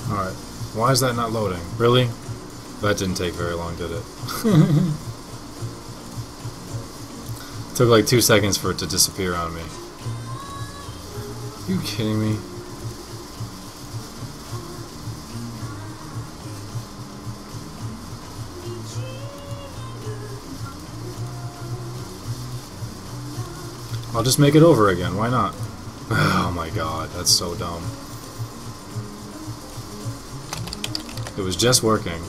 Alright. Why is that not loading? Really? That didn't take very long, did it? Took like 2 seconds for it to disappear on me. Are you kidding me? I'll just make it over again, why not? Oh my god, that's so dumb. It was just working.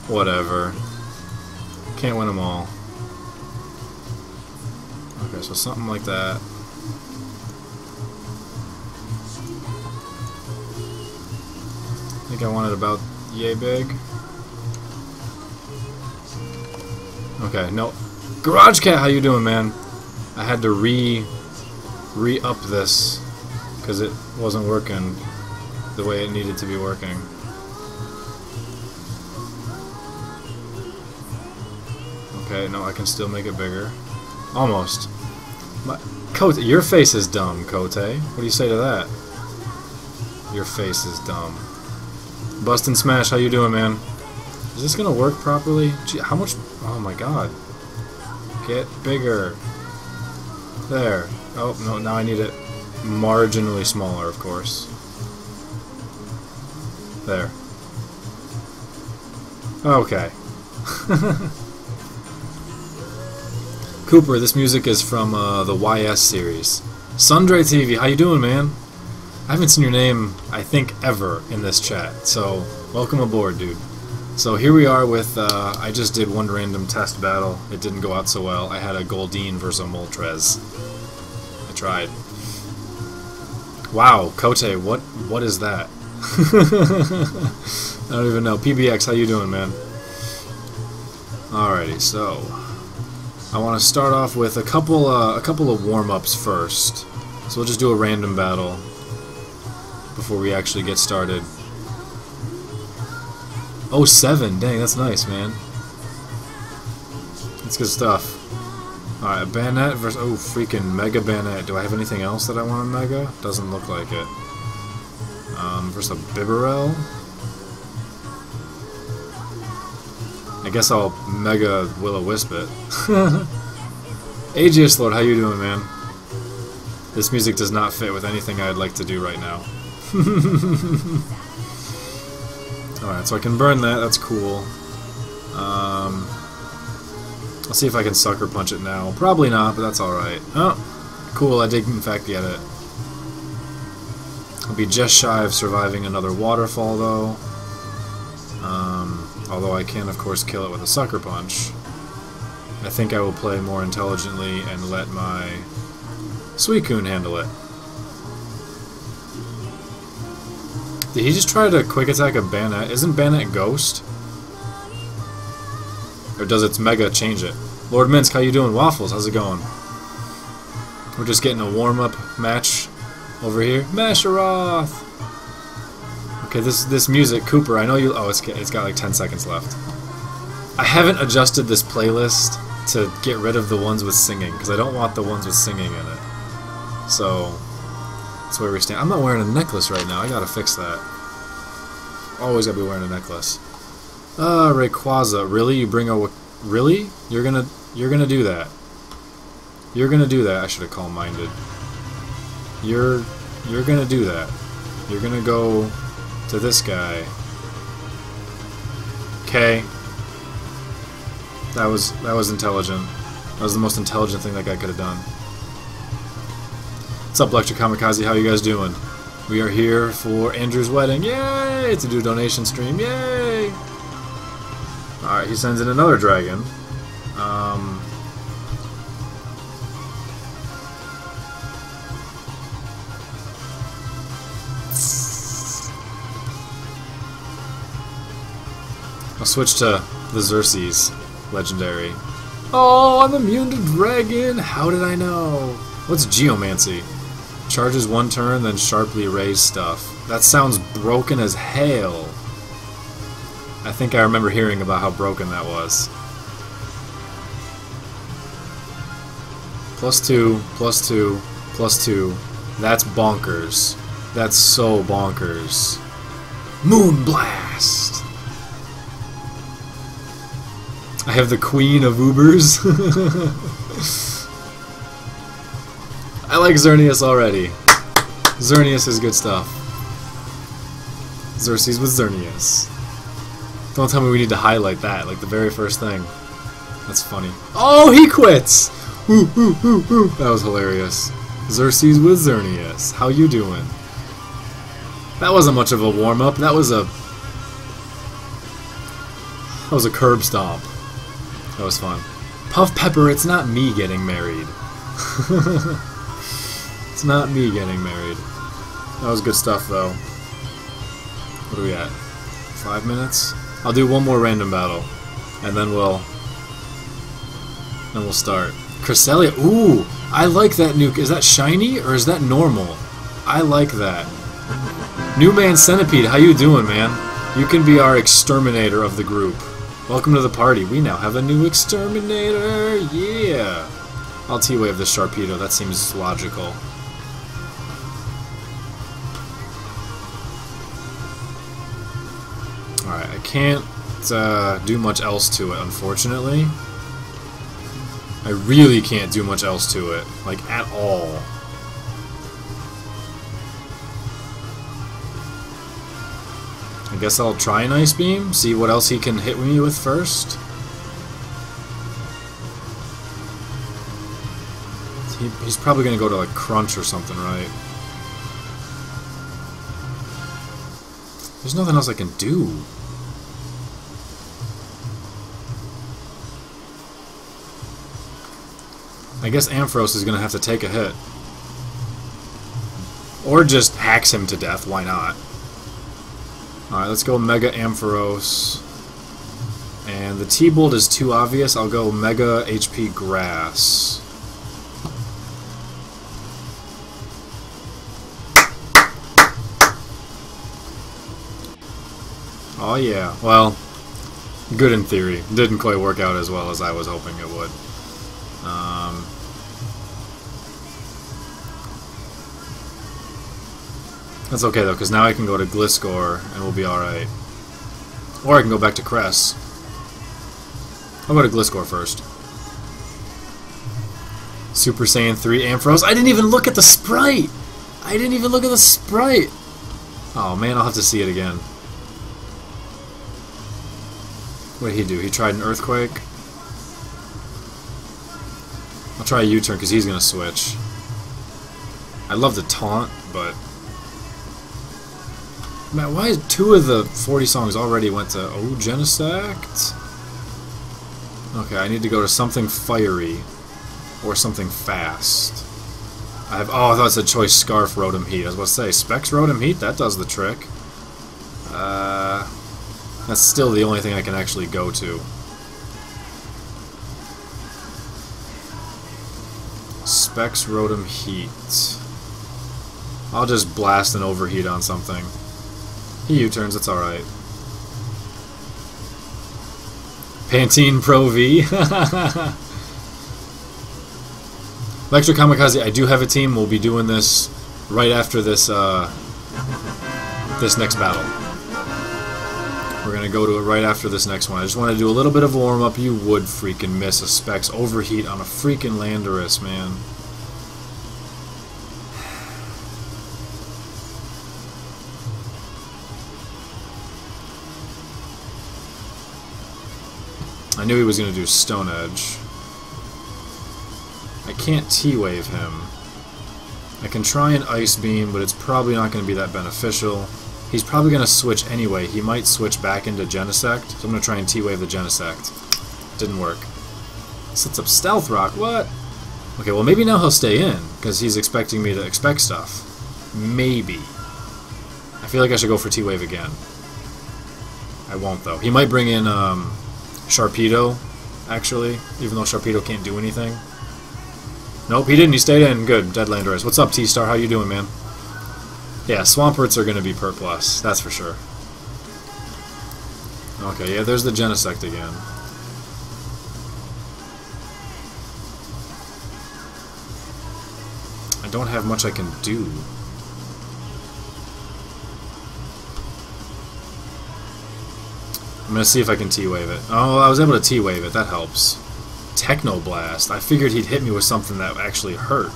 Whatever. Can't win them all. Okay, so something like that. I think I want it about yay big. Okay, no. Garage Cat, how you doing, man? I had to re-up this because it wasn't working the way it needed to be working. Okay, no, I can still make it bigger. Almost. Kote, your face is dumb, Kote. What do you say to that? Your face is dumb. Bustin' Smash, how you doing, man? Is this gonna work properly? Gee, how much? Oh my god. Get bigger. There. Oh, no, now I need it marginally smaller, of course. There. Okay. Cooper, this music is from the YS series. Sundre TV, how you doing, man? I haven't seen your name, I think, ever in this chat, so welcome aboard, dude. So here we are with, I just did one random test battle. It didn't go out so well. I had a Goldeen versus a Moltres. I tried. Wow, Kote, what is that? I don't even know. PBX, how you doing, man? Alrighty, so I want to start off with a couple of warm-ups first. So we'll just do a random battle before we actually get started. Oh, 7. Dang, that's nice, man. That's good stuff. Alright, Bayonet versus... Oh, freaking Mega Bayonet. Do I have anything else that I want to Mega? Doesn't look like it. Versus a Bibarel. I guess I'll Mega Will-O-Wisp it. Aegis Lord, how you doing, man? This music does not fit with anything I'd like to do right now. Alright, so I can burn that, that's cool. I'll see if I can Sucker Punch it now. Probably not, but that's alright. Oh, cool, I did in fact get it. I'll be just shy of surviving another waterfall, though. Although I can, of course, kill it with a Sucker Punch. I think I will play more intelligently and let my Suicune handle it. Did he just try to quick attack a Bayonet? Isn't Bayonet Ghost? Or does its Mega change it? Lord Minsk, how you doing? Waffles, how's it going? We're just getting a warm-up match over here. Masheroth! Okay, this music, Cooper, I know you... Oh, it's got like 10 seconds left. I haven't adjusted this playlist to get rid of the ones with singing, because I don't want the ones with singing in it. So, that's where we stand. I'm not wearing a necklace right now. I gotta fix that. Always gotta be wearing a necklace. Rayquaza, really? You bring a... Really? You're gonna do that. You're gonna do that. I should have calm-minded. You're gonna do that. You're gonna go to this guy. Okay. That was intelligent. That was the most intelligent thing that guy could have done. What's up, Lecture Kamikaze? How you guys doing? We are here for Andrew's wedding. Yay! To do a donation stream. Yay! Alright, he sends in another dragon. I'll switch to the Xerxes legendary. Oh, I'm immune to dragon! How did I know? What's Geomancy? Charges one turn, then sharply raise stuff. That sounds broken as hell. I think I remember hearing about how broken that was. +2, +2, +2. That's bonkers. That's so bonkers. Moon Blast! I have the Queen of Ubers. I like Xerneas already. Xerneas is good stuff. Xerxes with Xerneas. Don't tell me we need to highlight that, like the very first thing. That's funny. Oh, he quits! Woo, woo, woo, woo. That was hilarious. Xerxes with Xerneas. How you doing? That wasn't much of a warm-up. That was a curb stomp. That was fun. Puff Pepper, it's not me getting married. It's not me getting married. That was good stuff, though. What are we at? 5 minutes? I'll do one more random battle, and then we'll start. Cresselia. Ooh, I like that nuke. Is that shiny or is that normal? I like that. New Man Centipede, how you doing, man? You can be our exterminator of the group. Welcome to the party. We now have a new exterminator. Yeah. I'll T-wave the Sharpedo. That seems logical. Alright, I can't do much else to it, unfortunately. I really can't do much else to it. Like, at all. I guess I'll try an Ice Beam, see what else he can hit me with first. He's probably going to go to, like, Crunch or something, right? There's nothing else I can do. I guess Ampharos is going to have to take a hit. Or just hacks him to death, why not? Alright, let's go Mega Ampharos. And the T-Bolt is too obvious, I'll go Mega HP Grass. Oh yeah, well, good in theory. Didn't quite work out as well as I was hoping it would. That's okay though, because now I can go to Gliscor and we'll be alright. Or I can go back to Cress. I'll go to Gliscor first. Super Saiyan 3 Ampharos. I didn't even look at the sprite! I didn't even look at the sprite! Oh man, I'll have to see it again. What did he do? He tried an Earthquake? I'll try a U-turn because he's going to switch. I'd love to taunt, but... Man, why 2 of the 40 songs already went to... Oh, Genesect? Okay, I need to go to something fiery. Or something fast. I have... Oh, I thought it said Choice Scarf Rotom Heat. I was about to say, Specs Rotom Heat? That does the trick. That's still the only thing I can actually go to. Specs Rotom Heat. I'll just blast an Overheat on something. He U-turns, it's alright. Pantene Pro V. Electro Kamikaze, I do have a team. We'll be doing this right after this this next battle. We're going to go to it right after this next one. I just want to do a little bit of warm-up. You would freaking miss a Specs Overheat on a freaking Landorus, man. I knew he was going to do Stone Edge. I can't T-Wave him. I can try an Ice Beam, but it's probably not going to be that beneficial. He's probably going to switch anyway. He might switch back into Genesect, so I'm going to try and T-Wave the Genesect. Didn't work. Sets up Stealth Rock, what? Okay, well maybe now he'll stay in, because he's expecting me to expect stuff. Maybe. I feel like I should go for T-Wave again. I won't, though. He might bring in Sharpedo, actually, even though Sharpedo can't do anything. Nope, he didn't. He stayed in. Good. Dead Landorus. What's up, T-Star? How you doing, man? Yeah, Swamperts are going to be per plus. That's for sure. Okay, yeah, there's the Genesect again. I don't have much I can do. I'm gonna see if I can T-Wave it. Oh, I was able to T-Wave it. That helps. Technoblast. I figured he'd hit me with something that actually hurt.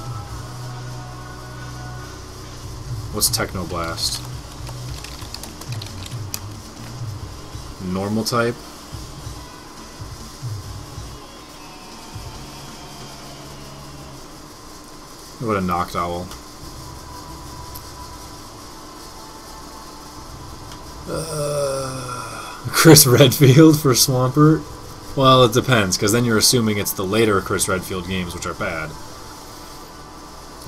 What's Technoblast? Normal type? What a knocked owl. Chris Redfield for Swampert? Well, it depends, because then you're assuming it's the later Chris Redfield games, which are bad.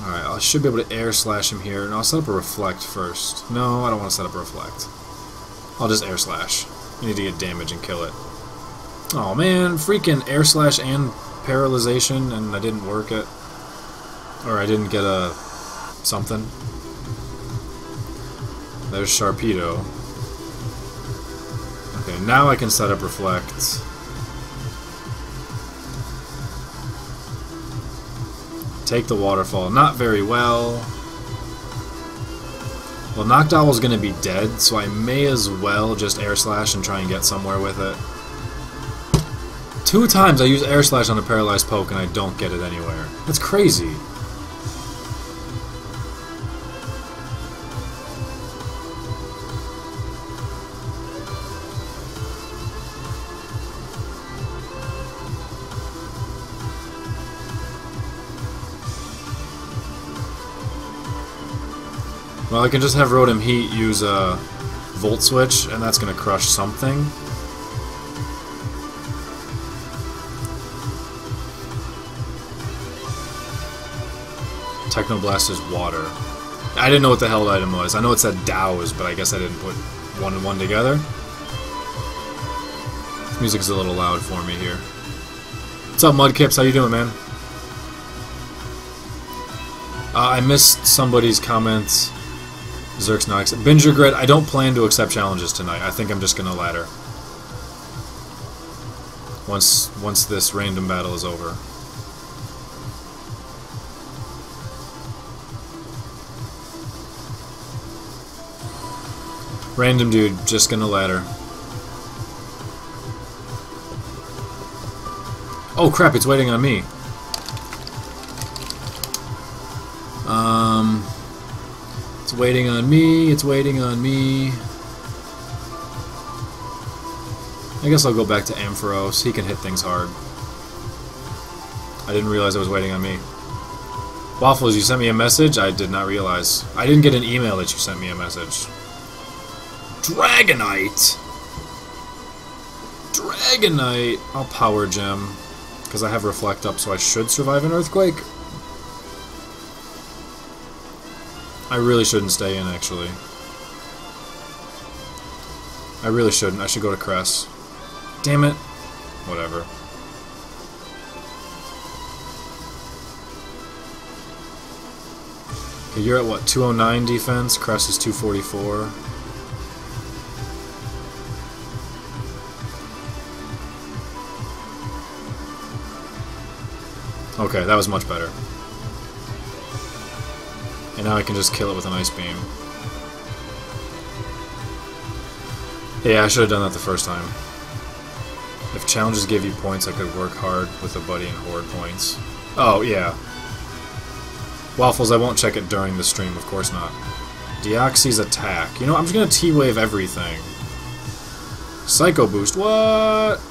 Alright, I should be able to air slash him here, and I'll set up a reflect first. No, I don't want to set up a reflect. I'll just air slash. I need to get damage and kill it. Oh man, freaking air slash and paralyzation, and I didn't work it. Or I didn't get a something. There's Sharpedo. Okay, now I can set up reflect. Take the waterfall. Not very well. Well, Knocked Owl's gonna be dead, so I may as well just air slash and try and get somewhere with it. 2 times I use air slash on a paralyzed poke and I don't get it anywhere. That's crazy. Well, I can just have Rotom Heat use a Volt Switch, and that's going to crush something. Technoblast is water. I didn't know what the hell the item was. I know it said Dows, but I guess I didn't put one and one together. This music's a little loud for me here. What's up, Mudkips? How you doing, man? I missed somebody's comments. Zerx not accept. Binger Grid, I don't plan to accept challenges tonight. I think I'm just gonna ladder. Once this random battle is over. Random dude, just gonna ladder. Oh crap, it's waiting on me. It's waiting on me, it's waiting on me. I guess I'll go back to Ampharos. He can hit things hard. I didn't realize it was waiting on me. Wafflez, you sent me a message? I did not realize. I didn't get an email that you sent me a message. Dragonite! Dragonite! I'll Power Gem. Because I have Reflect up, so I should survive an Earthquake. I really shouldn't stay in, actually. I really shouldn't. I should go to Cress. Damn it. Whatever. Okay, you're at what, 209 defense? Cress is 244. Okay, that was much better. And now I can just kill it with an Ice Beam. Yeah, I should have done that the first time. If challenges gave you points, I could work hard with a buddy and hoard points. Oh, yeah. Waffles, I won't check it during the stream, of course not. Deoxys attack. You know, I'm just gonna T-Wave everything. Psycho Boost, what?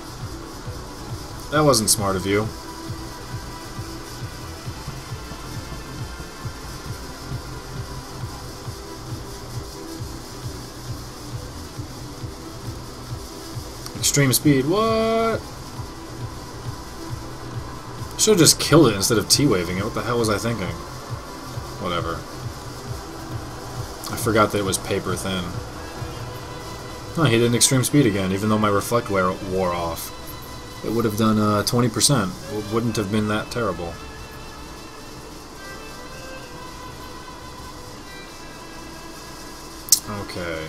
That wasn't smart of you. Extreme speed, what? Should've just killed it instead of T-Waving it. What the hell was I thinking? Whatever. I forgot that it was paper thin. Oh, he did an extreme speed again, even though my Reflect wore off. It would have done 20%. It wouldn't have been that terrible. Okay.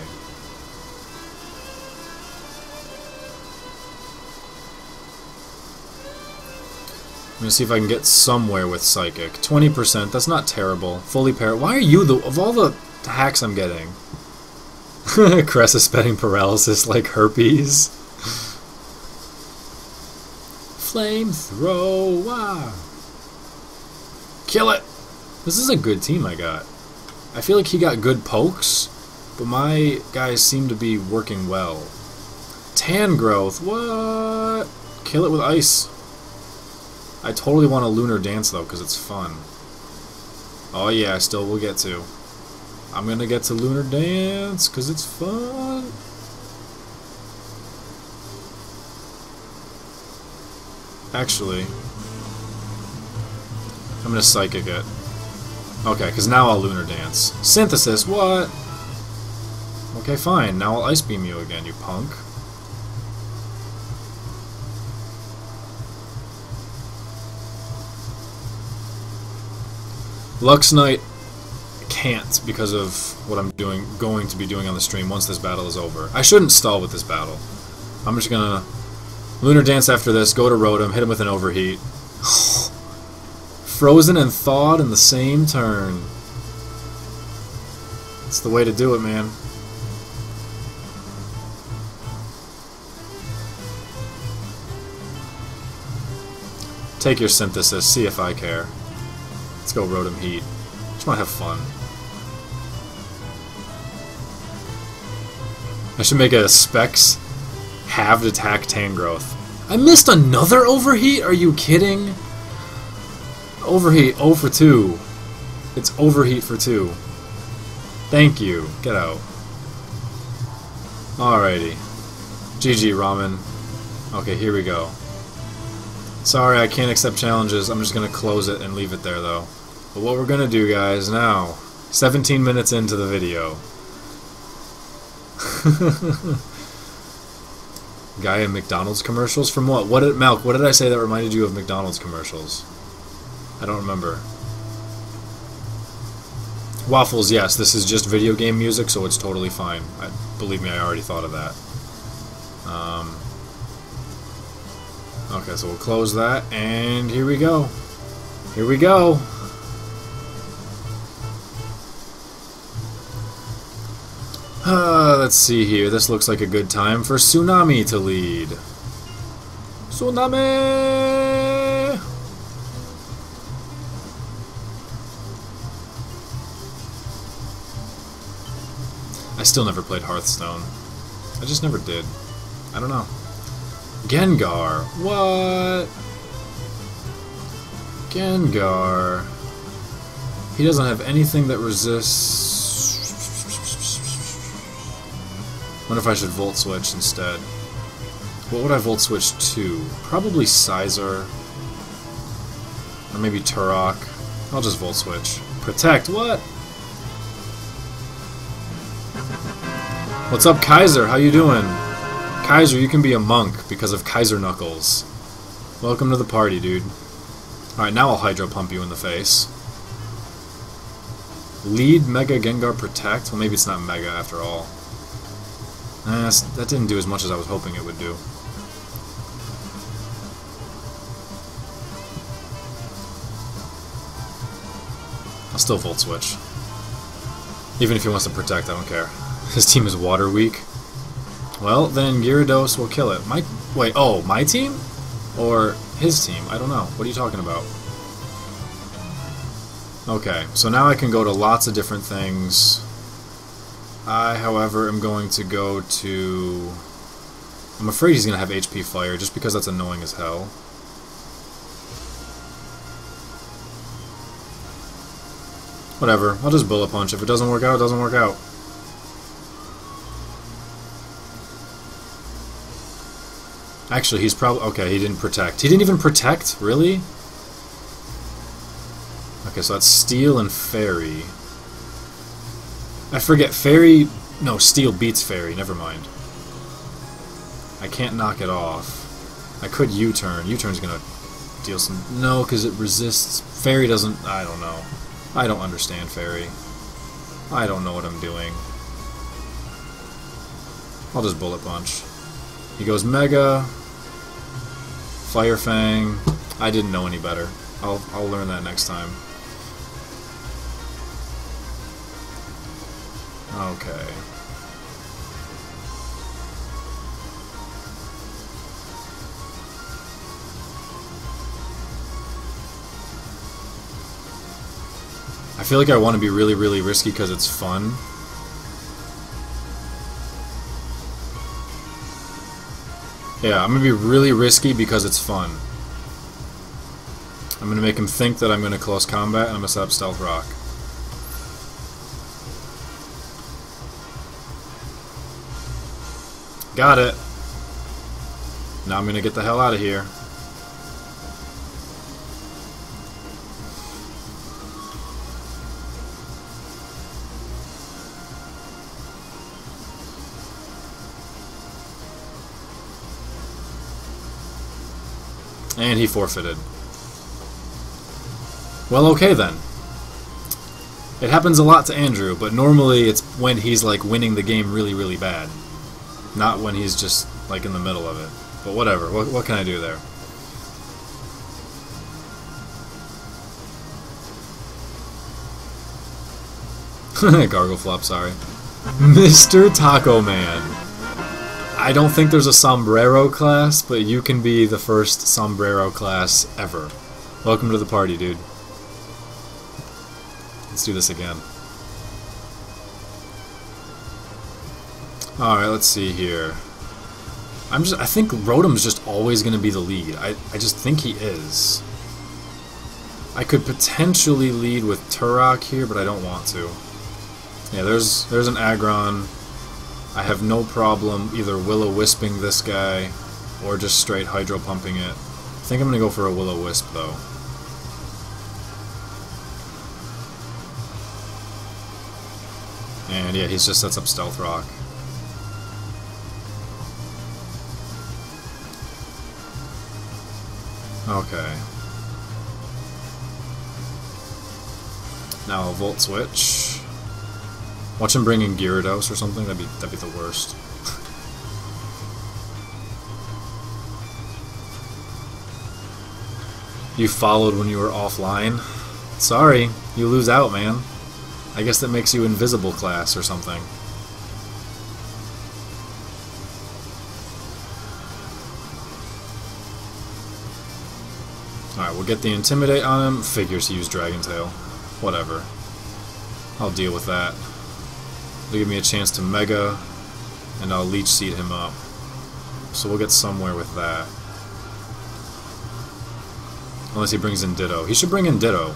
I'm gonna see if I can get somewhere with Psychic. 20%, that's not terrible. Fully Why are you the... Of all the hacks I'm getting... Cress is spitting paralysis like herpes. Flamethrower. Kill it. This is a good team I got. I feel like he got good pokes, but my guys seem to be working well. Tan growth. What? Kill it with ice. I totally want a lunar dance though, because it's fun. Oh yeah, I still will get to. I'm gonna get to lunar dance because it's fun. Actually, I'm gonna psychic it. Okay, because now I'll lunar dance. Synthesis, what? Okay, fine. Now I'll ice beam you again, you punk. Lux Knight can't because of what I'm going to be doing on the stream once this battle is over. I shouldn't stall with this battle. I'm just gonna lunar dance after this, go to Rotom, hit him with an overheat. Frozen and thawed in the same turn. It's the way to do it, man. Take your synthesis, see if I care. Let's go Rotom Heat. Just want to have fun. I should make a Specs halved attack Tangrowth. I missed another overheat? Are you kidding? Overheat 0 for 2. It's overheat for 2. Thank you. Get out. Alrighty. GG, Ramen. Okay, here we go. Sorry, I can't accept challenges. I'm just going to close it and leave it there, though. But what we're going to do, guys, now, 17 minutes into the video. Guy in McDonald's commercials? From what? Malk, what did I say that reminded you of McDonald's commercials? I don't remember. Wafflez, yes, this is just video game music, so it's totally fine. Believe me, I already thought of that. Okay, so we'll close that, and here we go. Here we go. Let's see here. This looks like a good time for Tsunami to lead. Tsunami! I still never played Hearthstone. I just never did. I don't know. Gengar. What? Gengar. He doesn't have anything that resists. Wonder if I should Volt Switch instead. What would I Volt Switch to? Probably Sizer. Or maybe Turok. I'll just Volt Switch. Protect. What? What's up, Kaiser? How you doing? Kaiser, you can be a monk because of Kaiser Knuckles. Welcome to the party, dude. Alright, now I'll Hydro Pump you in the face. Lead Mega Gengar Protect? Well, maybe it's not Mega after all. That didn't do as much as I was hoping it would do. I'll still Volt Switch. Even if he wants to Protect, I don't care. His team is water weak. Well, then Gyarados will kill it. Wait, oh, my team? Or his team? I don't know. What are you talking about? Okay, so now I can go to lots of different things. I, however, am going to go to... I'm afraid he's going to have HP Fire, just because that's annoying as hell. Whatever, I'll just Bullet Punch. If it doesn't work out, it doesn't work out. Actually, he's probably... Okay, he didn't Protect. He didn't even Protect? Really? Okay, so that's Steel and Fairy. I forget, Fairy... No, Steel beats Fairy, never mind. I can't knock it off. I could U-turn. U-turn's gonna deal some... No, because it resists... Fairy doesn't... I don't know. I don't understand Fairy. I don't know what I'm doing. I'll just Bullet Punch. He goes Mega... Fire Fang. I didn't know any better. I'll learn that next time. Okay. I feel like I want to be really, really risky because it's fun. Yeah, I'm going to be really risky because it's fun. I'm going to make him think that I'm going to close combat, and I'm going to set up Stealth Rock. Got it. Now I'm going to get the hell out of here. And he forfeited. Well, okay then. It happens a lot to Andrew, but normally it's when he's like winning the game really, really bad. Not when he's just like in the middle of it. But whatever, what can I do there? Gargle flop, sorry. Mr. Taco Man. I don't think there's a sombrero class, but you can be the first sombrero class ever. Welcome to the party, dude. Let's do this again. Alright, let's see here. I think Rotom's just always going to be the lead. I just think he is. I could potentially lead with Turok here, but I don't want to. Yeah, there's an Aggron. I have no problem either Will-O-Wisping this guy or just straight Hydro Pumping it. I think I'm going to go for a Will-O-Wisp, though. And yeah, he just sets up Stealth Rock. Okay. Now a Volt Switch. Watch him bring in Gyarados or something. That'd be the worst. You followed when you were offline. Sorry, you lose out, man. I guess that makes you invisible class or something. Alright, we'll get the Intimidate on him. Figures he used Dragon Tail. Whatever. I'll deal with that. They'll give me a chance to Mega, and I'll Leech Seed him up. So we'll get somewhere with that. Unless he brings in Ditto. He should bring in Ditto.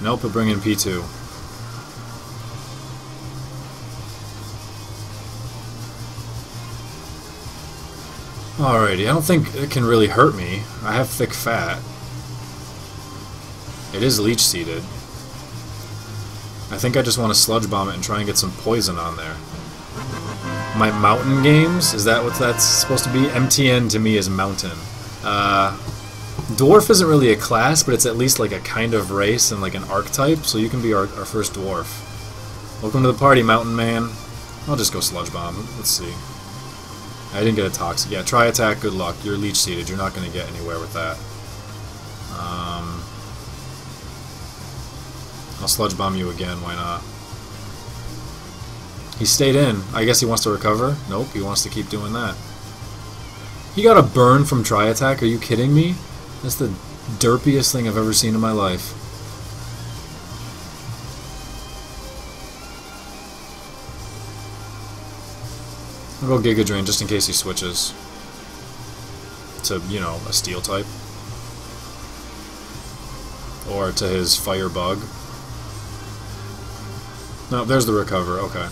Nope, he'll bring in P2. Alrighty, I don't think it can really hurt me. I have thick fat. It is Leech Seeded. I think I just want to Sludge Bomb it and try and get some poison on there. My mountain games? Is that what that's supposed to be? MTN to me is mountain. Dwarf isn't really a class, but it's at least like a kind of race and like an archetype, so you can be our first dwarf. Welcome to the party, mountain man. I'll just go Sludge Bomb. Let's see. I didn't get a Toxic. Yeah, try attack, good luck. You're Leech Seeded. You're not going to get anywhere with that. I'll Sludge Bomb you again, why not? He stayed in. I guess he wants to recover? Nope, he wants to keep doing that. He got a burn from Tri Attack? Are you kidding me? That's the derpiest thing I've ever seen in my life. I'll go Giga Drain just in case he switches to, you know, a Steel type. Or to his Fire Bug. No, there's the recover, okay.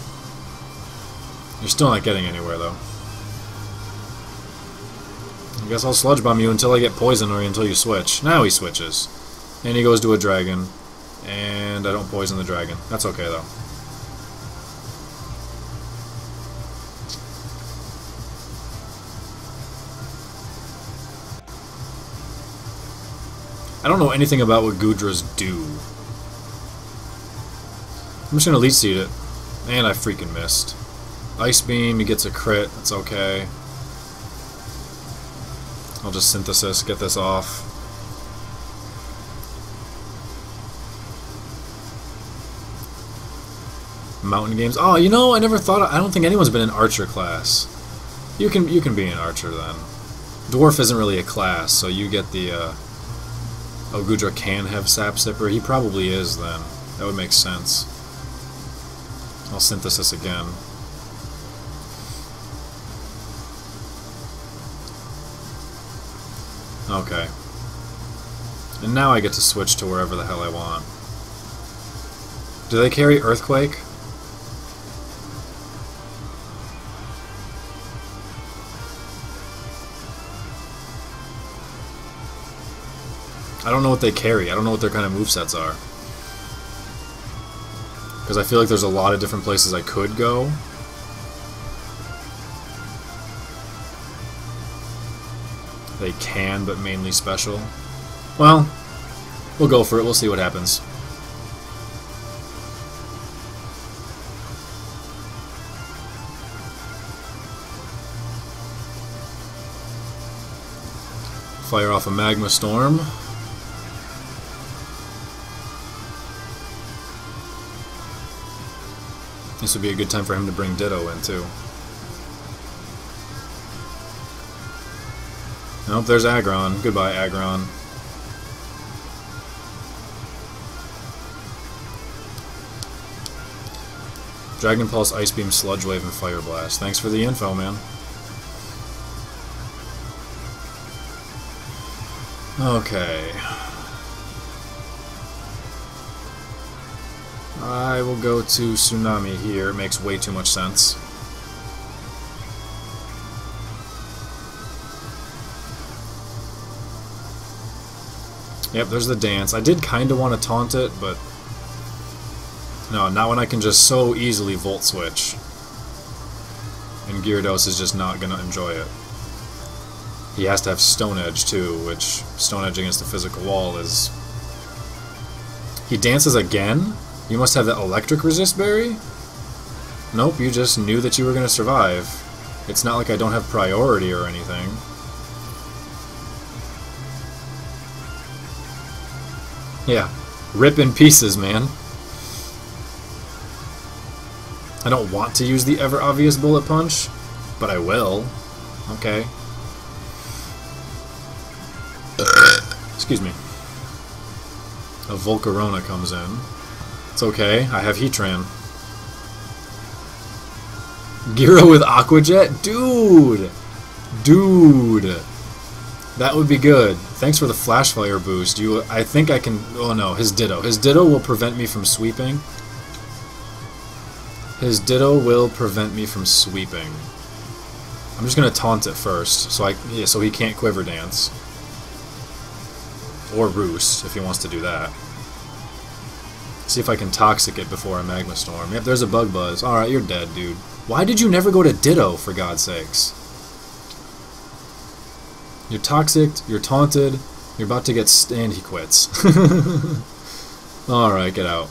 You're still not getting anywhere, though. I guess I'll Sludge Bomb you until I get poison or until you switch. Now he switches. And he goes to a dragon. And I don't poison the dragon. That's okay, though. I don't know anything about what Goodras do. I'm just gonna Leech Seed it. And I freaking missed. Ice Beam, he gets a crit, that's okay. I'll just Synthesis, get this off. Mountain games. Oh, you know, I never thought I don't think anyone's been in Archer class. You can be an Archer then. Dwarf isn't really a class, so you get the Oh, Goodra can have Sap Sipper. He probably is then. That would make sense. I'll synthesis again. Okay. And now I get to switch to wherever the hell I want. Do they carry Earthquake? I don't know what they carry. I don't know what their kind of movesets are. Because I feel like there's a lot of different places I could go. They can, but mainly special. Well, we'll go for it. We'll see what happens. Fire off a Magma Storm. This would be a good time for him to bring Ditto in, too. Nope, there's Aggron. Goodbye, Aggron. Dragon Pulse, Ice Beam, Sludge Wave, and Fire Blast. Thanks for the info, man. Okay. I will go to Tsunami here. It makes way too much sense. Yep, there's the dance. I did kind of want to taunt it, but no, not when I can just so easily Volt Switch. And Gyarados is just not going to enjoy it. He has to have Stone Edge too, which Stone Edge against the physical wall is... He dances again? You must have that Electric Resist Berry? Nope, you just knew that you were going to survive. It's not like I don't have priority or anything. Yeah, rip in pieces, man. I don't want to use the ever-obvious Bullet Punch, but I will. Okay. Excuse me. A Volcarona comes in. It's okay, I have Heatran. Gyro with Aqua Jet? Dude! Dude! That would be good. Thanks for the Flash Fire boost. I think I can... Oh no, his Ditto. His Ditto will prevent me from sweeping. His Ditto will prevent me from sweeping. I'm just gonna taunt it first, so he can't Quiver Dance. Or Roost, if he wants to do that. See if I can Toxic it before a Magma Storm. Yep, there's a Bug Buzz. Alright, you're dead, dude. Why did you never go to Ditto, for God's sakes? You're Toxic, you're taunted, you're about to get and he quits. Alright, get out.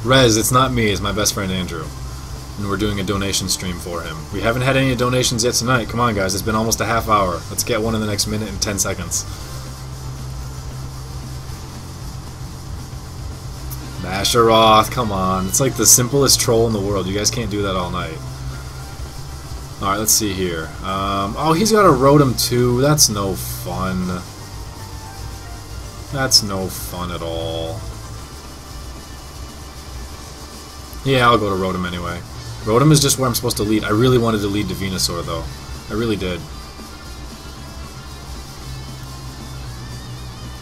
Rez, it's not me, it's my best friend Andrew. And we're doing a donation stream for him. We haven't had any donations yet tonight. Come on, guys, it's been almost a half hour. Let's get one in the next minute and 10 seconds. Masheroth, come on. It's like the simplest troll in the world. You guys can't do that all night. Alright, let's see here. Oh, he's got a Rotom too. That's no fun. That's no fun at all. Yeah, I'll go to Rotom anyway. Rotom is just where I'm supposed to lead. I really wanted to lead to Venusaur, though. I really did.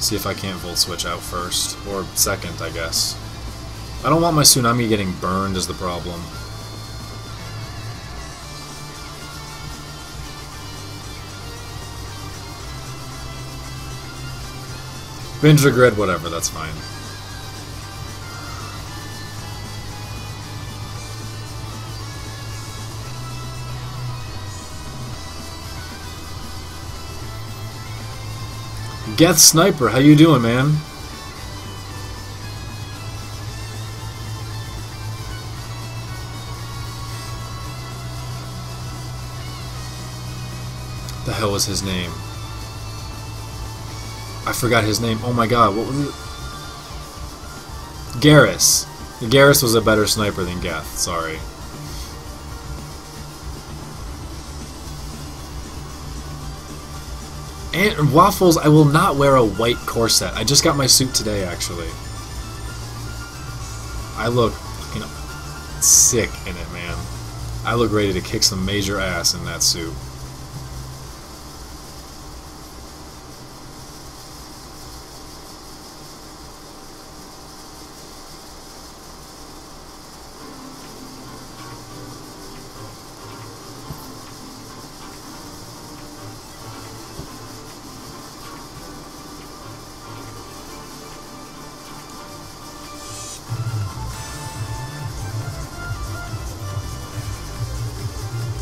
See if I can't Volt Switch out first. Or second, I guess. I don't want my Tsunami getting burned is the problem. Binge Grid, whatever, that's fine. Geth Sniper, how you doing, man? The hell was his name? I forgot his name. Oh my god, what was it? Garrus. Garrus was a better sniper than Geth, sorry. And Wafflez, I will not wear a white corset. I just got my suit today, actually. I look fucking sick in it, man. I look ready to kick some major ass in that suit.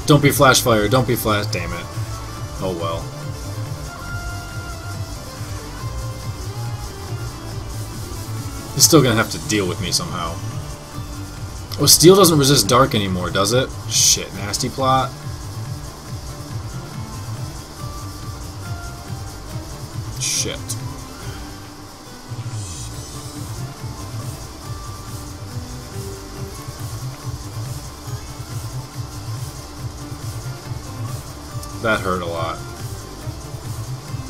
Don't be flash fire, don't be flash, damn it. Oh well. He's still gonna have to deal with me somehow. Oh, steel doesn't resist dark anymore, does it? Shit, nasty plot. Shit. That hurt a lot.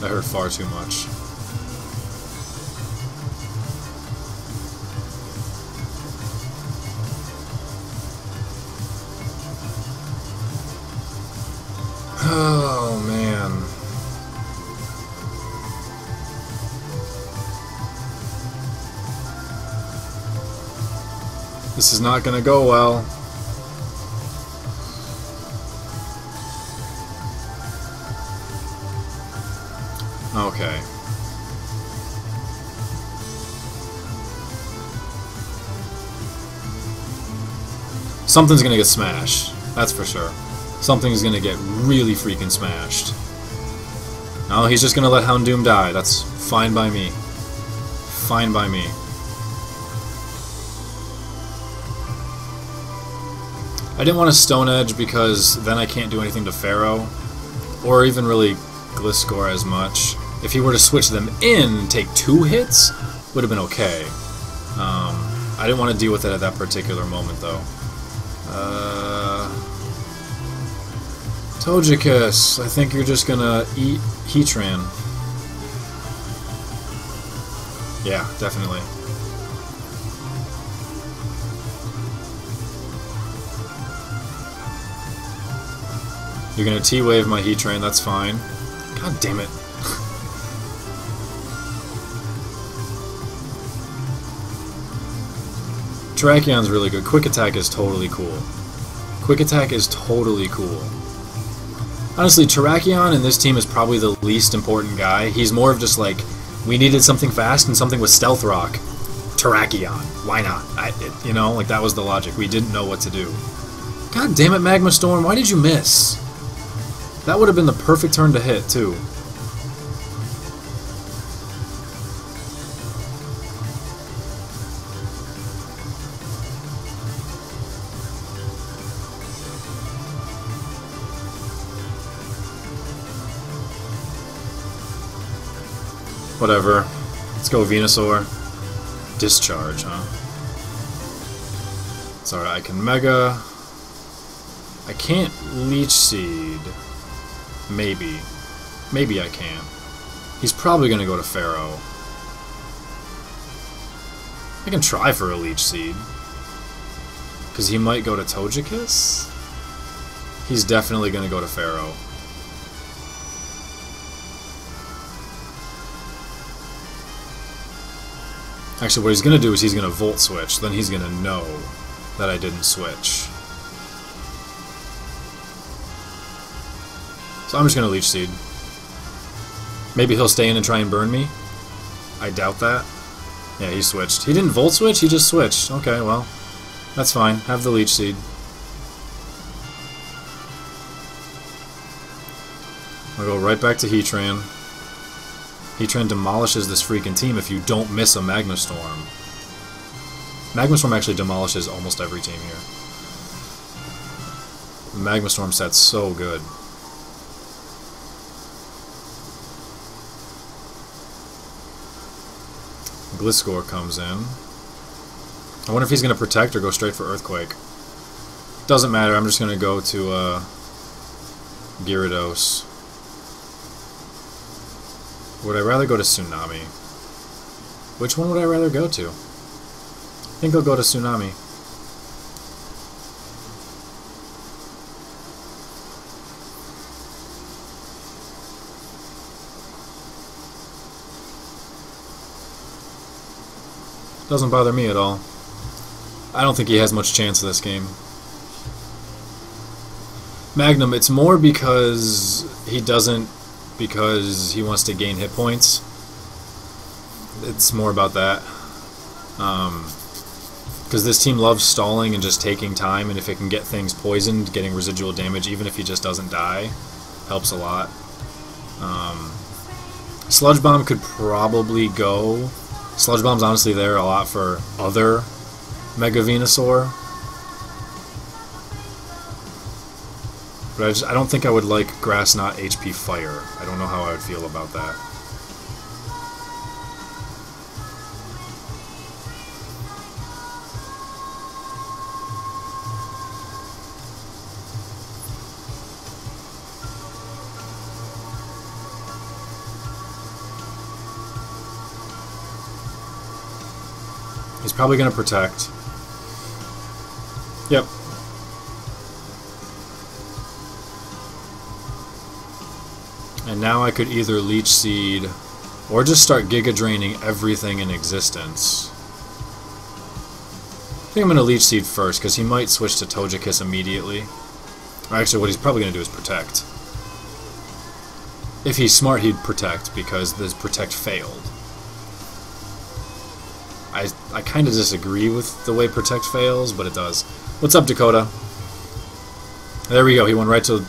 That hurt far too much. Oh, man. This is not gonna go well. Okay. Something's gonna get smashed. That's for sure. Something's gonna get really freaking smashed. No, he's just gonna let Houndoom die. That's fine by me. Fine by me. I didn't want to Stone Edge because then I can't do anything to Pharaoh. Or even really Gliscor as much. If he were to switch them in and take 2 hits, would have been okay. I didn't want to deal with it at that particular moment, though. Togekiss, I think you're just gonna eat Heatran. Yeah, definitely. You're gonna T-Wave my Heatran, that's fine. God damn it. Terrakion's really good. Quick Attack is totally cool. Quick Attack is totally cool. Honestly, Terrakion in this team is probably the least important guy. He's more of just like, we needed something fast and something with Stealth Rock. Terrakion. Why not? You know, like that was the logic. We didn't know what to do. God damn it, Magma Storm. Why did you miss? That would have been the perfect turn to hit, too. Whatever. Let's go Venusaur. Discharge, huh? It's alright, I can Mega. I can't Leech Seed. Maybe. Maybe I can. He's probably going to go to Pharaoh. I can try for a Leech Seed. Because he might go to Togekiss? He's definitely going to go to Pharaoh. Actually, what he's going to do is he's going to Volt Switch. Then he's going to know that I didn't switch. So I'm just going to Leech Seed. Maybe he'll stay in and try and burn me. I doubt that. Yeah, he switched. He didn't Volt Switch, he just switched. Okay, well, that's fine. Have the Leech Seed. I'll go right back to Heatran. Heatran demolishes this freaking team if you don't miss a Magma Storm. Magma Storm actually demolishes almost every team here. The Magma Storm set's so good. Gliscor comes in. I wonder if he's going to protect or go straight for Earthquake. Doesn't matter, I'm just going to go to Gyarados. Would I rather go to Tsunami? Which one would I rather go to? I think I'll go to Tsunami. Doesn't bother me at all. I don't think he has much chance of this game. Magnum, it's more because he doesn't, because he wants to gain hit points. It's more about that. Because this team loves stalling and just taking time, and if it can get things poisoned, getting residual damage, even if he just doesn't die, helps a lot. Sludge Bomb could probably go. Sludge Bomb's honestly there a lot for other Mega Venusaur. But I don't think I would like Grass Knot HP Fire. I don't know how I would feel about that. He's probably going to protect. Yep. And now I could either Leech Seed or just start Giga Draining everything in existence. I think I'm going to Leech Seed first because he might switch to Togekiss immediately. Or actually, what he's probably going to do is protect. If he's smart, he'd protect because this protect failed. I kind of disagree with the way protect fails, but it does. What's up, Dakota? There we go. He went right to...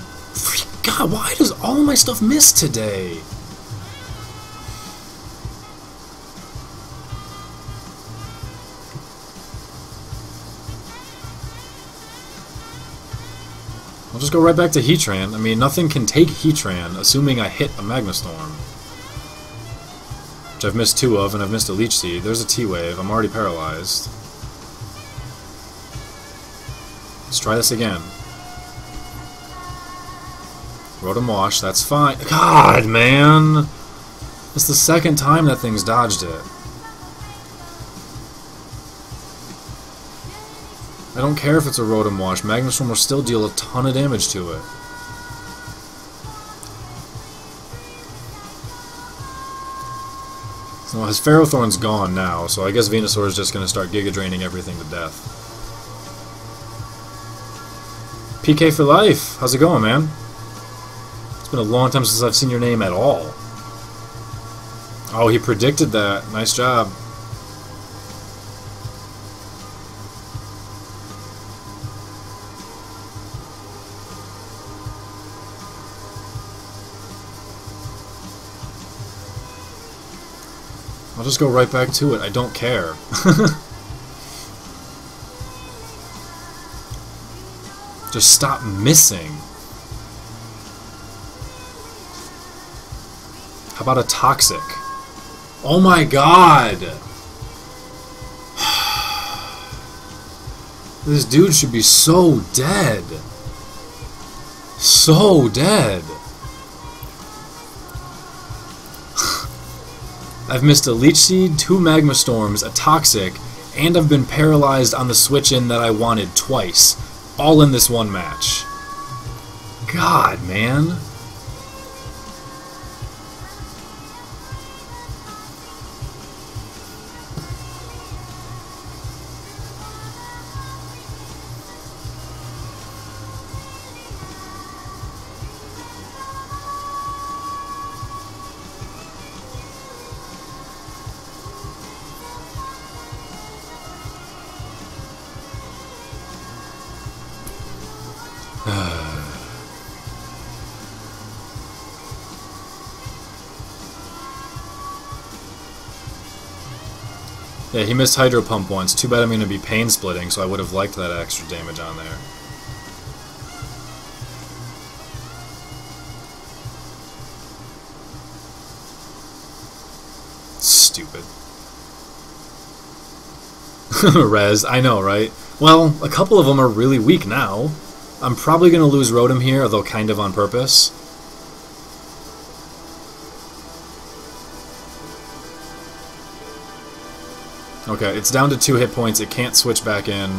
God, why does all of my stuff miss today? I'll just go right back to Heatran. I mean, nothing can take Heatran, assuming I hit a Magnastorm. Which I've missed 2 of, and I've missed a Leech Seed. There's a T-Wave. I'm already paralyzed. Let's try this again. Rotom Wash, that's fine. God, man! It's the second time that thing's dodged it. I don't care if it's a Rotom Wash. Magnastorm will still deal a ton of damage to it. Well, his Ferrothorn's gone now, so I guess Venusaur is just going to start Giga Draining everything to death. PK for life! How's it going, man? It's been a long time since I've seen your name at all. Oh, he predicted that. Nice job. I'll just go right back to it. I don't care. Just stop missing. How about a Toxic? Oh my god! This dude should be so dead. So dead. I've missed a Leech Seed, 2 Magma Storms, a Toxic, and I've been paralyzed on the switch-in that I wanted twice. All in this one match. God, man. Yeah, he missed Hydro Pump once. Too bad I'm going to be Pain Splitting, so I would have liked that extra damage on there. Stupid. Rez, I know, right? Well, a couple of them are really weak now. I'm probably going to lose Rotom here, although kind of on purpose. Okay, it's down to 2 hit points. It can't switch back in.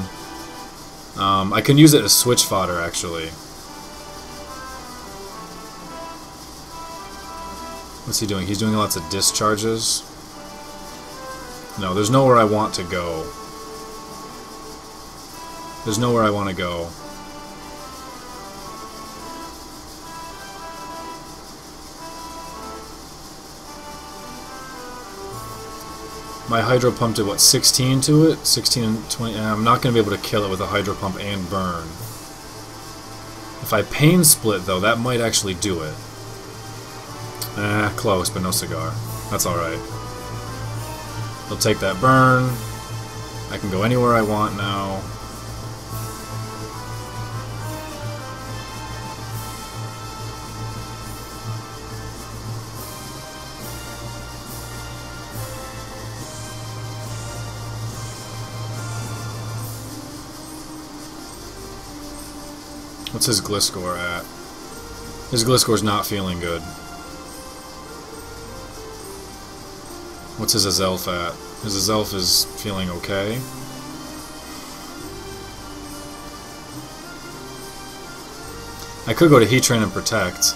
I can use it as switch fodder, actually. What's he doing? He's doing lots of discharges. No, there's nowhere I want to go. There's nowhere I want to go. My hydro pump did, what, 16 to it? 16 and 20. I'm not going to be able to kill it with a hydro pump and burn. If I pain split, though, that might actually do it. Close, but no cigar. That's alright. He'll take that burn. I can go anywhere I want now. What's his Gliscor at? His Gliscor's not feeling good. What's his Azelf at? His Azelf is feeling okay. I could go to Heat Train and Protect.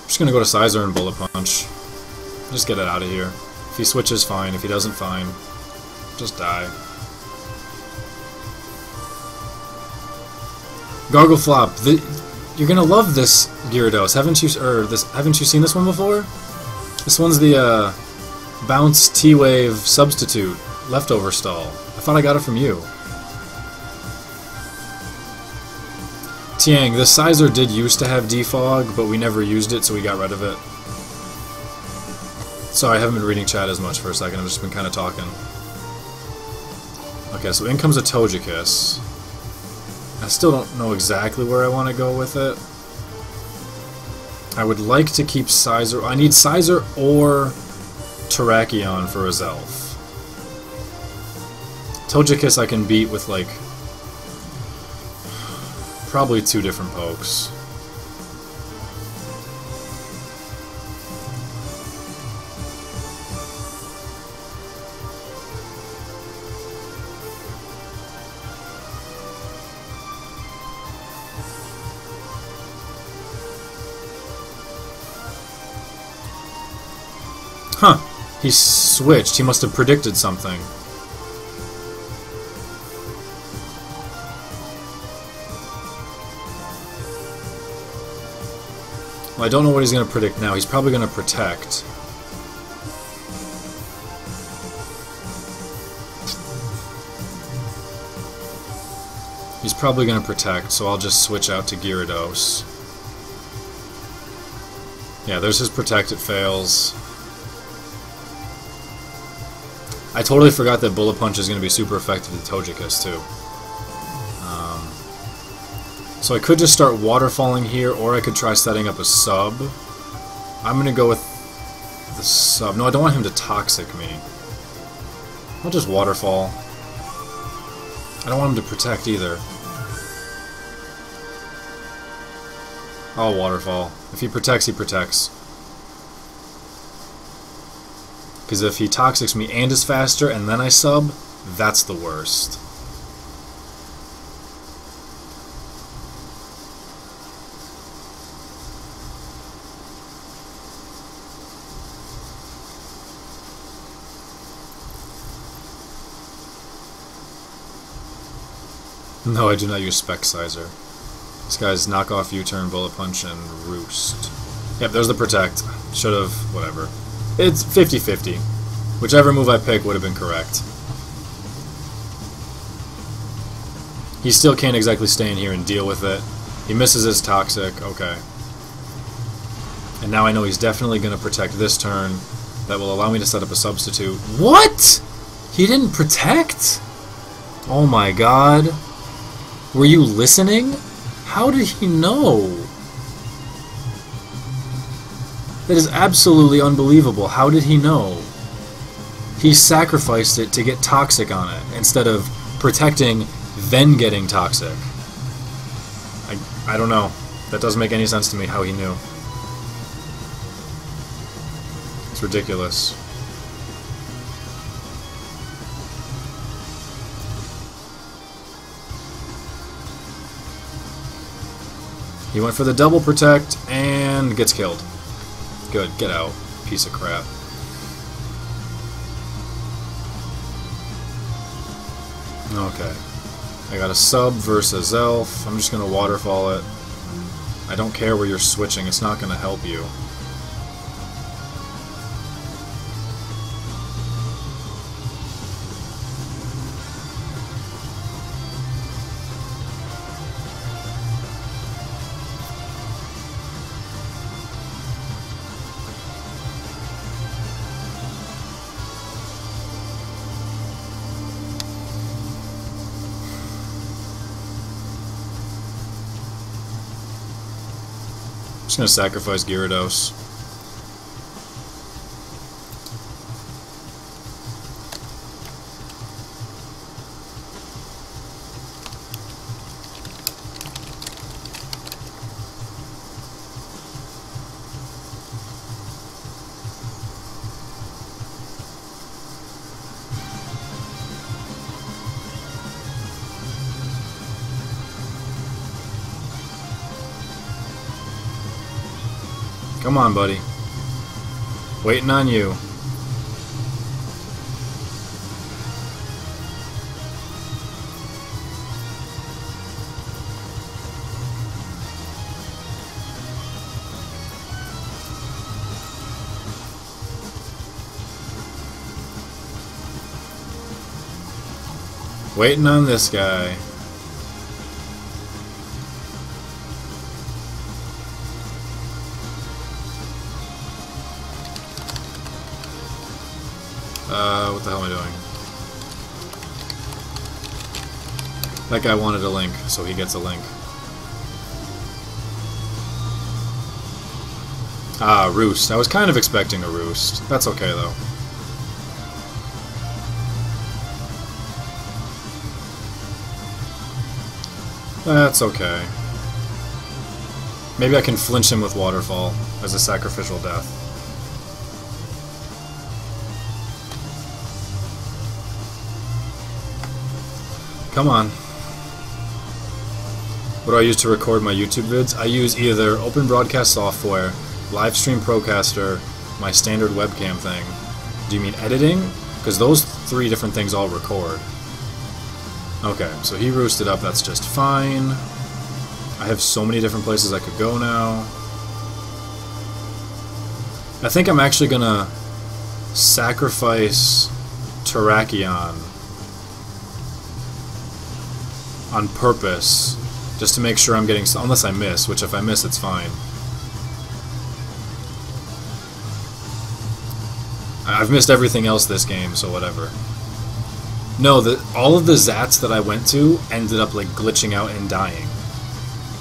I'm just gonna go to Sizer and Bullet Punch. Just get it out of here. If he switches, fine. If he doesn't, fine. Just die. Gargle Flop. You're gonna love this Gyarados. Haven't you seen this one before? This one's the Bounce T-Wave Substitute Leftover Stall. I thought I got it from you. Tiang, the Sizer did used to have Defog, but we never used it, so we got rid of it. Sorry, I haven't been reading chat as much for a second. I've just been kind of talking. Okay, so in comes a Togekiss. I still don't know exactly where I want to go with it. I would like to keep Sizer. I need Sizer or Terrakion for a Zelf. Togekiss I can beat with, like, probably 2 different pokes. Huh. He switched. He must have predicted something. Well, I don't know what he's going to predict now. He's probably going to protect. He's probably going to protect, so I'll just switch out to Gyarados. Yeah, there's his protect. It fails. I totally forgot that Bullet Punch is going to be super effective with Togekiss, too. So I could just start waterfalling here, or I could try setting up a sub. I'm going to go with the sub. No, I don't want him to Toxic me. I'll just waterfall. I don't want him to protect either. I'll waterfall. If he protects, he protects. Because if he Toxics me and is faster, and then I sub, that's the worst. No, I do not use Spec Sizer. This guy's knockoff U-turn, Bullet Punch, and Roost. Yep, there's the Protect. Should've, whatever. It's 50-50. Whichever move I pick would have been correct. He still can't exactly stay in here and deal with it. He misses his Toxic, okay. And now I know he's definitely going to protect this turn. That will allow me to set up a substitute. What?! He didn't protect?! Oh my god. Were you listening? How did he know? That is absolutely unbelievable. How did he know? He sacrificed it to get Toxic on it, instead of protecting, then getting Toxic. I don't know. That doesn't make any sense to me how he knew. It's ridiculous. He went for the double protect and gets killed. Good, get out, piece of crap. Okay. I got a sub versus elf. I'm just gonna waterfall it. I don't care where you're switching, it's not gonna help you. I'm just gonna sacrifice Gyarados. Come on, buddy. Waiting on you. Waiting on this guy. What the hell am I doing? That guy wanted a link, so he gets a link. Ah, Roost. I was kind of expecting a Roost. That's okay, though. That's okay. Maybe I can flinch him with Waterfall as a sacrificial death. Come on. What do I use to record my YouTube vids? I use either Open Broadcast Software, Livestream Procaster, my standard webcam thing. Do you mean editing? Because those three different things all record. Okay, so he roosted up, that's just fine. I have so many different places I could go now. I think I'm actually gonna sacrifice Terrakion on purpose, just to make sure I'm getting, unless I miss, which if I miss, it's fine. I've missed everything else this game, so whatever. No, all of the Zats that I went to ended up like glitching out and dying.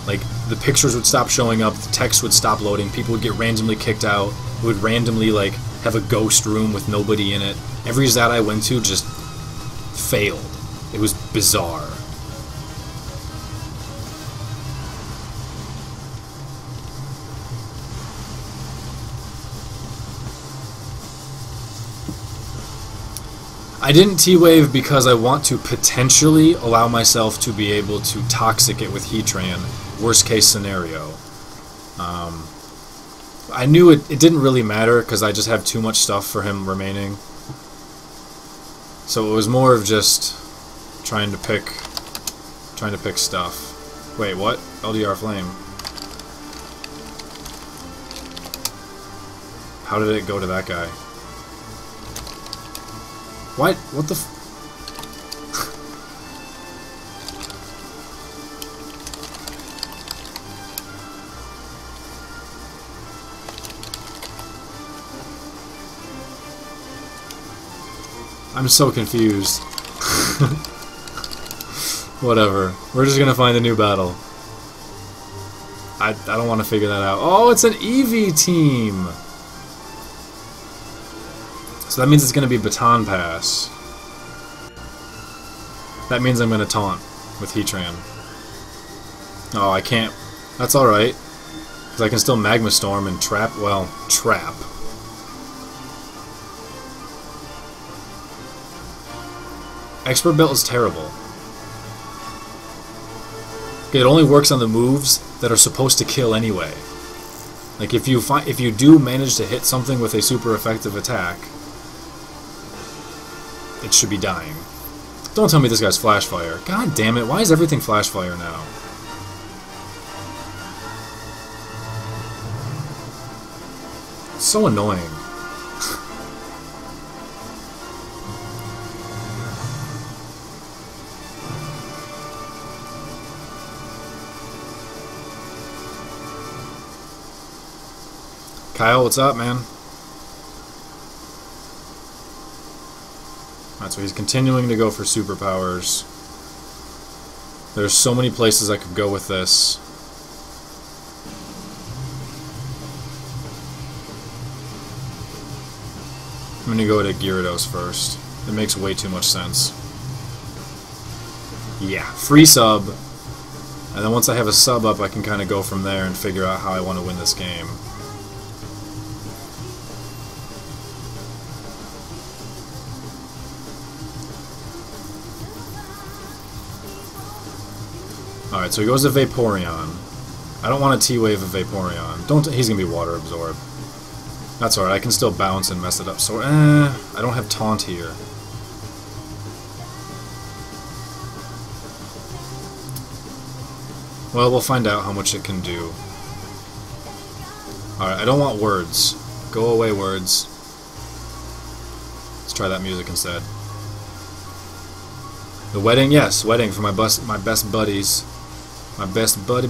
Like, the pictures would stop showing up, the text would stop loading, people would get randomly kicked out, would randomly like have a ghost room with nobody in it. Every Zat I went to just failed. It was bizarre. I didn't T-Wave because I want to potentially allow myself to be able to Toxic it with Heatran, worst case scenario. I knew it didn't really matter because I just have too much stuff for him remaining. So it was more of just trying to pick stuff. Wait, what? LDR Flame. How did it go to that guy? What? What the f... I'm so confused. Whatever. We're just gonna find a new battle. I don't want to figure that out. Oh, it's an Eevee team! So that means it's going to be Baton Pass. That means I'm going to taunt with Heatran. Oh, I can't That's alright. Because I can still Magma Storm and trap, well, trap. Expert Belt is terrible. It only works on the moves that are supposed to kill anyway. Like if you do manage to hit something with a super effective attack, it should be dying. Don't tell me this guy's Flash Fire. God damn it, why is everything Flash Fire now? It's so annoying. Kyle, what's up, man? Alright, so he's continuing to go for superpowers. There's so many places I could go with this. I'm gonna go to Gyarados first. It makes way too much sense. Yeah, free sub. And then once I have a sub up, I can kind of go from there and figure out how I want to win this game. Alright, so he goes to Vaporeon. I don't want a T-Wave of Vaporeon. He's gonna be Water Absorb. That's alright, I can still bounce and mess it up. So, I don't have Taunt here. Well, we'll find out how much it can do. Alright, I don't want words. Go away, words. Let's try that music instead. The wedding? Yes, wedding for my best buddies. My best buddy.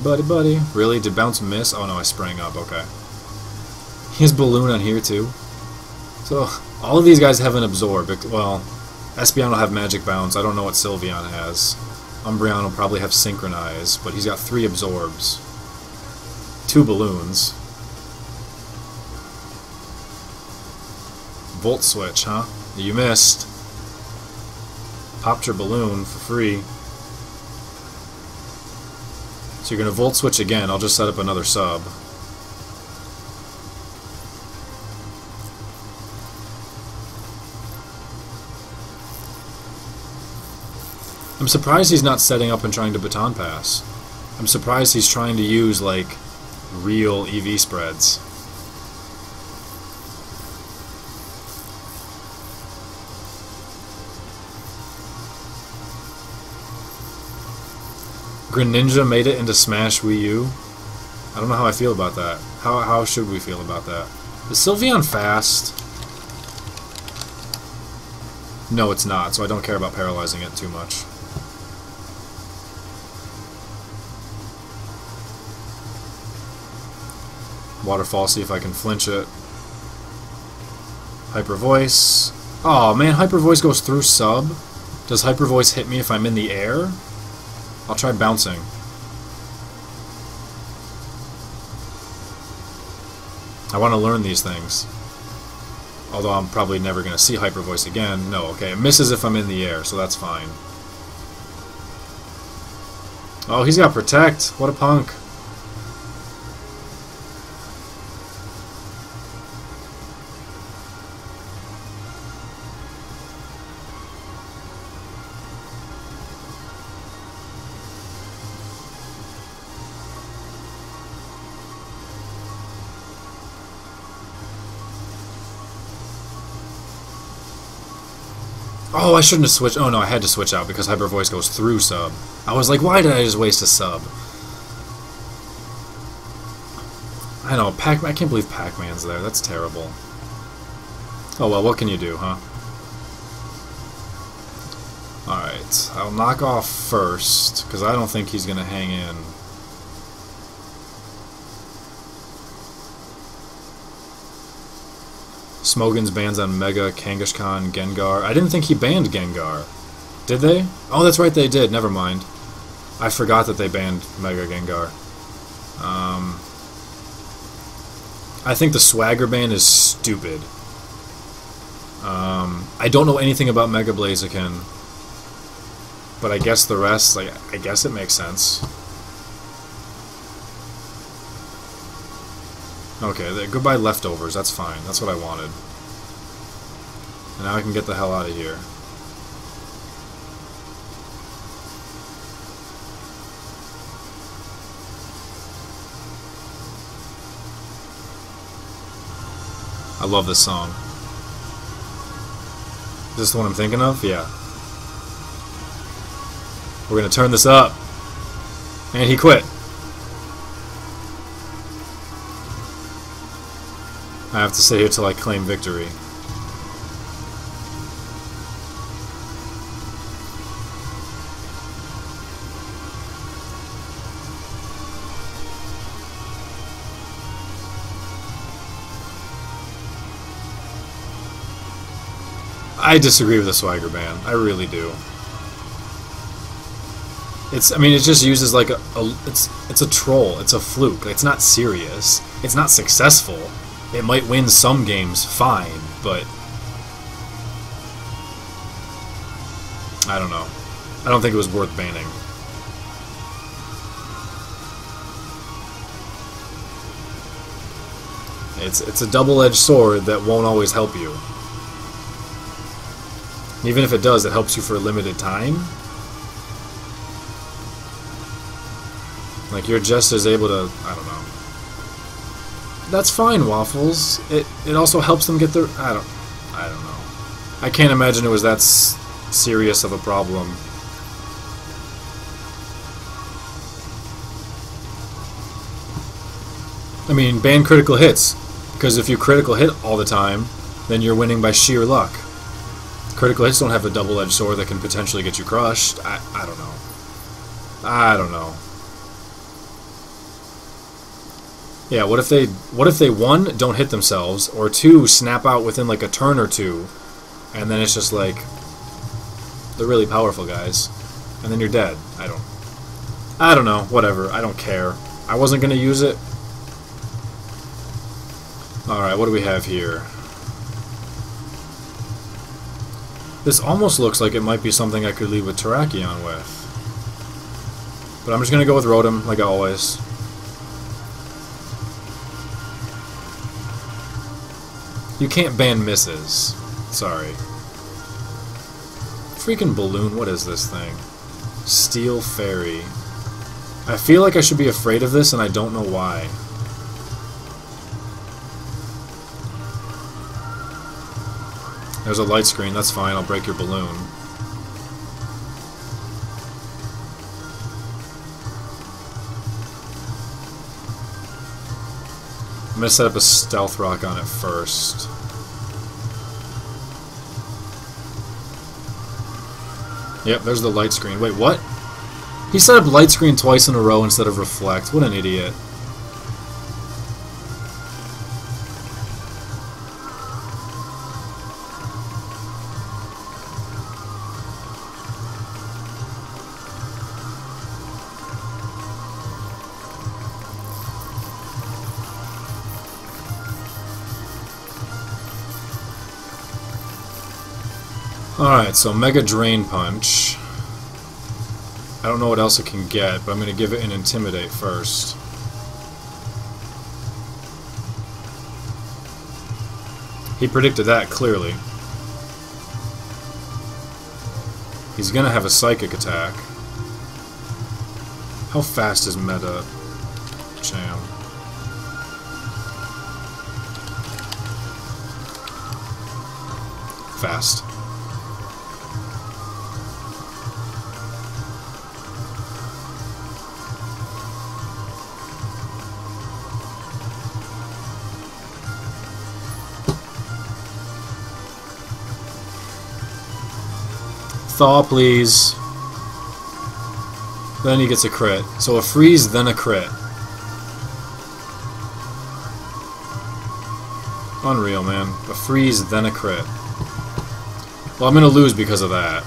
Really? Did bounce miss? Oh no, I sprang up, okay. He has Balloon on here too. So, all of these guys have an Absorb. Well, Espeon will have Magic Bounce. I don't know what Sylveon has. Umbreon will probably have Synchronize, but he's got 3 Absorbs. 2 Balloons. Volt Switch, huh? You missed. Popped your balloon for free. So you're going to Volt Switch again. I'll just set up another sub. I'm surprised he's not setting up and trying to Baton Pass. I'm surprised he's trying to use, like, real EV spreads. Greninja made it into Smash Wii U. I don't know how I feel about that. How should we feel about that? Is Sylveon fast? No, it's not, so I don't care about paralyzing it too much. Waterfall, see if I can flinch it. Hyper Voice. Oh man, Hyper Voice goes through sub. Does Hyper Voice hit me if I'm in the air? I'll try bouncing. I want to learn these things. Although I'm probably never going to see Hyper Voice again. No, okay, it misses if I'm in the air, so that's fine. Oh, he's got Protect. What a punk. Oh, I shouldn't have switched. Oh no, I had to switch out because Hyper Voice goes through sub. I was like, why did I just waste a sub? I know, I can't believe Pac-Man's there. That's terrible. Oh well, what can you do, huh? Alright, I'll knock off first, because I don't think he's going to hang in. Smogan's bans on Mega, Kangaskhan, Gengar. I didn't think he banned Gengar. Did they? Oh, that's right, they did. Never mind. I forgot that they banned Mega Gengar. I think the Swagger ban is stupid. I don't know anything about Mega Blaziken, but I guess the rest, like, I guess it makes sense. Okay, goodbye leftovers. That's fine. That's what I wanted. And now I can get the hell out of here. I love this song. Is this the one I'm thinking of? Yeah. We're gonna turn this up. And he quit. I have to stay here till I claim victory. I disagree with the swagger ban. I really do. I mean, it just uses like it's a troll. It's a fluke. It's not serious. It's not successful. It might win some games, fine, but I don't know. I don't think it was worth banning. It's a double-edged sword that won't always help you. Even if it does, it helps you for a limited time. Like, you're just as able to, I don't know. That's fine, Wafflez. It also helps them get their, I don't know. I can't imagine it was that serious of a problem. I mean, ban critical hits. Because if you critical hit all the time, then you're winning by sheer luck. Critical hits don't have a double-edged sword that can potentially get you crushed. I don't know. I don't know. Yeah, what if they one, don't hit themselves, or two, snap out within like a turn or two, and then it's just like they're really powerful guys, and then you're dead. I don't know. Whatever. I don't care. I wasn't gonna use it. All right, what do we have here? This almost looks like it might be something I could leave with Terrakion with, but I'm just gonna go with Rotom like always. You can't ban misses. Sorry. Freaking balloon, what is this thing? Steel Fairy. I feel like I should be afraid of this, and I don't know why. There's a light screen, that's fine, I'll break your balloon. I'm gonna set up a Stealth Rock on it first. Yep, there's the light screen. Wait, what? He set up light screen twice in a row instead of reflect. What an idiot. Alright, so Mega Drain Punch. I don't know what else it can get, but I'm going to give it an Intimidate first. He predicted that, clearly. He's going to have a Psychic attack. How fast is Meta Cham? Fast. Thaw, please. Then he gets a crit. So a freeze, then a crit. Unreal, man. A freeze, then a crit. Well, I'm gonna lose because of that.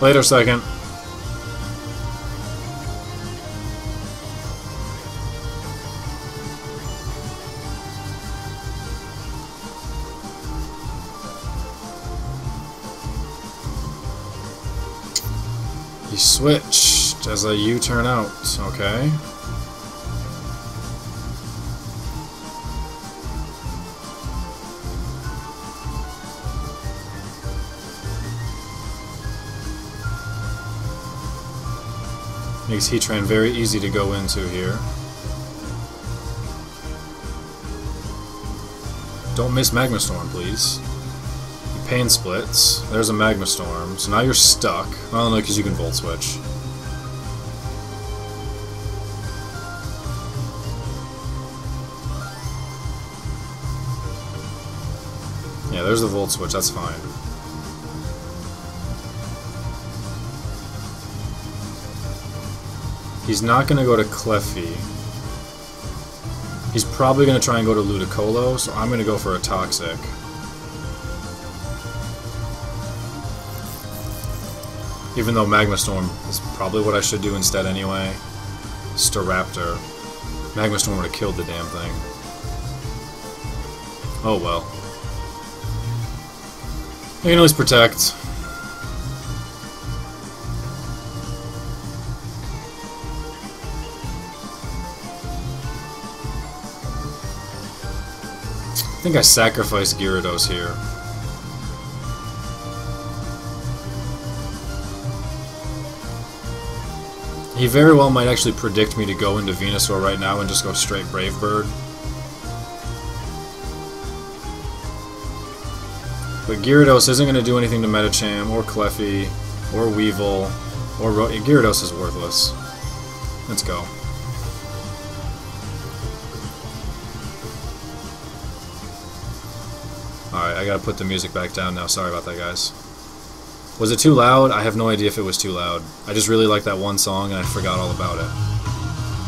Later, second. He switched as a U-turn out. Okay. Makes Heatran very easy to go into here. Don't miss Magma Storm, please. He Pain Splits. There's a Magma Storm. So now you're stuck. Well, no, because you can Volt Switch. Yeah, there's the Volt Switch. That's fine. He's not going to go to Cleffi. He's probably going to try and go to Ludicolo, so I'm going to go for a Toxic. Even though Magma Storm is probably what I should do instead anyway. Staraptor. Magma Storm would have killed the damn thing. Oh well. I can always protect. I think I sacrificed Gyarados here. He very well might actually predict me to go into Venusaur right now and just go straight Brave Bird. But Gyarados isn't going to do anything to Medicham, or Cleffi, or Weevil, or Gyarados is worthless. Let's go. Alright, I gotta put the music back down now. Sorry about that, guys. Was it too loud? I have no idea if it was too loud. I just really like that one song and I forgot all about it.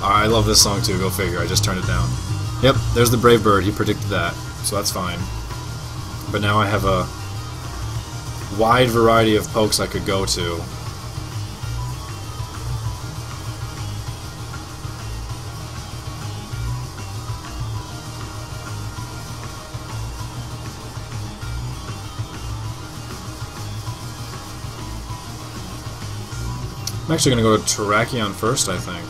Alright, I love this song too, go figure. I just turned it down. Yep, there's the Brave Bird. He predicted that, so that's fine. But now I have a wide variety of pokes I could go to. I'm actually going to go to Terrakion first, I think.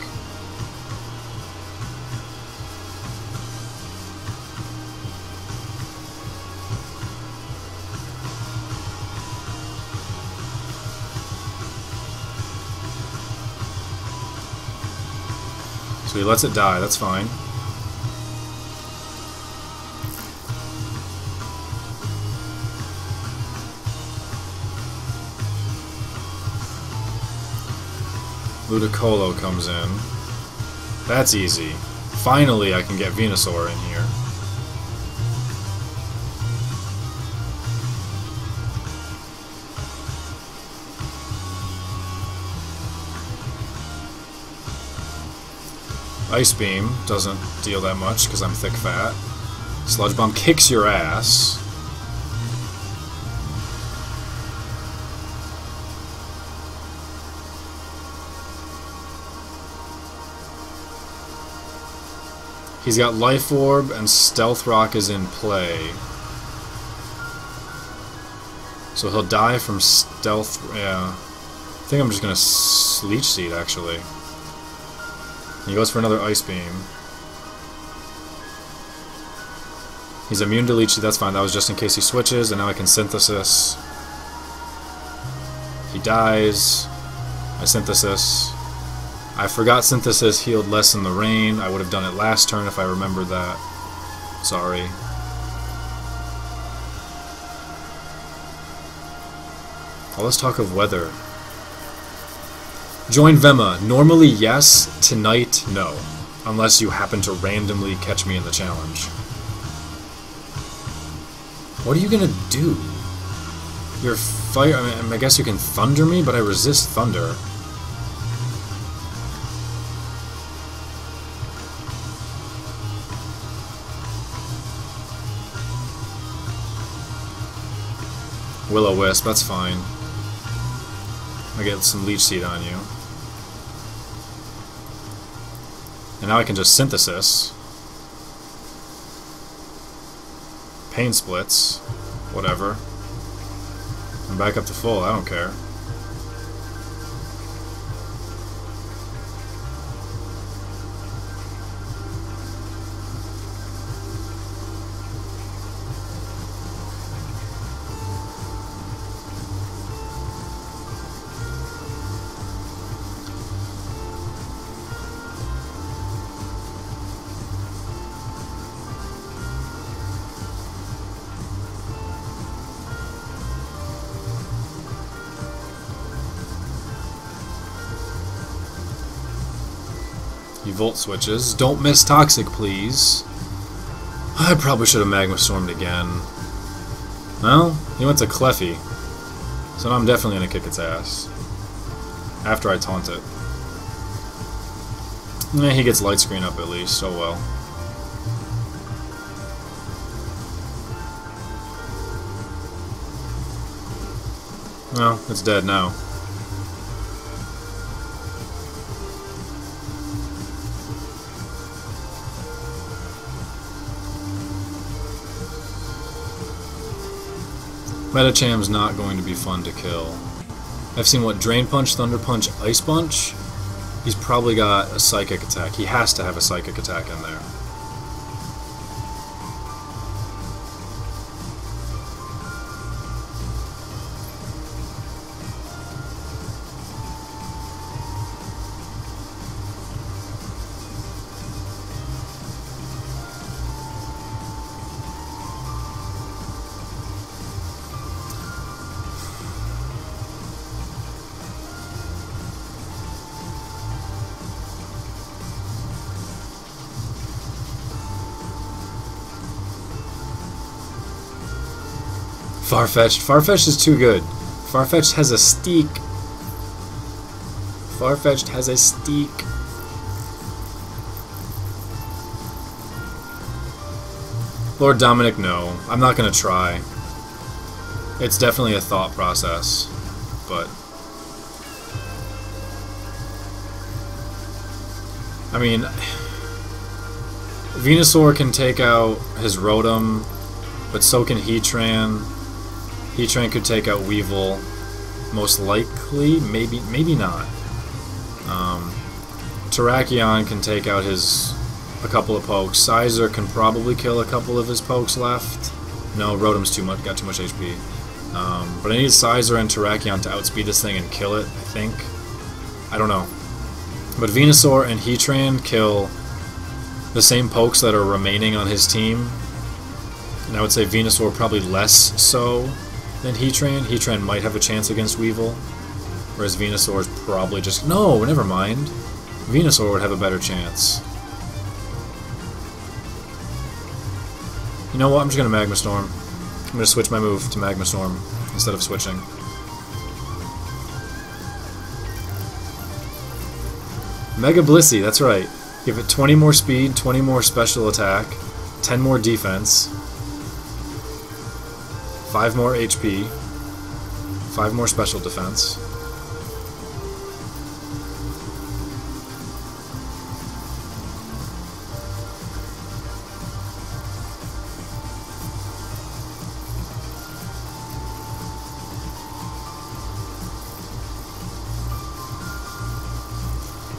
So he lets it die, that's fine. Ludicolo comes in. That's easy. Finally I can get Venusaur in here. Ice Beam doesn't deal that much because I'm thick fat. Sludge Bomb kicks your ass. He's got Life Orb and Stealth Rock is in play. So he'll die from Stealth... yeah. I think I'm just going to Leech Seed, actually. He goes for another Ice Beam. He's immune to Leech Seed, that's fine. That was just in case he switches, and now I can Synthesis. He dies. I Synthesis. I forgot Synthesis healed less in the rain. I would have done it last turn if I remembered that. Sorry. Well, let's talk of weather. Join Vema. Normally yes, tonight no. Unless you happen to randomly catch me in the challenge. What are you gonna do? You're fire. I mean, I guess you can Thunder me, but I resist Thunder. Will-O-Wisp, that's fine. I get some Leech Seed on you. And now I can just Synthesis. Pain Splits. Whatever. I'm back up to full, I don't care. He Volt Switches. Don't miss Toxic, please. I probably should have Magma Stormed again. Well, he went to Cleffy. So now I'm definitely going to kick its ass. After I taunt it. He gets Light Screen up at least. Oh well. Well, it's dead now. Metacham's not going to be fun to kill. I've seen what, Drain Punch, Thunder Punch, Ice Punch? He's probably got a Psychic attack. He has to have a Psychic attack in there. Farfetch'd. Farfetch'd is too good. Farfetch'd has a Steak. Farfetch'd has a Steak. Lord Dominic, no. I'm not gonna try. It's definitely a thought process, but I mean, Venusaur can take out his Rotom, but so can Heatran. Heatran could take out Weevil, most likely, maybe not. Terrakion can take out a couple of pokes. Sizer can probably kill a couple of his pokes left. No, Rotom's got too much HP. But I need Sizer and Terrakion to outspeed this thing and kill it, I think. I don't know. But Venusaur and Heatran kill the same pokes that are remaining on his team. And I would say Venusaur probably less so than Heatran. Heatran might have a chance against Weevil, whereas Venusaur is probably just... No, never mind. Venusaur would have a better chance. You know what? I'm just going to Magma Storm. I'm going to switch my move to Magma Storm instead of switching. Mega Blissey, that's right. Give it 20 more speed, 20 more special attack, 10 more defense, 5 more HP, 5 more special defense.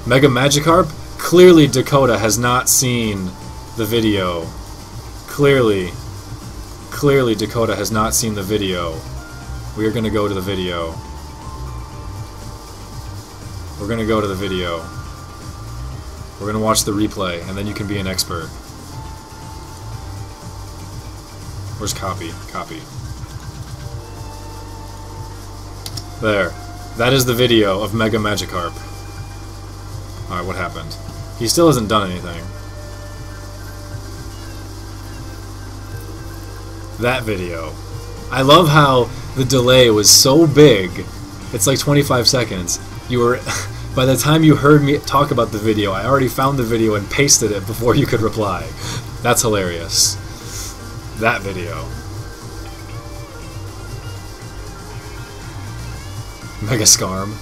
Mega Magikarp? Clearly Dakota has not seen the video. Clearly Dakota has not seen the video. We are going to go to the video. We're going to go to the video. We're going to watch the replay, and then you can be an expert. Where's copy? Copy. There. That is the video of Mega Magikarp. Alright, what happened? He still hasn't done anything. That video. I love how the delay was so big. It's like 25 seconds. You were... By the time you heard me talk about the video, I already found the video and pasted it before you could reply. That's hilarious. That video. Mega Scarm.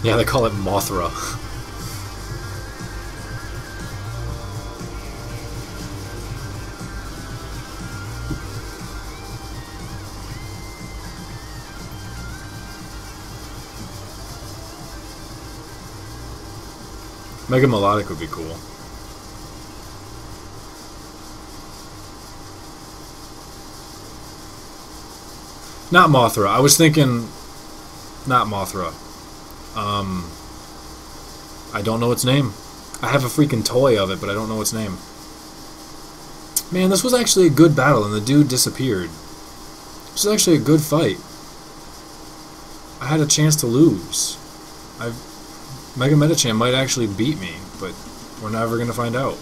Yeah, they call it Mothra. Mega Melodic would be cool. Not Mothra. I was thinking... Not Mothra. I don't know its name. I have a freaking toy of it, but I don't know its name. Man, this was actually a good battle, and the dude disappeared. This was actually a good fight. I had a chance to lose. Mega Metachan might actually beat me, but we're never going to find out.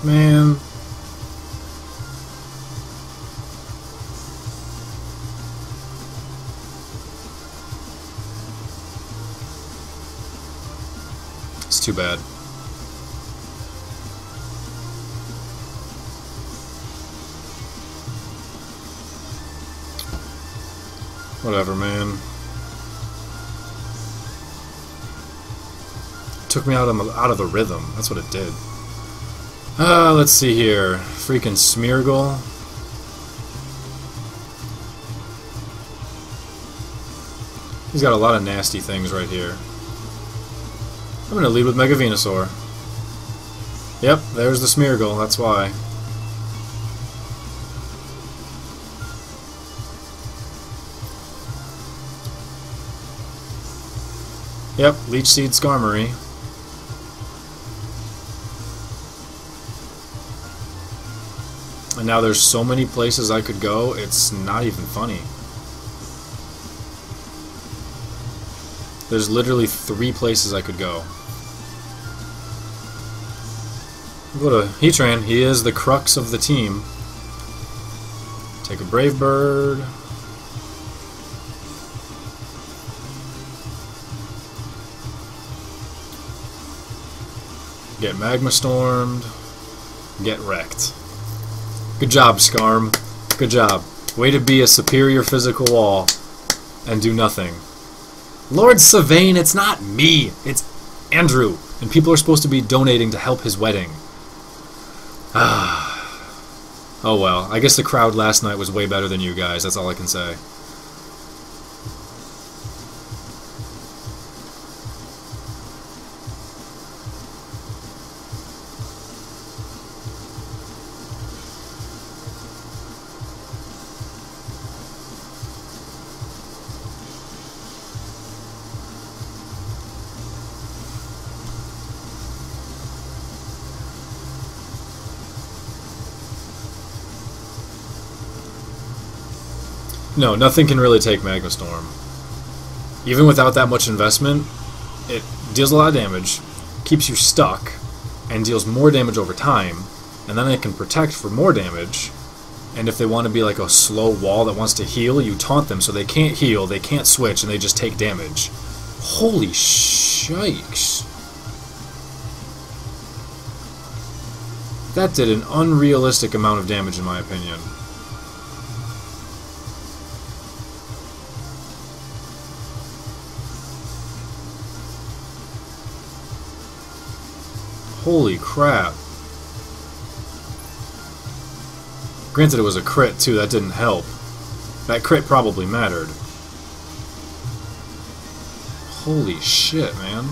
Man. It's too bad. Whatever, man. Took me out of the rhythm. That's what it did. Let's see here. Freaking Smeargle. He's got a lot of nasty things right here. I'm gonna lead with Mega Venusaur. Yep, there's the Smeargle, that's why. Yep, Leech Seed Skarmory. And now there's so many places I could go, it's not even funny. There's literally 3 places I could go. Go to Heatran, he is the crux of the team. Take a Brave Bird. Get Magma Stormed. Get wrecked. Good job, Scarm. Good job. Way to be a superior physical wall and do nothing. Lord Sylvain, it's not me. It's Andrew. And people are supposed to be donating to help his wedding. Oh well. I guess the crowd last night was way better than you guys. That's all I can say. No, nothing can really take Magma Storm. Even without that much investment, it deals a lot of damage, keeps you stuck, and deals more damage over time, and then it can protect for more damage, and if they want to be like a slow wall that wants to heal, you taunt them so they can't heal, they can't switch, and they just take damage. Holy shikes. That did an unrealistic amount of damage in my opinion. Holy crap. Granted, it was a crit, too. That didn't help. That crit probably mattered. Holy shit, man.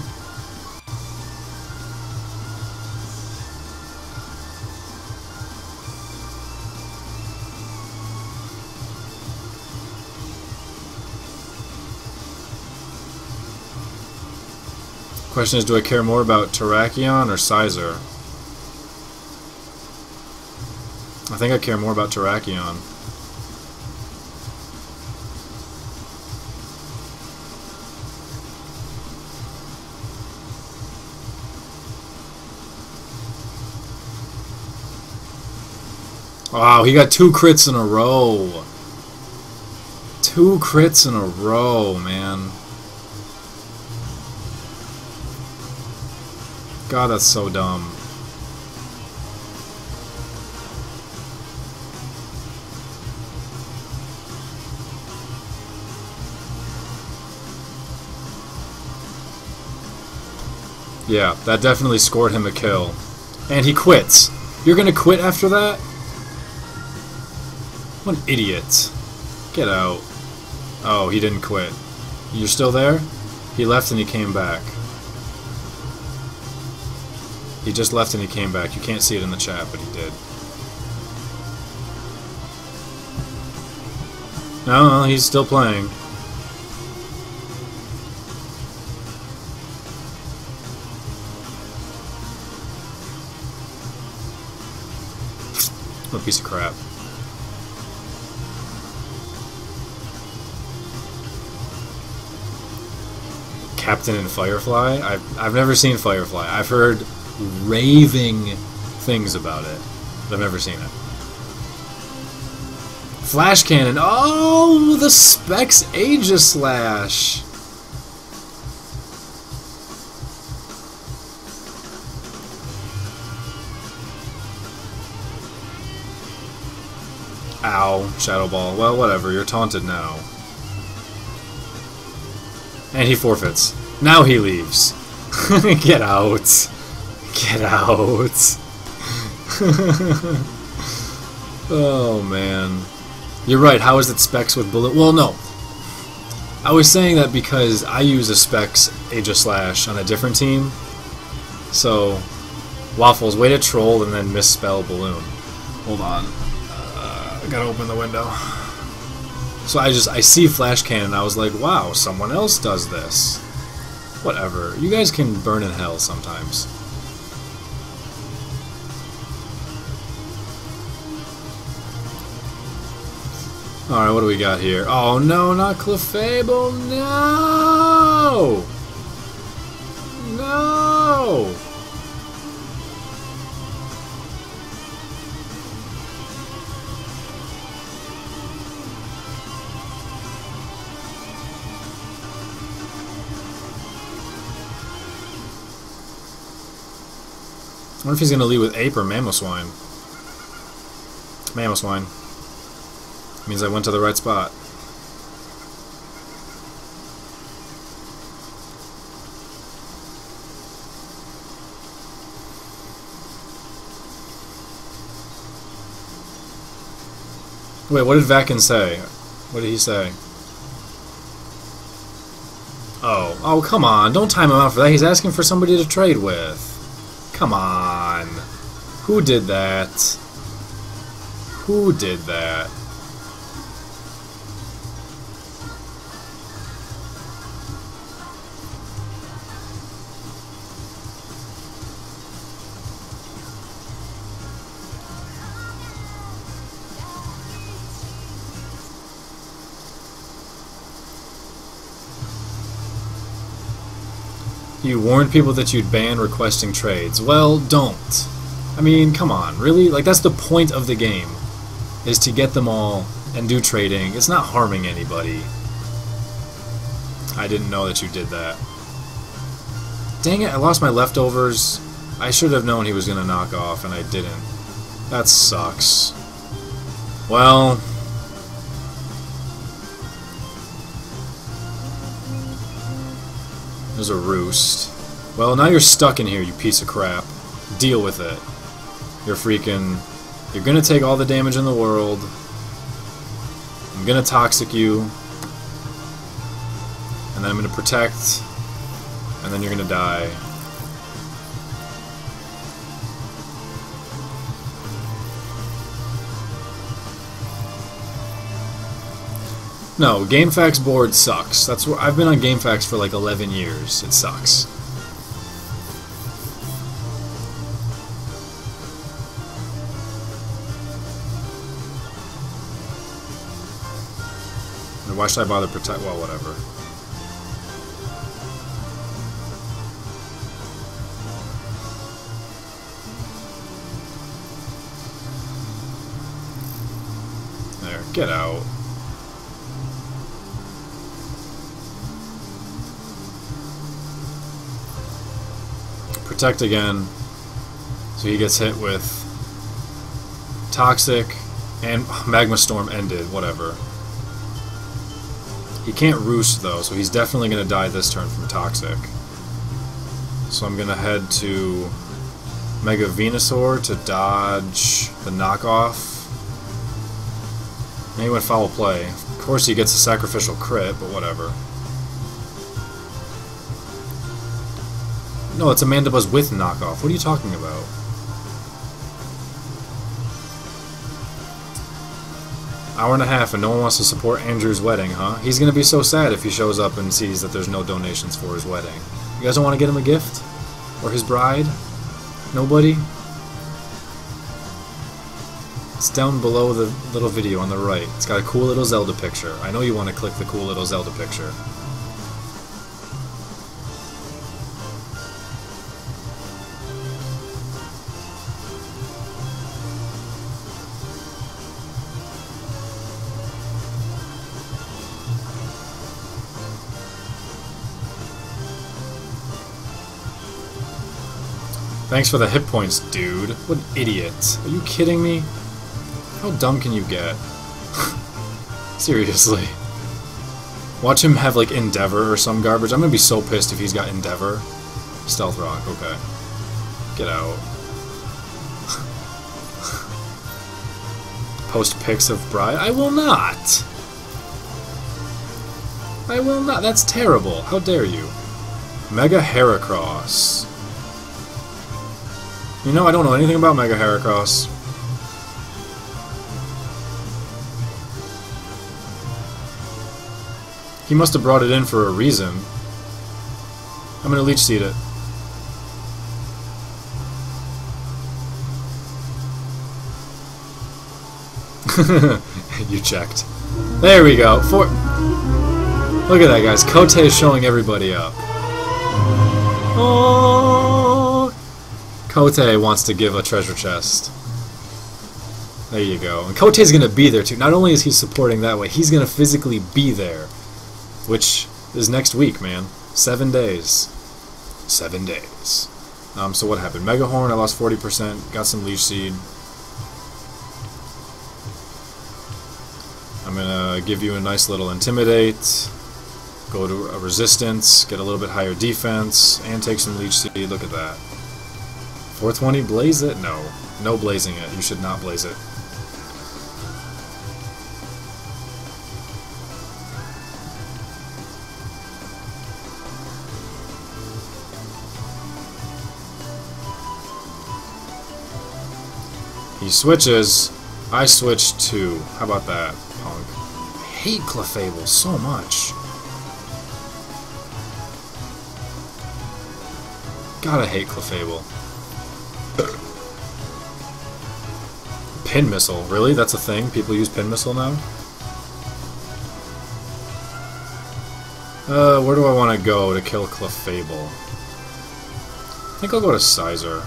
Question is, do I care more about Terrakion or Sizer? I think I care more about Terrakion. Wow, he got 2 crits in a row. 2 crits in a row, man. God, that's so dumb. Yeah, that definitely scored him a kill. And he quits. You're gonna quit after that? What an idiot. Get out. Oh, he didn't quit. You're still there? He left and he came back. He just left and he came back. You can't see it in the chat, but he did. No, he's still playing. What a piece of crap. Captain and Firefly? I've never seen Firefly. I've heard raving things about it, but I've never seen it. Flash Cannon. Oh, the Specs Aegislash. Ow, Shadow Ball. Well, whatever. You're taunted now. And he forfeits. Now he leaves. Get out. Get out. Oh, man. You're right. How is it Specs with bullet? Well, no. I was saying that because I use a Specs Aegislash on a different team. So, Wafflez, way to troll and then misspell balloon. Hold on. I gotta open the window. So I see Flash Cannon, I was like, wow, someone else does this. Whatever. You guys can burn in hell sometimes. Alright, what do we got here? Oh no, not Clefable, no! No! I wonder if he's going to lead with Ape or Mamoswine. Mamoswine. Means I went to the right spot. Wait, what did Vakin say? What did he say? Oh. Oh, come on. Don't time him out for that. He's asking for somebody to trade with. Come on. Who did that? Who did that? You warned people that you'd ban requesting trades. Well, don't. I mean, come on, really? Like, that's the point of the game, is to get them all and do trading. It's not harming anybody. I didn't know that you did that. Dang it, I lost my leftovers. I should have known he was going to knock off, and I didn't. That sucks. Well... There's a roost. Well, now you're stuck in here, you piece of crap. Deal with it. You're freaking You're gonna take all the damage in the world. I'm gonna toxic you. And then I'm gonna protect. And then you're gonna die. No, GameFAQs board sucks. That's where I've been on GameFAQs for like 11 years. It sucks. Why should I bother protect? Well, whatever. There, get out. Protect again. So he gets hit with Toxic and Magma Storm ended, whatever. He can't roost though, so he's definitely going to die this turn from Toxic. So I'm going to head to Mega Venusaur to dodge the knockoff. Maybe went foul play. Of course he gets a sacrificial crit, but whatever. No, it's Amanda Buzz with knockoff. What are you talking about? Hour and a half and no one wants to support Andrew's wedding, huh? He's gonna be so sad if he shows up and sees that there's no donations for his wedding. You guys don't want to get him a gift? Or his bride? Nobody? It's down below the little video on the right. It's got a cool little Zelda picture. I know you want to click the cool little Zelda picture. Thanks for the hit points, dude. What an idiot. Are you kidding me? How dumb can you get? Seriously. Watch him have, like, Endeavor or some garbage. I'm gonna be so pissed if he's got Endeavor. Stealth Rock, okay. Get out. Post pics of Bride? I will not! I will not. That's terrible. How dare you? Mega Heracross. You know, I don't know anything about Mega Heracross. He must have brought it in for a reason. I'm gonna Leech Seed it. You checked. There we go. Look at that, guys. Kote is showing everybody up. Oh! Kote wants to give a treasure chest. There you go. And Kote's gonna be there too. Not only is he supporting that way, he's gonna physically be there. Which is next week, man. 7 days. 7 days. So what happened? Mega Horn, I lost 40%. Got some Leech Seed. I'm gonna give you a nice little Intimidate. Go to a Resistance. Get a little bit higher defense. And take some Leech Seed. Look at that. 420, blaze it? No. No blazing it. You should not blaze it. He switches. I switch too. How about that, punk? I hate Clefable so much. Gotta hate Clefable. Pin Missile, really? That's a thing? People use Pin Missile now? Where do I want to go to kill Clefable? I think I'll go to Sizer.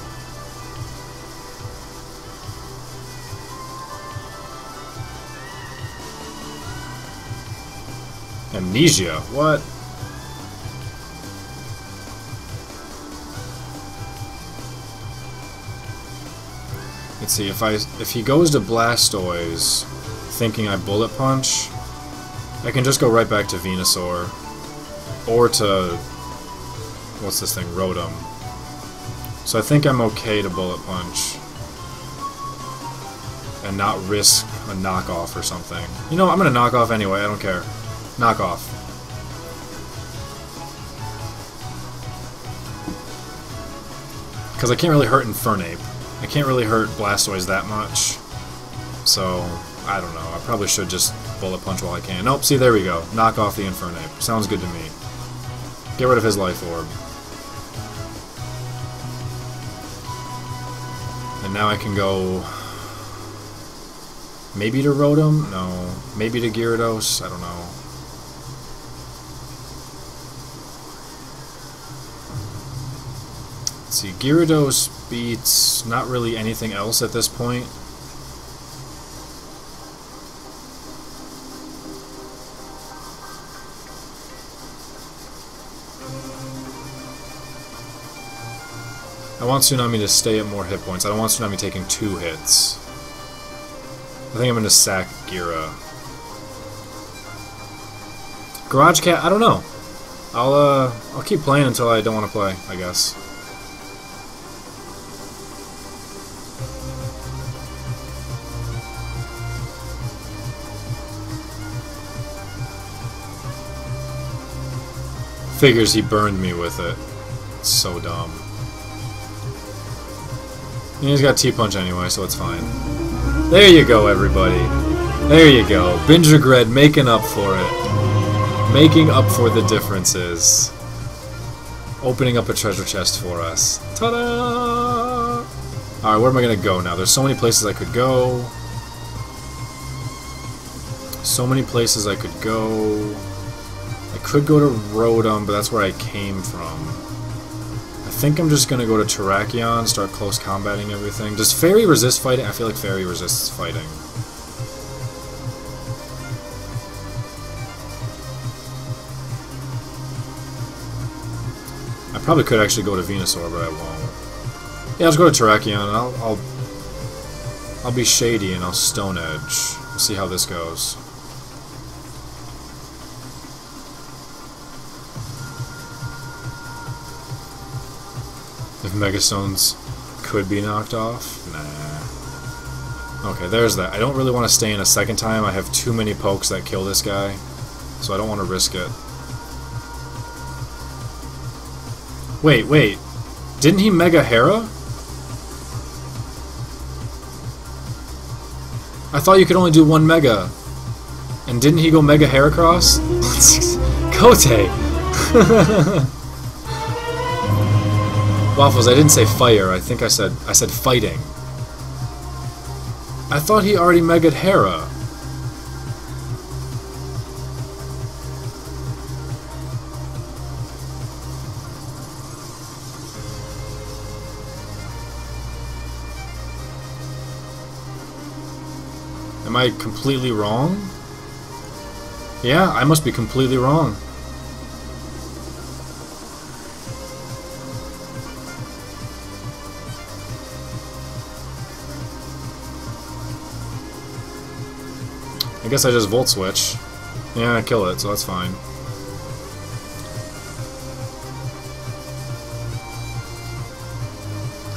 Amnesia? What? Let's see, if he goes to Blastoise thinking I Bullet Punch, I can just go right back to Venusaur. Or to... what's this thing? Rotom. So I think I'm okay to Bullet Punch. and not risk a knockoff or something. You know, I'm gonna knock off anyway, I don't care. Knock off. Because I can't really hurt Infernape. I can't really hurt Blastoise that much. So, I don't know. I probably should just Bullet Punch while I can. Nope, see, there we go. Knock off the Infernape. Sounds good to me. Get rid of his Life Orb. And now I can go... maybe to Rotom? No. Maybe to Gyarados? I don't know. Let's see, Gyarados beats not really anything else at this point. I want Tsunami to stay at more hit points. I don't want Tsunami taking 2 hits. I think I'm going to sack Gira. Garage Cat? I don't know. I'll keep playing until I don't want to play, I guess. Figures he burned me with it. It's so dumb. And he's got T-Punch anyway, so it's fine. There you go, everybody. There you go. Binjagred making up for it. Making up for the differences. Opening up a treasure chest for us. Ta-da! Alright, where am I going to go now? There's so many places I could go. So many places I could go. I could go to Rotom, but that's where I came from. I think I'm just going to go to Terrakion, start close combating everything. Does Fairy resist fighting? I feel like Fairy resists fighting. I probably could actually go to Venusaur, but I won't. Yeah, let's go to Terrakion, and I'll be shady and I'll Stone Edge. We'll see how this goes. If Megastones could be knocked off? Nah. Okay, there's that. I don't really want to stay in a second time. I have too many pokes that kill this guy, so I don't want to risk it. Wait. Didn't he Mega Hera? I thought you could only do 1 Mega. And didn't he go Mega Heracross? Kote! Waffles, I didn't say fire. I think I said fighting. I thought he already Mega'd Hera. Am I completely wrong? Yeah, I must be completely wrong. I guess I just Volt Switch. Yeah, I kill it, so that's fine.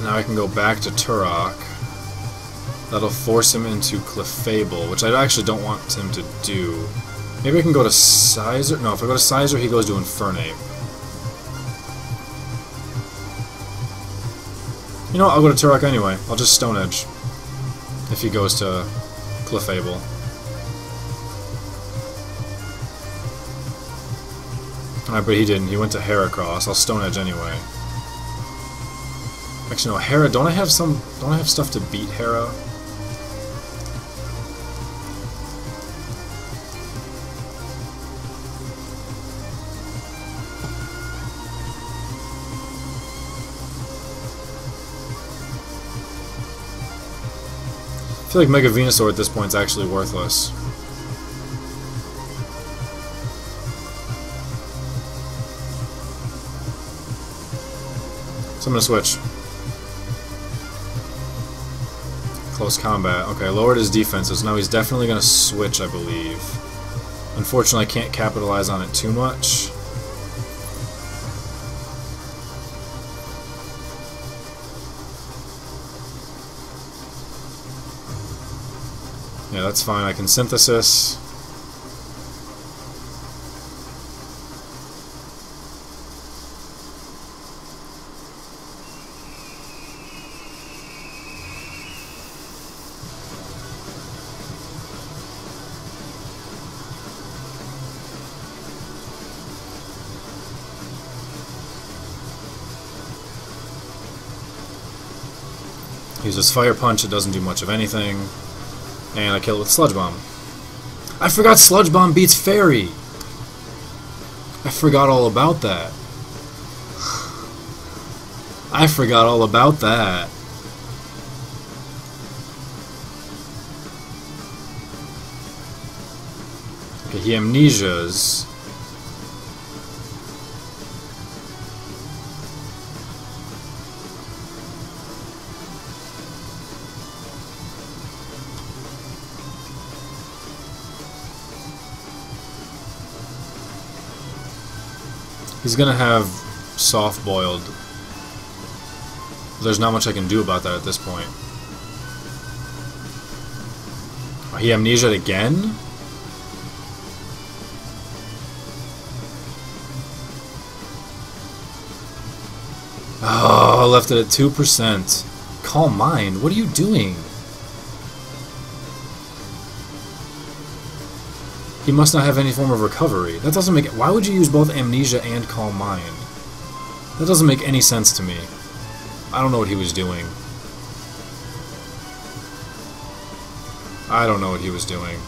Now I can go back to Turok. That'll force him into Clefable, which I actually don't want him to do. Maybe I can go to Sizer? No, if I go to Sizer, he goes to Infernape. You know what, I'll go to Turok anyway. I'll just Stone Edge. If he goes to Clefable. Alright, but he didn't. He went to Heracross. I'll Stone Edge anyway. Actually, no, Hera. Don't I have stuff to beat Hera? I feel like Mega Venusaur at this point is actually worthless. So I'm gonna switch. Close combat. Okay, lowered his defenses. Now he's definitely gonna switch, I believe. Unfortunately, I can't capitalize on it too much. Yeah, that's fine. I can synthesis. Uses Fire Punch, it doesn't do much of anything. And I kill it with Sludge Bomb. I forgot Sludge Bomb beats Fairy! I forgot all about that. I forgot all about that. Okay, he amnesias. He's gonna have soft boiled. There's not much I can do about that at this point. He amnesia'd again? Oh, left it at 2%. Calm Mind, what are you doing? He must not have any form of recovery. That doesn't make it. Why would you use both Amnesia and Calm Mind? That doesn't make any sense to me. I don't know what he was doing. I don't know what he was doing.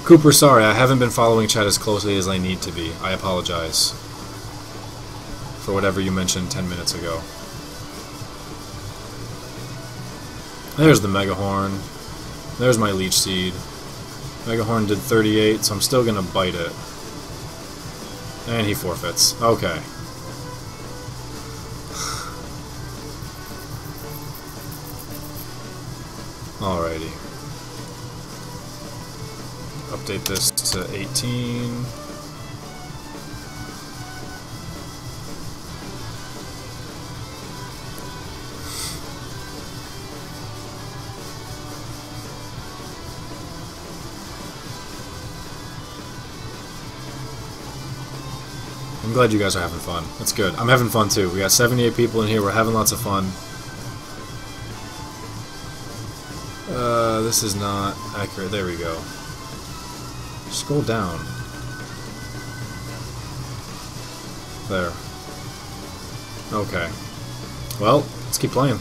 Cooper, sorry, I haven't been following chat as closely as I need to be. I apologize for whatever you mentioned 10 minutes ago. There's the Mega Horn. There's my Leech Seed. Mega Horn did 38, so I'm still gonna bite it. And he forfeits. Okay. Alrighty. Update this to 18. I'm glad you guys are having fun. That's good. I'm having fun too. We got 78 people in here. We're having lots of fun. This is not accurate. There we go. Scroll down. There. Okay. Well, let's keep playing.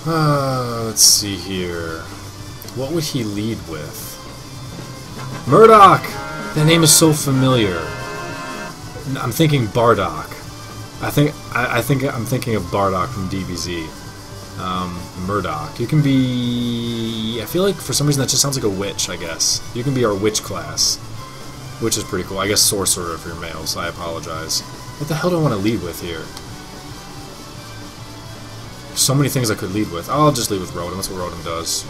Let's see here. What would he lead with? Murdoch! That name is so familiar. I'm thinking Bardock. I think I'm thinking of Bardock from DBZ. Murdoch. You can be... I feel like for some reason that just sounds like a witch, I guess. You can be our witch class. Which is pretty cool. I guess sorcerer if you're male, so I apologize. What the hell do I want to lead with here? So many things I could lead with. I'll just lead with Rotom. That's what Rotom does.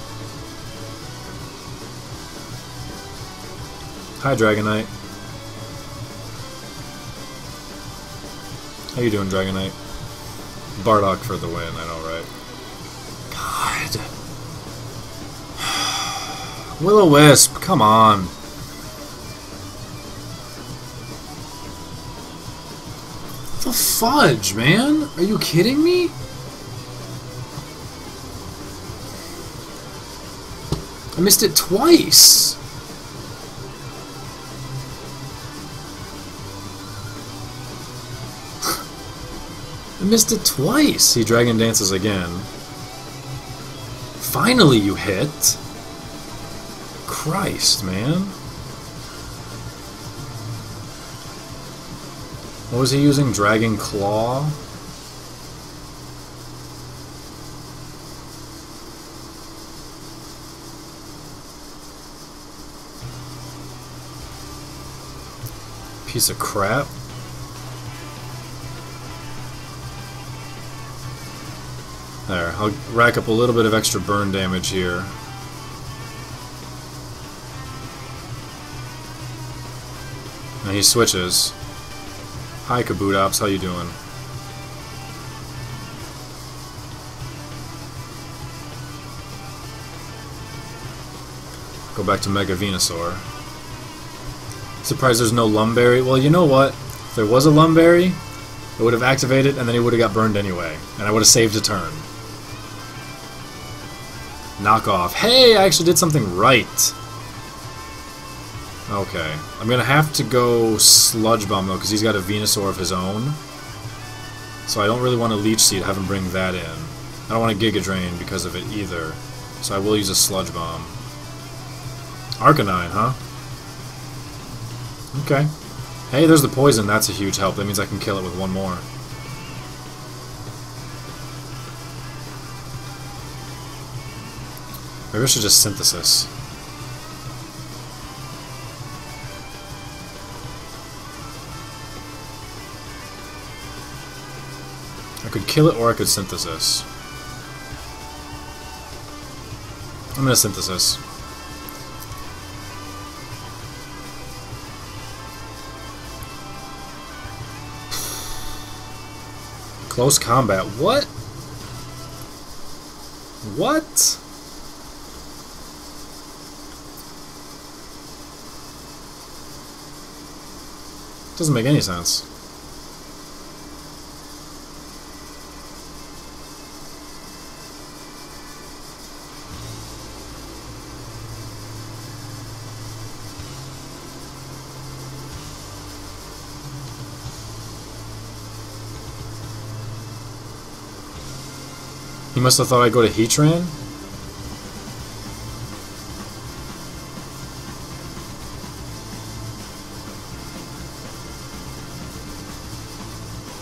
Hi, Dragonite. How you doing, Dragonite? Bardock for the win, I know, right? God. Will-O-Wisp, come on. The fudge, man? Are you kidding me? I missed it twice. I missed it twice. He Dragon Dances again. Finally you hit. Christ, man. What was he using? Dragon Claw? Piece of crap. There, I'll rack up a little bit of extra burn damage here. Now he switches. Hi Kabootops, how you doing? Go back to Mega Venusaur. Surprised there's no Lumberry. Well, you know what? If there was a Lumberry, it would have activated, and then he would have got burned anyway. And I would have saved a turn. Knock off. Hey, I actually did something right. Okay. I'm going to have to go Sludge Bomb, though, because he's got a Venusaur of his own. So I don't really want to Leech Seed, have him bring that in. I don't want to Giga Drain because of it either. So I will use a Sludge Bomb. Arcanine, huh? Okay. Hey, there's the poison. That's a huge help. That means I can kill it with one more. Maybe I should just Synthesis. I could kill it or I could Synthesis. I'm gonna Synthesis. Close combat. What? What? Doesn't make any sense. He must have thought I'd go to Heatran?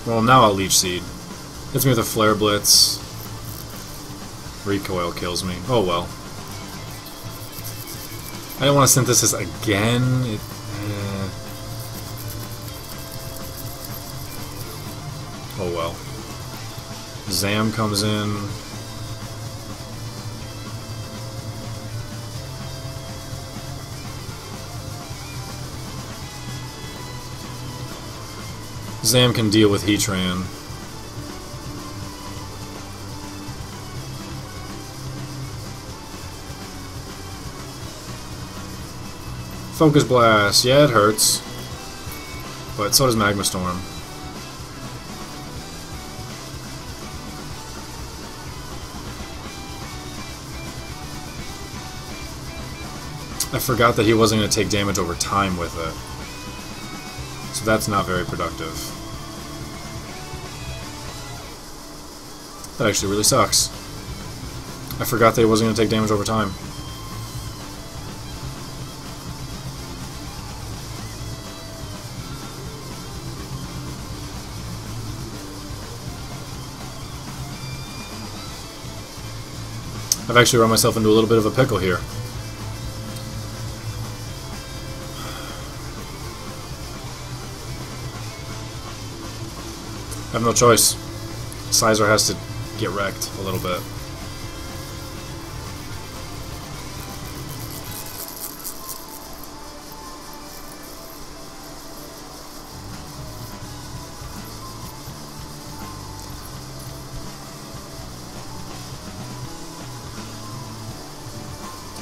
Well, now I'll Leech Seed. Hits me with a Flare Blitz. Recoil kills me. Oh well. I didn't want to Synthesis again. Oh well. Zam comes in. Zam can deal with Heatran. Focus Blast. Yeah, it hurts. But so does Magma Storm. I forgot that he wasn't going to take damage over time with it. So that's not very productive. That actually really sucks. I forgot that he wasn't going to take damage over time. I've actually run myself into a little bit of a pickle here. I have no choice. Sizor has to get wrecked a little bit.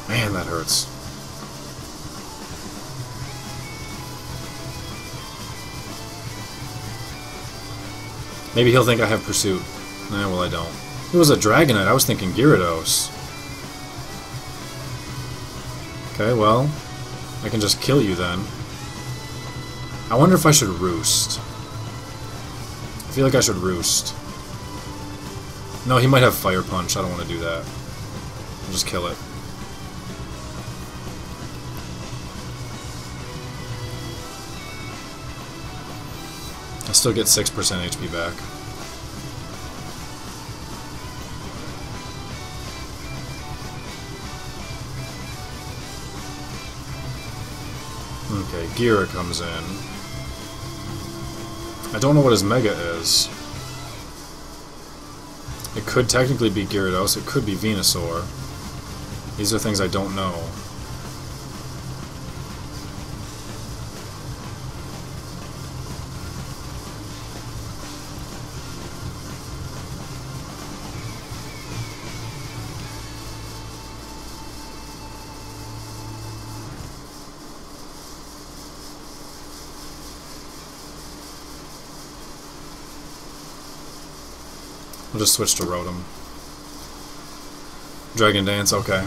Man, that hurts. Maybe he'll think I have Pursuit. Nah, well I don't. It was a Dragonite. I was thinking Gyarados. Okay, well, I can just kill you then. I wonder if I should Roost. I feel like I should Roost. No, he might have Fire Punch. I don't want to do that. I'll just kill it. I still get 6% HP back. Okay, Gira comes in. I don't know what his Mega is. It could technically be Gyarados, it could be Venusaur. These are things I don't know. We'll just switch to Rotom. Dragon Dance, okay.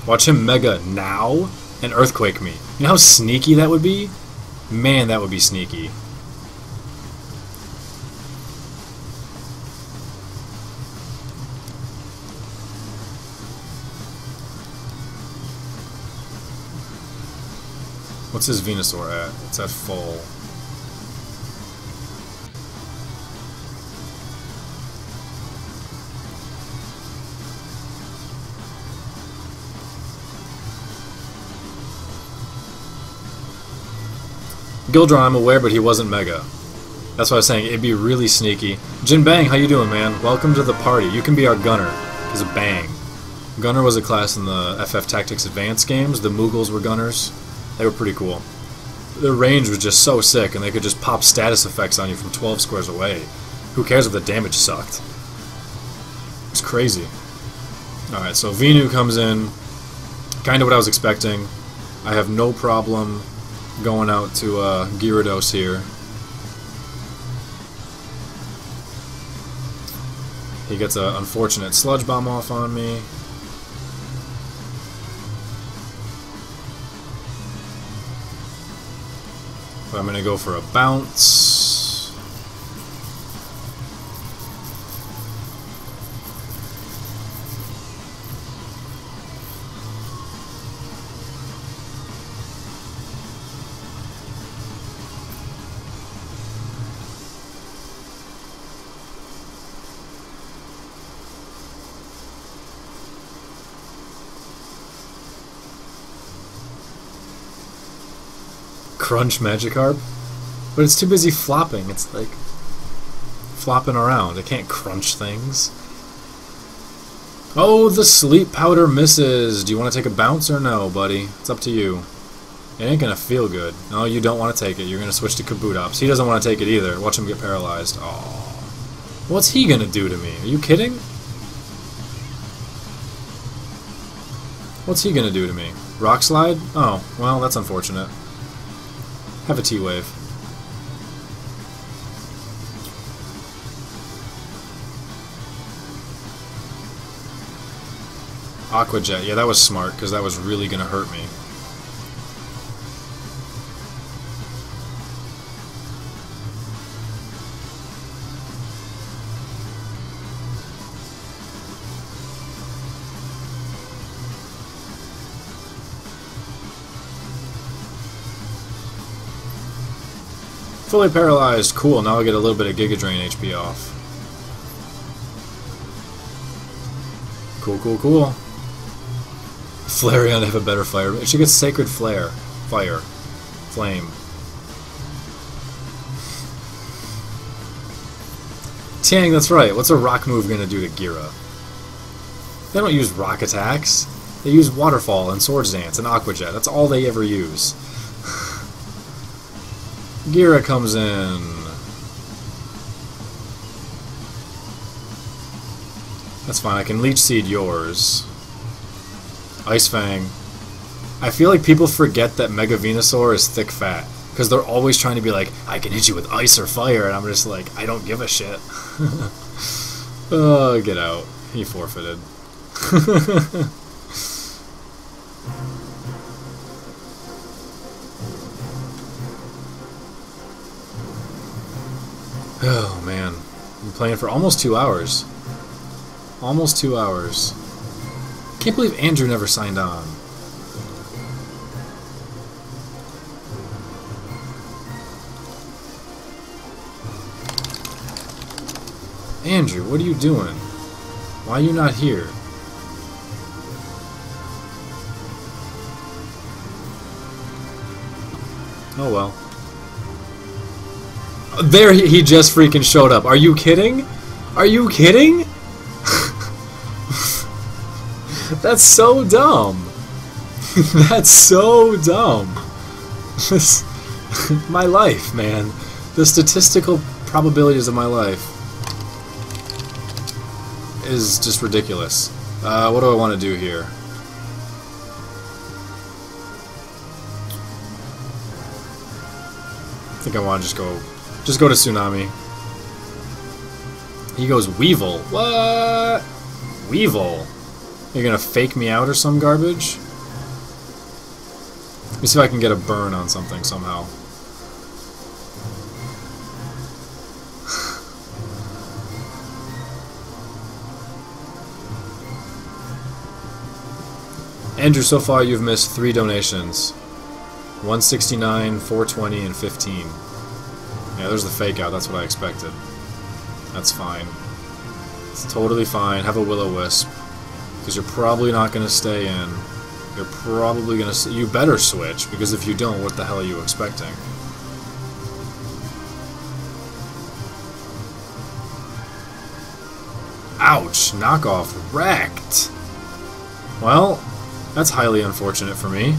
Watch him Mega now and Earthquake me. You know how sneaky that would be? Man, that would be sneaky. What's his Venusaur at? It's at full. Gildron, I'm aware, but he wasn't Mega. That's what I was saying. It'd be really sneaky. Jin Bang, how you doing, man? Welcome to the party. You can be our Gunner. Because of Bang. Gunner was a class in the FF Tactics Advanced games. The Moogles were Gunners. They were pretty cool. Their range was just so sick, and they could just pop status effects on you from 12 squares away. Who cares if the damage sucked? It's crazy. Alright, so Venu comes in. Kind of what I was expecting. I have no problem going out to Gyarados here. He gets an unfortunate Sludge Bomb off on me. But I'm going to go for a bounce. Crunch Magikarp? But it's too busy flopping. It's like flopping around. It can't crunch things. Oh, the sleep powder misses. Do you want to take a bounce or no, buddy? It's up to you. It ain't gonna feel good. No, you don't want to take it. You're gonna switch to Kabutops. He doesn't want to take it either. Watch him get paralyzed. Oh, what's he gonna do to me? Are you kidding? What's he gonna do to me? Rock Slide? Oh, well, that's unfortunate. Have a T-Wave. Aqua Jet. Yeah, that was smart, because that was really going to hurt me. Fully paralyzed. Cool, now I get a little bit of Giga Drain HP off. Cool, cool, cool. Flareon to have a better fire. It should get Sacred Flare. Fire. Flame. Tang, that's right. What's a rock move gonna do to Gira? They don't use rock attacks. They use Waterfall and Swords Dance and Aqua Jet. That's all they ever use. Gira comes in. That's fine, I can Leech Seed yours. Ice Fang. I feel like people forget that Mega Venusaur is thick fat. Because they're always trying to be like, I can hit you with ice or fire, and I'm just like, I don't give a shit. Oh, get out. He forfeited. Oh, man. I've been playing for almost 2 hours. Almost 2 hours. Can't believe Andrew never signed on. Andrew, what are you doing? Why are you not here? Oh well. There he just freaking showed up. Are you kidding? Are you kidding? That's so dumb. That's so dumb. My life, man. The statistical probabilities of my life is just ridiculous. What do I want to do here? think I want to just go to Tsunami. He goes Weevil. What? Weevil? You're gonna fake me out or some garbage? Let me see if I can get a burn on something somehow. Andrew, so far you've missed 3 donations. 169, 420, and 15. Yeah, there's the fake out. That's what I expected. That's fine. It's totally fine. Have a will-o-wisp. Because you're probably not going to stay in. You're probably going to... You better switch, because if you don't, what the hell are you expecting? Ouch! Knockoff wrecked! Well, that's highly unfortunate for me.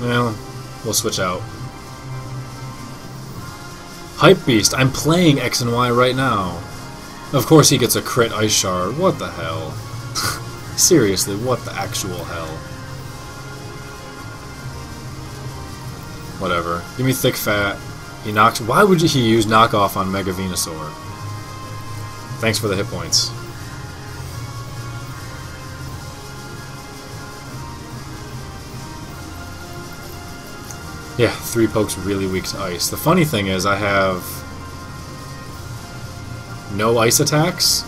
Well, we'll switch out. Hype Beast, I'm playing X and Y right now. Of course he gets a crit Ice Shard. What the hell? Seriously, what the actual hell? Whatever. Give me Thick Fat. He knocks... Why would he use Knockoff on Mega Venusaur? Thanks for the hit points. Yeah, 3 pokes really weak to ice. The funny thing is I have no ice attacks.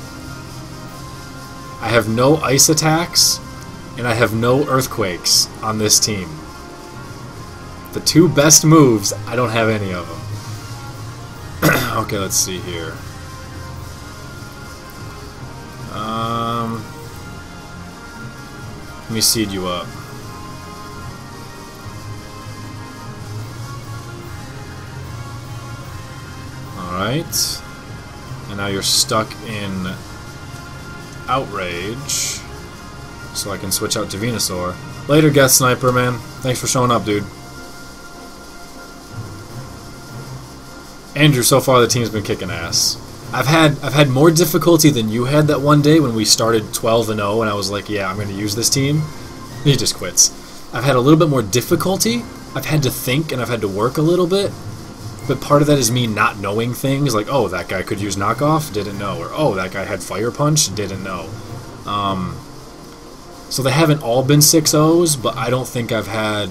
I have no ice attacks, and I have no earthquakes on this team. The 2 best moves, I don't have any of them. Okay, let's see here. Let me seed you up. Alright. And now you're stuck in Outrage. So I can switch out to Venusaur. Later, Guest Sniper, man. Thanks for showing up, dude. Andrew, so far the team's been kicking ass. I've had more difficulty than you had that one day when we started 12-0 and I was like, yeah, I'm going to use this team. He just quits. I've had a little bit more difficulty. I've had to think and I've had to work a little bit. But part of that is me not knowing things, like, oh, that guy could use Knockoff, didn't know, or oh, that guy had Fire Punch, didn't know. So they haven't all been 6-0s, but I don't think I've had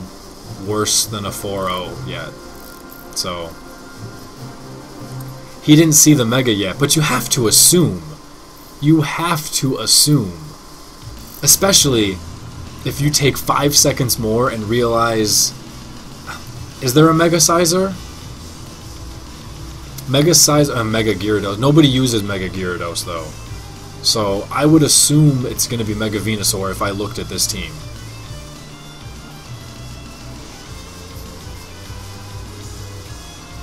worse than a 4-0 yet. So he didn't see the Mega yet, but you have to assume. You have to assume. Especially if you take 5 seconds more and realize, is there a Mega Sizer? Mega Gyarados. Nobody uses Mega Gyarados, though. So I would assume it's going to be Mega Venusaur if I looked at this team.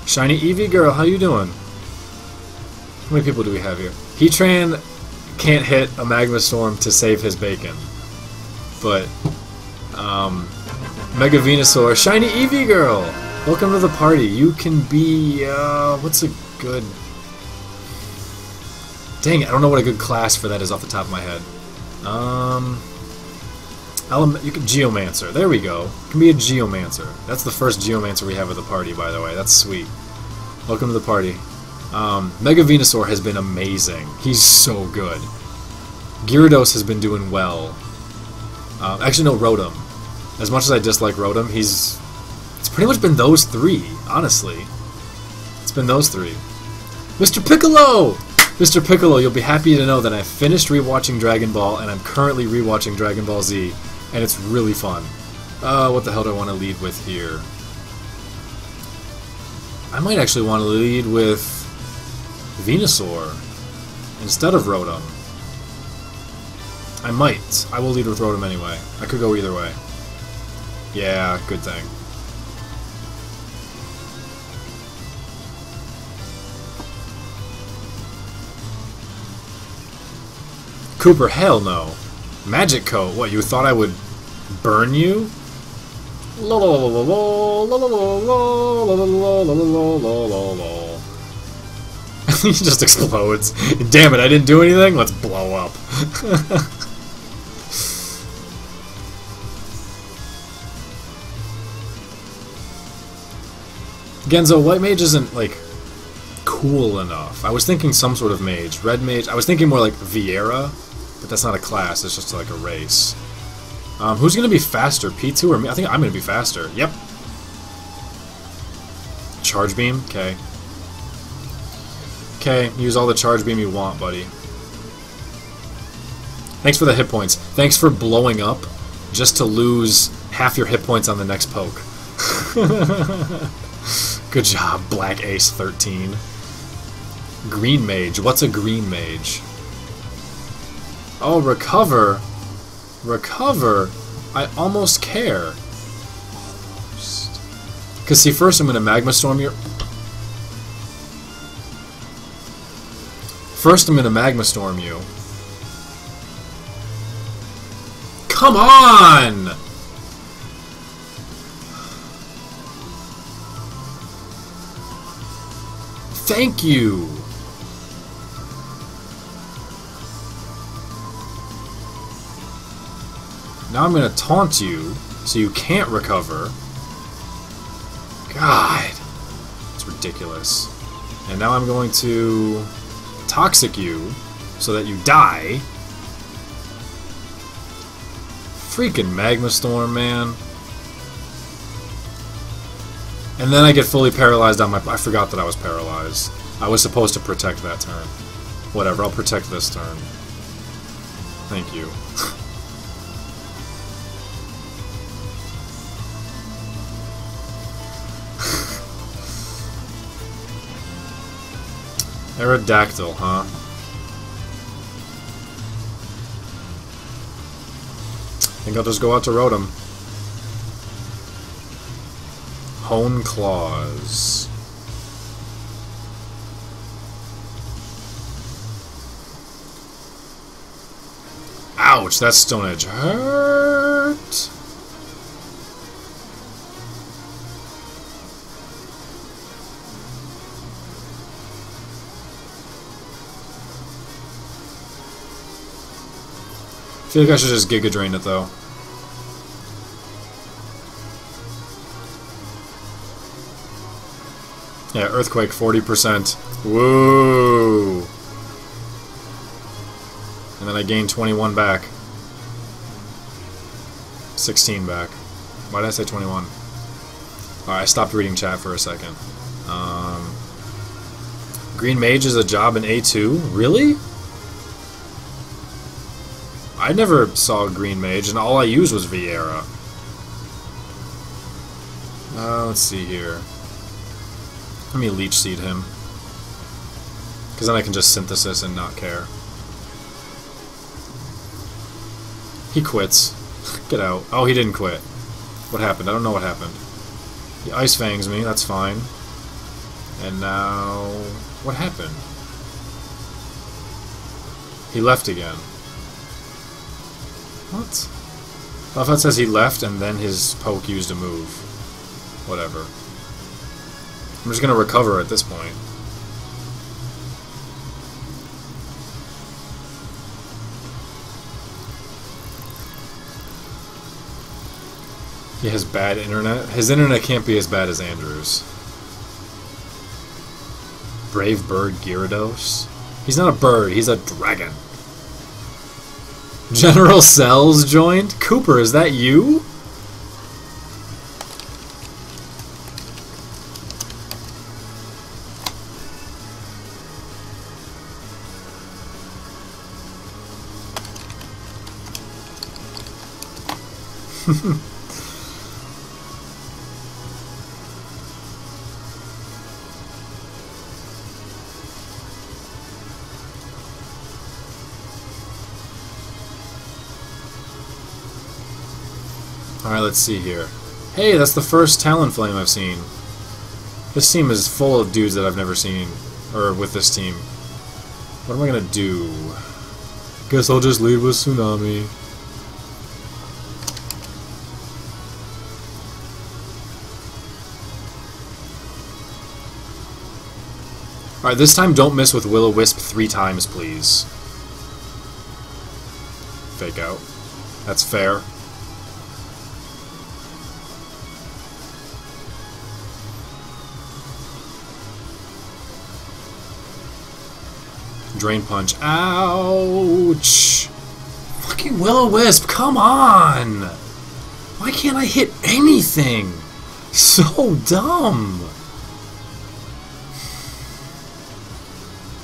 Shiny Eevee girl, how you doing? How many people do we have here? Heatran can't hit a Magma Storm to save his bacon. But, Mega Venusaur. Shiny Eevee girl! Welcome to the party. You can be, what's a good... Dang it, I don't know what a good class for that is off the top of my head. You can Geomancer. There we go. You can be a Geomancer. That's the first Geomancer we have at the party, by the way. That's sweet. Welcome to the party. Mega Venusaur has been amazing. He's so good. Gyarados has been doing well. Actually, no, Rotom. As much as I dislike Rotom, it's pretty much been those 3, honestly. It's been those 3. Mr. Piccolo! Mr. Piccolo, you'll be happy to know that I finished rewatching Dragon Ball, and I'm currently rewatching Dragon Ball Z, and it's really fun. What the hell do I want to lead with here? I might actually want to lead with Venusaur instead of Rotom. I might. I will lead with Rotom anyway. I could go either way. Yeah, good thing. Cooper, hell no. Magic coat. What, you thought I would burn you? He just explodes. Damn it, I didn't do anything? Let's blow up. Genzo, white mage isn't, like, cool enough. I was thinking some sort of mage. Red mage. I was thinking more like Vieira, but that's not a class, it's just like a race. Who's going to be faster, P2 or me? I think I'm going to be faster. Yep. Charge beam? Okay. Okay, use all the charge beam you want, buddy. Thanks for the hit points. Thanks for blowing up just to lose half your hit points on the next poke. Good job, Black Ace 13. Green mage. What's a green mage? Oh, recover. Recover? I almost care. Because, see, first I'm going to Magma Storm your... First I'm going to Magma Storm you. Come on! Thank you! Now I'm going to taunt you, so you can't recover. God. It's ridiculous. And now I'm going to toxic you, so that you die. Freaking Magma Storm, man. And then I get fully paralyzed on my... I forgot that I was paralyzed. I was supposed to protect that turn. Whatever, I'll protect this turn. Thank you. Aerodactyl, huh? I think I'll just go out to Rotom. Hone Claws. Ouch, that Stone Edge hurt. I feel like I should just Giga Drain it though. Yeah, Earthquake 40%. Woo! And then I gain 21 back. 16 back. Why did I say 21? Alright, I stopped reading chat for a second. Green Mage is a job in A2? Really? I never saw Green Mage, and all I used was Vieira. Let's see here. Let me Leech Seed him. Because then I can just Synthesis and not care. He quits. Get out. Oh, he didn't quit. What happened? I don't know what happened. He Ice Fangs me, that's fine. And now... what happened? He left again. What? Well, if that says he left and then his poke used a move. Whatever. I'm just gonna recover at this point. He has bad internet? His internet can't be as bad as Andrew's. Brave Bird Gyarados? He's not a bird, he's a dragon. General Cells joined? Cooper, is that you? Alright, let's see here. Hey, that's the first Talonflame I've seen. This team is full of dudes that I've never seen. Or with this team. What am I gonna do? Guess I'll just lead with Tsunami. Alright, this time don't miss with Will-O-Wisp 3 times, please. Fake out. That's fair. Drain Punch. Ouch! Fucking Will-O-Wisp, come on! Why can't I hit anything? So dumb!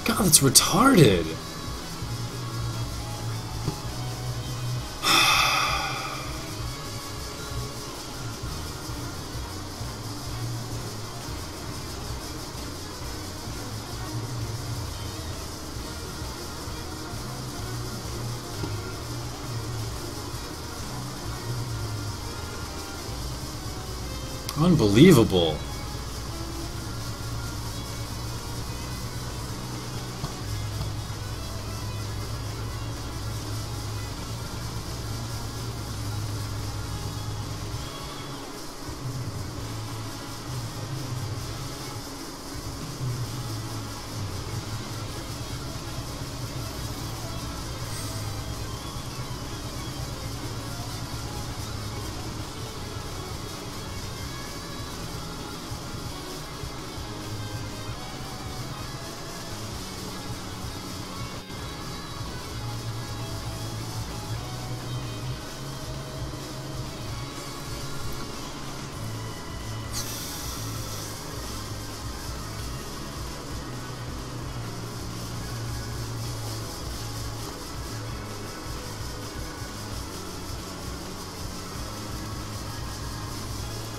God, that's retarded. Unbelievable.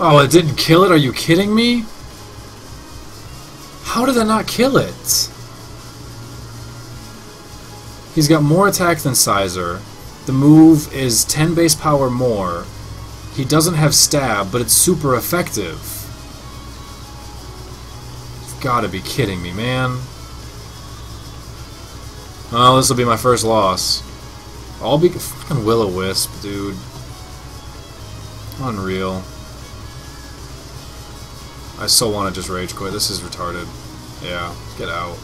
Oh, it didn't kill it? Are you kidding me? How did that not kill it? He's got more attack than Sizer. The move is 10 base power more. He doesn't have stab, but it's super effective. You've gotta be kidding me, man. Oh, this will be my first loss. I'll be fucking Will-O-Wisp, dude. Unreal. I so want to just rage quit. This is retarded. Yeah, get out.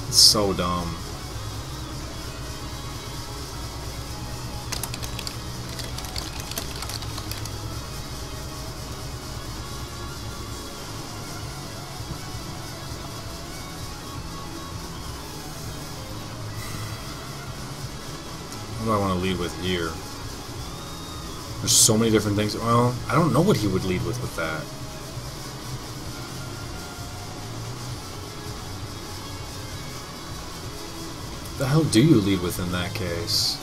It's so dumb. What do I want to lead with here? There's so many different things. Well, I don't know what he would lead with that. What the hell do you lead with in that case?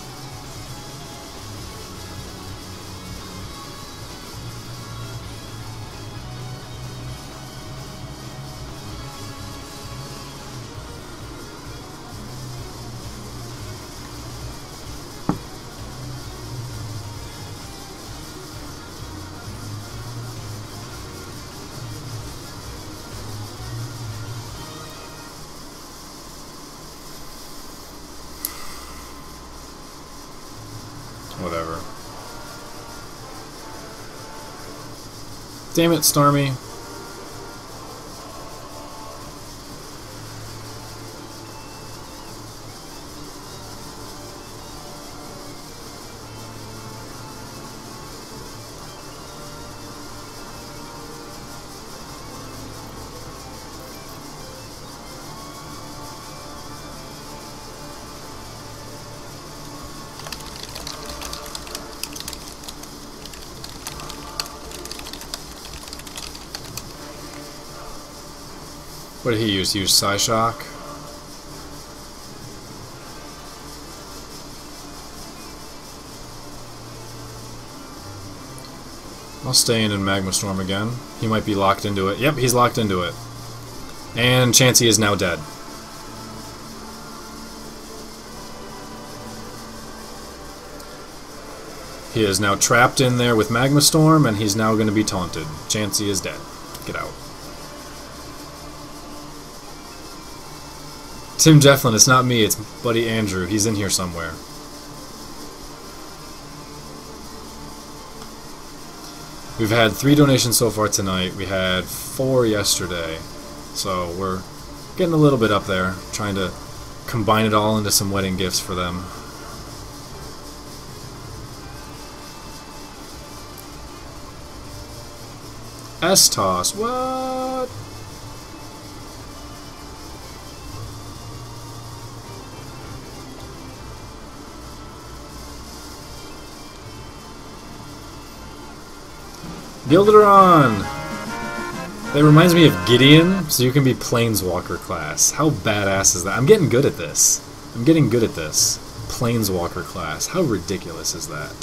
Whatever. Damn it, Starmie. What did he use? He used Psyshock? I'll stay in Magma Storm again. He might be locked into it. Yep, he's locked into it. And Chansey is now dead. He is now trapped in there with Magma Storm, and he's now going to be taunted. Chansey is dead. Get out. Tim Jefflin, it's not me, it's buddy Andrew. He's in here somewhere. We've had 3 donations so far tonight. We had 4 yesterday. So we're getting a little bit up there, trying to combine it all into some wedding gifts for them. S-Toss, what? Gilderon! That reminds me of Gideon, so you can be Planeswalker class. How badass is that? I'm getting good at this. I'm getting good at this. Planeswalker class. How ridiculous is that?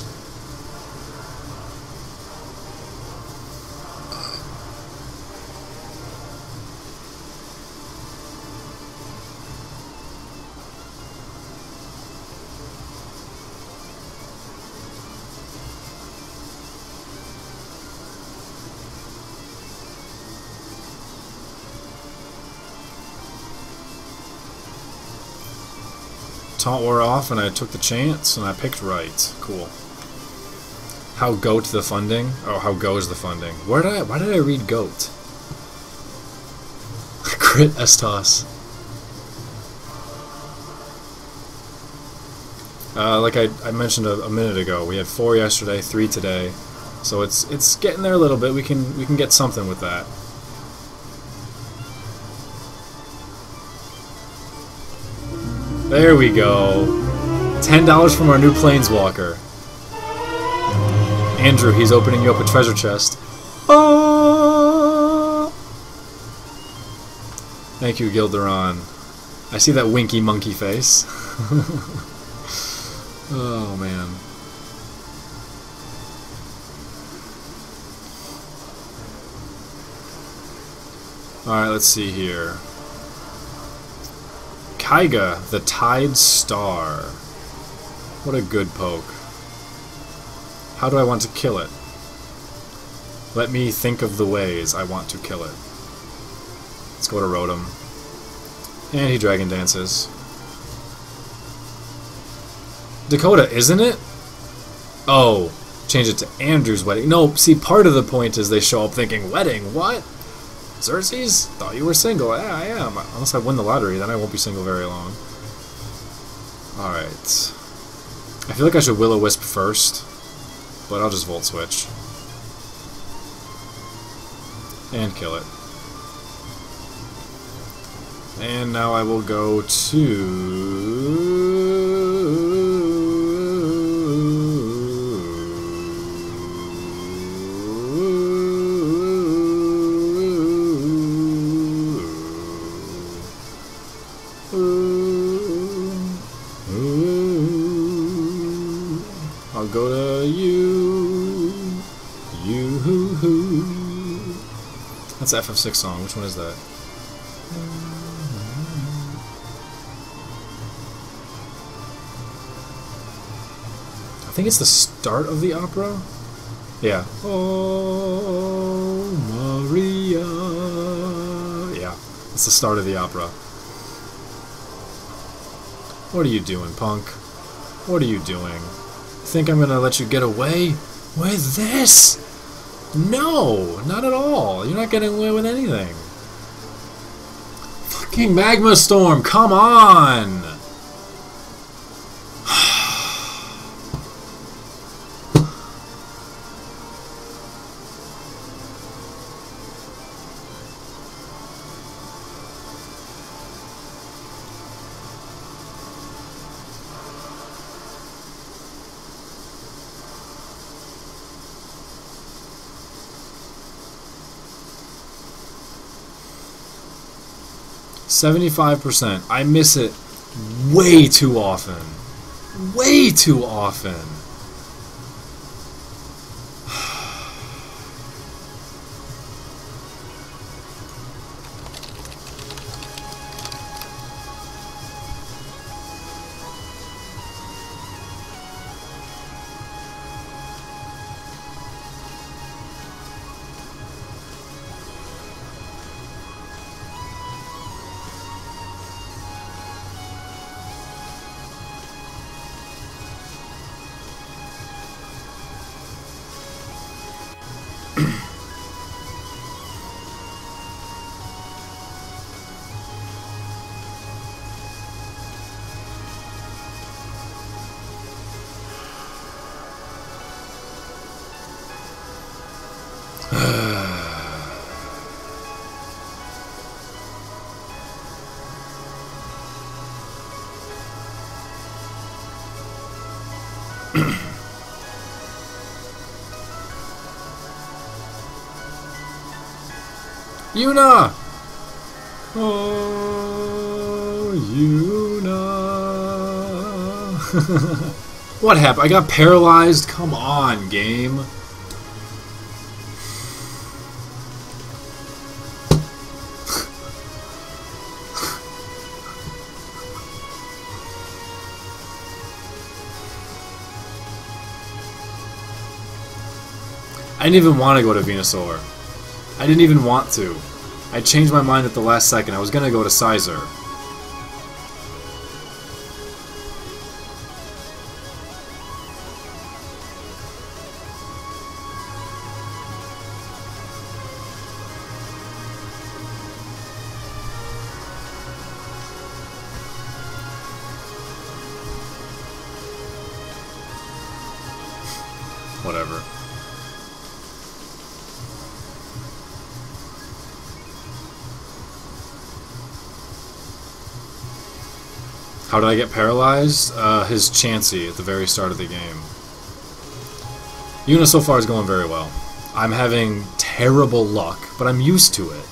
Taunt wore off and I took the chance and I picked right. Cool. How goat the funding? Oh, how goes the funding? Why did I read goat? Crit S-Toss. Like I mentioned a minute ago, we had 4 yesterday, 3 today. So it's getting there a little bit. We can get something with that. There we go. $10 from our new Planeswalker. Andrew, he's opening you up a treasure chest. Oh! Thank you, Gilderon. I see that winky monkey face. Oh, man. Alright, let's see here. Kaiga, the Tide Star. What a good poke. How do I want to kill it? Let me think of the ways I want to kill it. Let's go to Rotom. And he Dragon Dances. Dakota, isn't it? Oh, change it to Andrew's wedding. No, see, part of the point is they show up thinking, wedding, what? Xerxes? Thought you were single. Yeah, I am. Unless I win the lottery, then I won't be single very long. Alright. I feel like I should Will-O-Wisp first, but I'll just Volt Switch. And kill it. And now I will go to... I'll go to you. That's the FF6 song. Which one is that? I think it's the start of the opera. Yeah. Oh, Maria. Yeah, it's the start of the opera. What are you doing, punk? What are you doing? Think I'm gonna let you get away with this? No, not at all. You're not getting away with anything. Fucking Magma Storm, come on! 75%. I miss it way too often. Way too often. Yuna! Oh, Yuna. What happened? I got paralyzed? Come on, game. I didn't even want to go to Venusaur. I didn't even want to. I changed my mind at the last second. I was gonna go to Sizer. Whatever. How did I get paralyzed? His Chansey at the very start of the game. Yuna so far is going very well. I'm having terrible luck, but I'm used to it.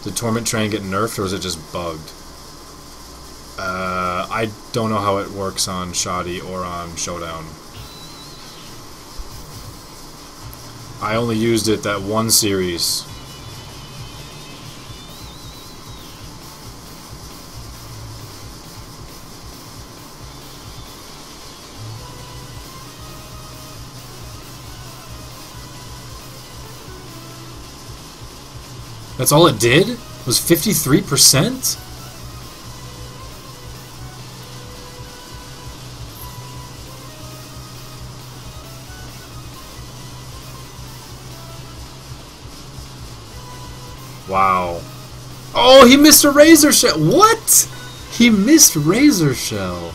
Did Torment Train get nerfed, or was it just bugged? I don't know how it works on Shoddy or on Showdown. I only used it that one series. That's all it did? Was 53%? Wow. Oh, he missed a Razor Shell. What? He missed Razor Shell.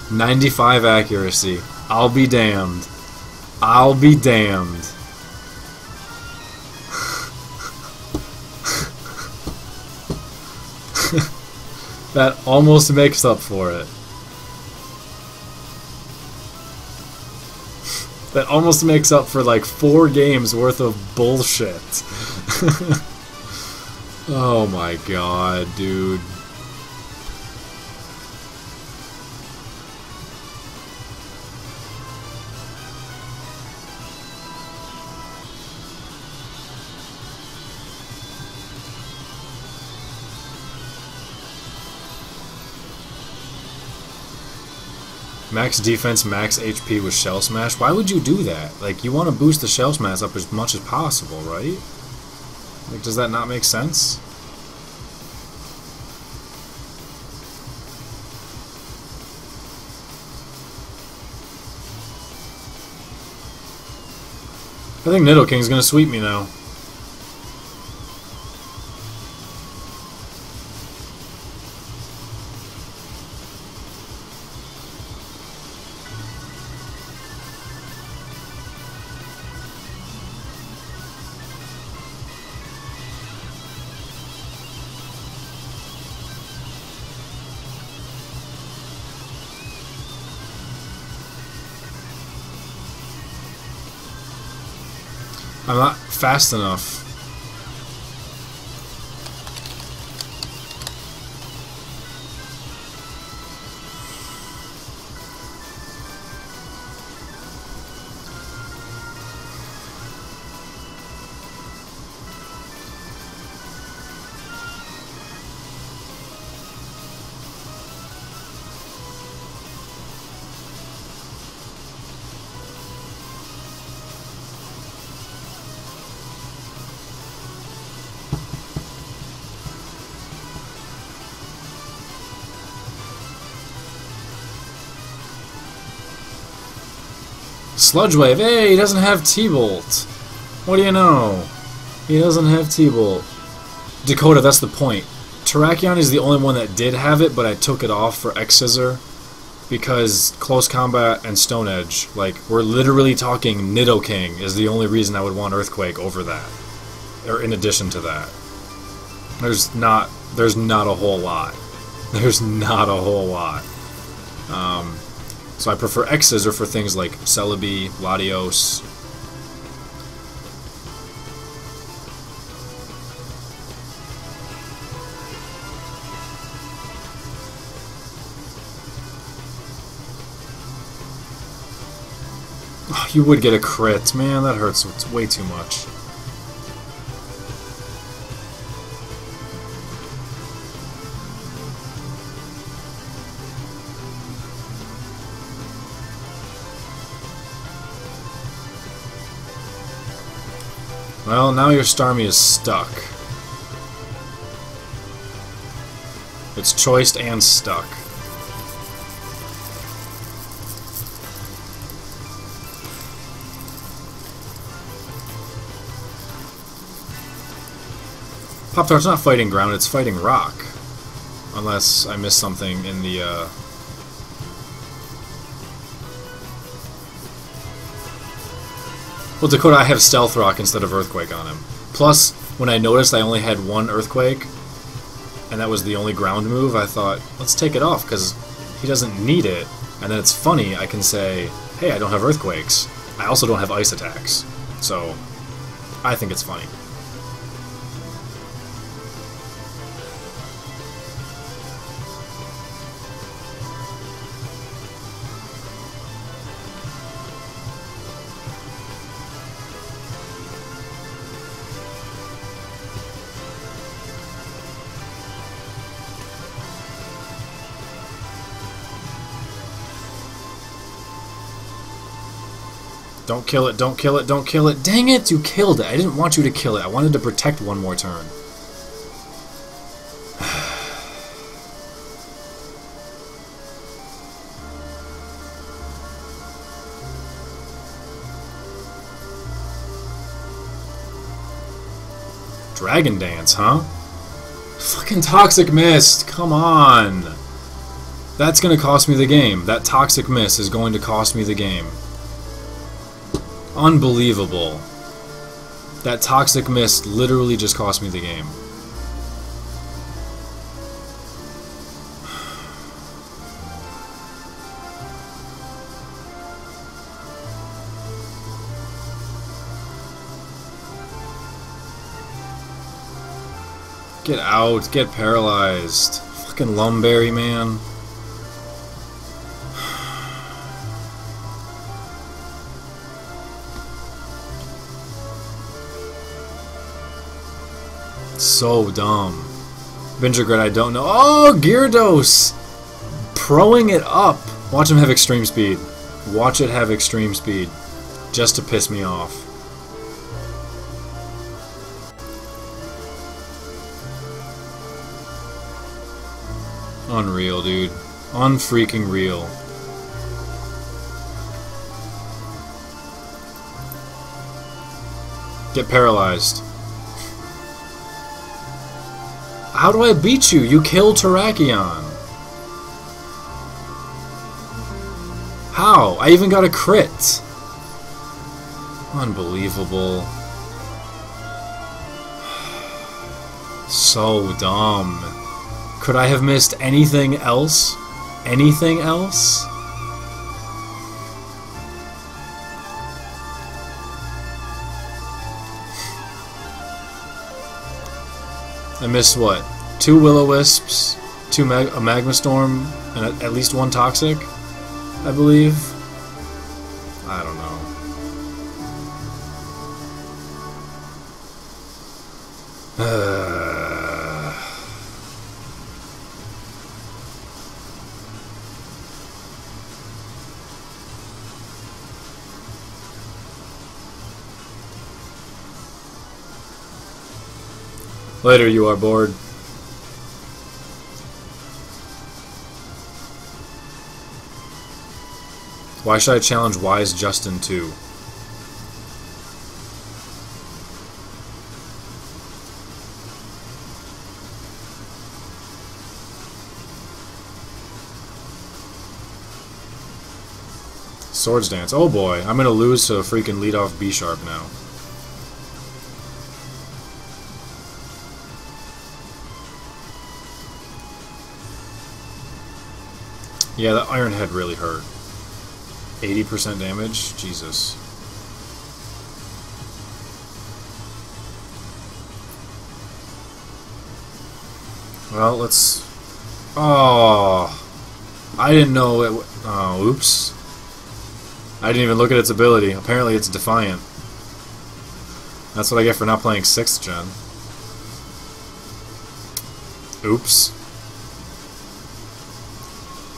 95 accuracy. I'll be damned. I'll be damned. That almost makes up for it. That almost makes up for like 4 games worth of bullshit. Oh my god, dude. Max defense, max HP with Shell Smash. Why would you do that? Like, you want to boost the Shell Smash up as much as possible, right? Like, does that not make sense? I think Nidoking's gonna sweep me now. I'm not fast enough. Sludge Wave. Hey, he doesn't have T-Bolt. What do you know? He doesn't have T-Bolt. Dakota, that's the point. Terrakion is the only one that did have it, but I took it off for X-Scissor. because close combat and Stone Edge, like, we're literally talking Nidoking is the only reason I would want Earthquake over that, or in addition to that. There's not a whole lot. There's not a whole lot. So I prefer X-Scissor for things like Celebi, Latios. Oh, you would get a crit. Man, that hurts. It's way too much. Well, now your Starmie is stuck. It's choiced and stuck. Pop-Tart's not fighting ground, it's fighting rock. Unless I missed something in the, Well, Dakota, I have Stealth Rock instead of Earthquake on him. Plus, when I noticed I only had one Earthquake, and that was the only ground move, I thought, let's take it off, because he doesn't need it. And then it's funny, I can say, hey, I don't have Earthquakes. I also don't have Ice attacks. So, I think it's funny. Don't kill it, don't kill it, don't kill it. Dang it, you killed it. I didn't want you to kill it. I wanted to protect one more turn. Dragon Dance, huh? Fucking Toxic Mist, come on. That's gonna cost me the game. That Toxic Mist is going to cost me the game. Unbelievable. That Toxic Mist literally just cost me the game. Get out, get paralyzed. Fucking Lumberry, man. So dumb. Vingergrid, I don't know. Oh, Gyarados! Proing it up. Watch him have extreme speed. Watch it have extreme speed. Just to piss me off. Unreal, dude. Unfreaking real. Get paralyzed. How do I beat you? You killed Terrakion. How? I even got a crit. Unbelievable. So dumb. Could I have missed anything else? Anything else? I missed what? 2 Will-O-Wisps, a Magma Storm, and at least 1 Toxic, I believe. I don't know. Later, you are bored. Why should I challenge Wise Justin too? Swords Dance. Oh boy, I'm gonna lose to a freaking lead-off B-sharp now. Yeah, the Iron Head really hurt. 80% damage? Jesus. Well, let's... Oh... I didn't know it... Oh, oops. I didn't even look at its ability. Apparently it's Defiant. That's what I get for not playing 6th gen. Oops.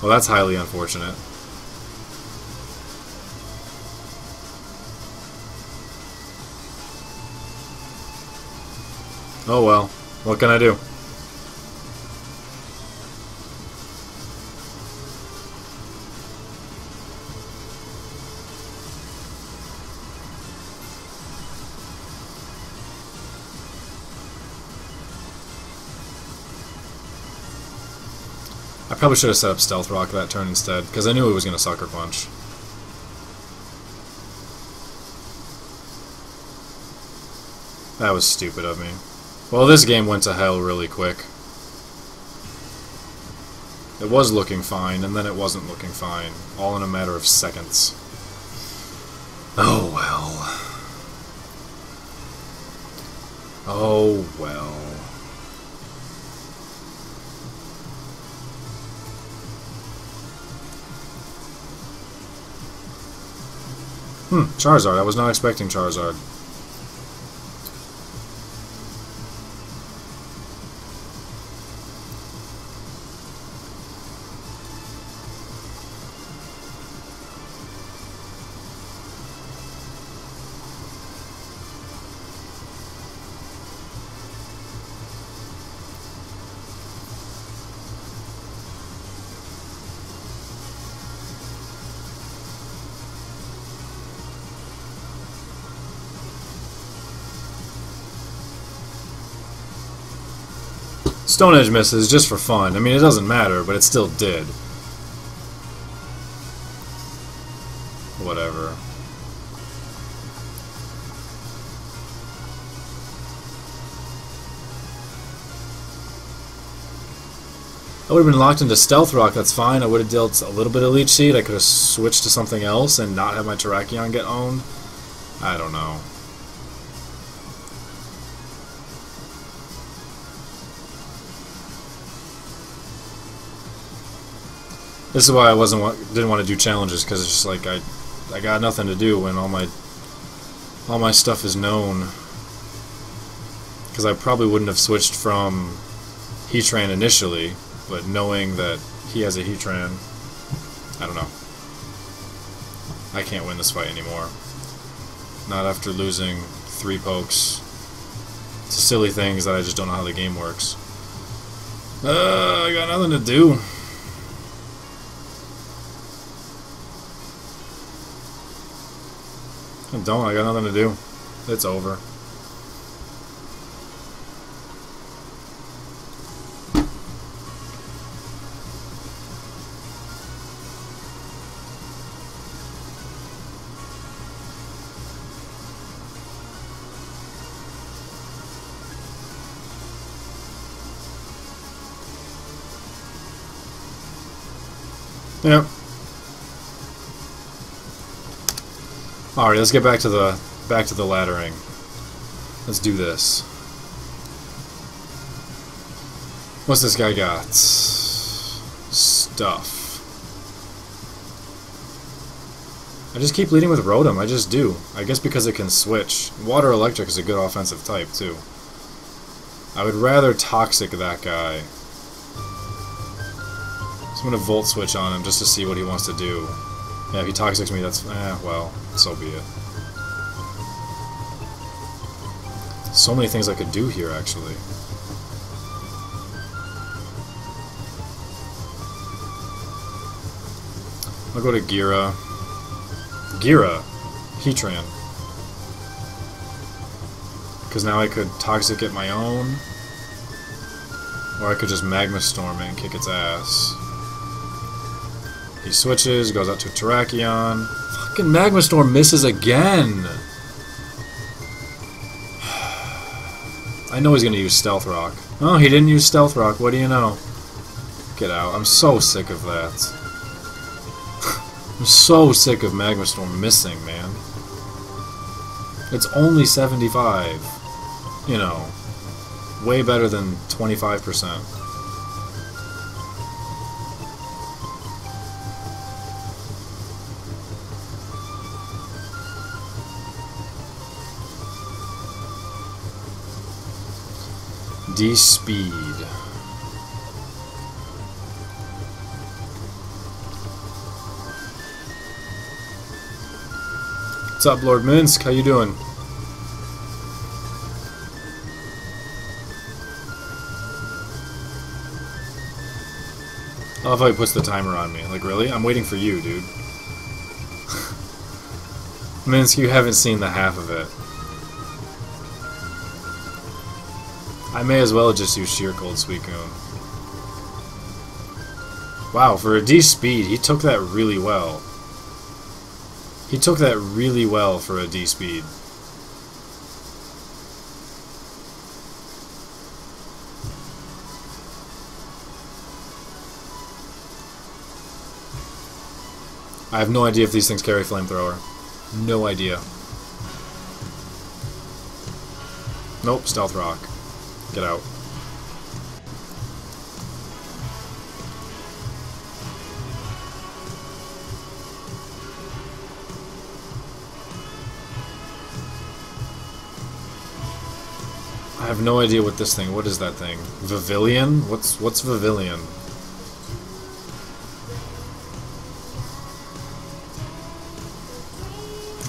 Well, that's highly unfortunate. Oh well. What can I do? I probably should have set up Stealth Rock that turn instead, because I knew it was going to Sucker Punch. That was stupid of me. Well, this game went to hell really quick. It was looking fine, and then it wasn't looking fine. All in a matter of seconds. Oh well. Oh well. Charizard. I was not expecting Charizard. Stone Edge misses just for fun. I mean, it doesn't matter, but it still did. Whatever. I would have been locked into Stealth Rock, that's fine. I would have dealt a little bit of Leech Seed. I could have switched to something else and not have my Terrakion get owned. I don't know. This is why I didn't want to do challenges, because it's just like I got nothing to do when all my stuff is known. Because I probably wouldn't have switched from Heatran initially, but knowing that he has a Heatran, I don't know. I can't win this fight anymore. Not after losing 3 pokes to silly things that I just don't know how the game works. I got nothing to do. I got nothing to do. It's over. Yep. Alright, let's get back to the laddering. Let's do this. What's this guy got? Stuff. I just keep leading with Rotom, I just do. I guess because it can switch. Water Electric is a good offensive type, too. I would rather Toxic that guy. So I'm gonna Volt Switch on him just to see what he wants to do. Yeah, if he Toxics me, that's... well, so be it. So many things I could do here, actually. I'll go to Gira. Gira! Heatran. Because now I could Toxic it my own. Or I could just Magma Storm it and kick its ass. He switches, goes out to Terrakion. Fucking Magma Storm misses again. I know he's gonna use Stealth Rock. Oh, he didn't use Stealth Rock. What do you know? Get out. I'm so sick of that. I'm so sick of Magma Storm missing, man. It's only 75. You know, way better than 25%. D-Speed. What's up, Lord Minsk? How you doing? I love how he puts the timer on me. Like, really? I'm waiting for you, dude. Minsk, you haven't seen the half of it. I may as well just use Sheer Cold Suicune. Wow, for a D-Speed, he took that really well. He took that really well for a D-Speed. I have no idea if these things carry Flamethrower. No idea. Nope, Stealth Rock. Get out. I have no idea what this thing. What is that thing? Vivillon? What's Vivillon?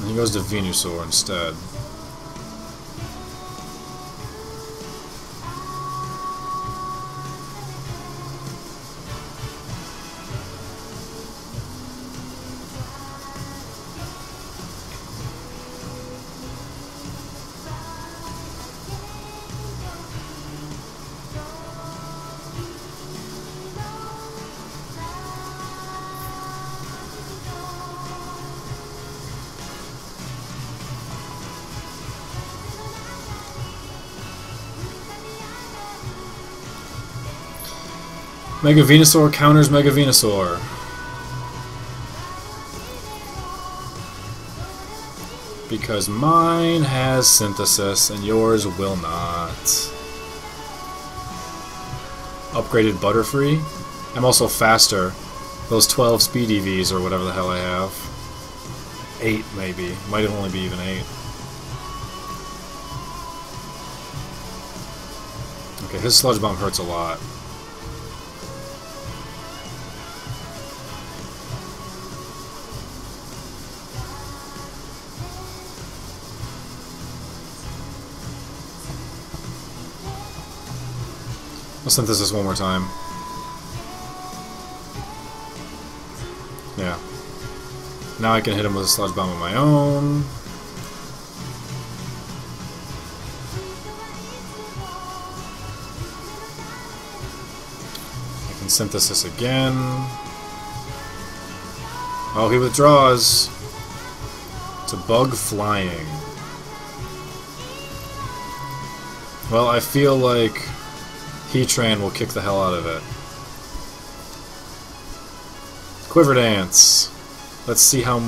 And he goes to Venusaur instead. Mega Venusaur counters Mega Venusaur. Because mine has Synthesis and yours will not. Upgraded Butterfree. I'm also faster. Those 12 speed EVs or whatever the hell I have. 8 maybe. Might only be even 8. Okay, his Sludge Bomb hurts a lot. I'll Synthesis one more time. Yeah. Now I can hit him with a Sludge Bomb of my own. I can Synthesis again. Oh, he withdraws. It's a Bug Flying. Well, I feel like Heatran will kick the hell out of it. Quiver Dance. Let's see how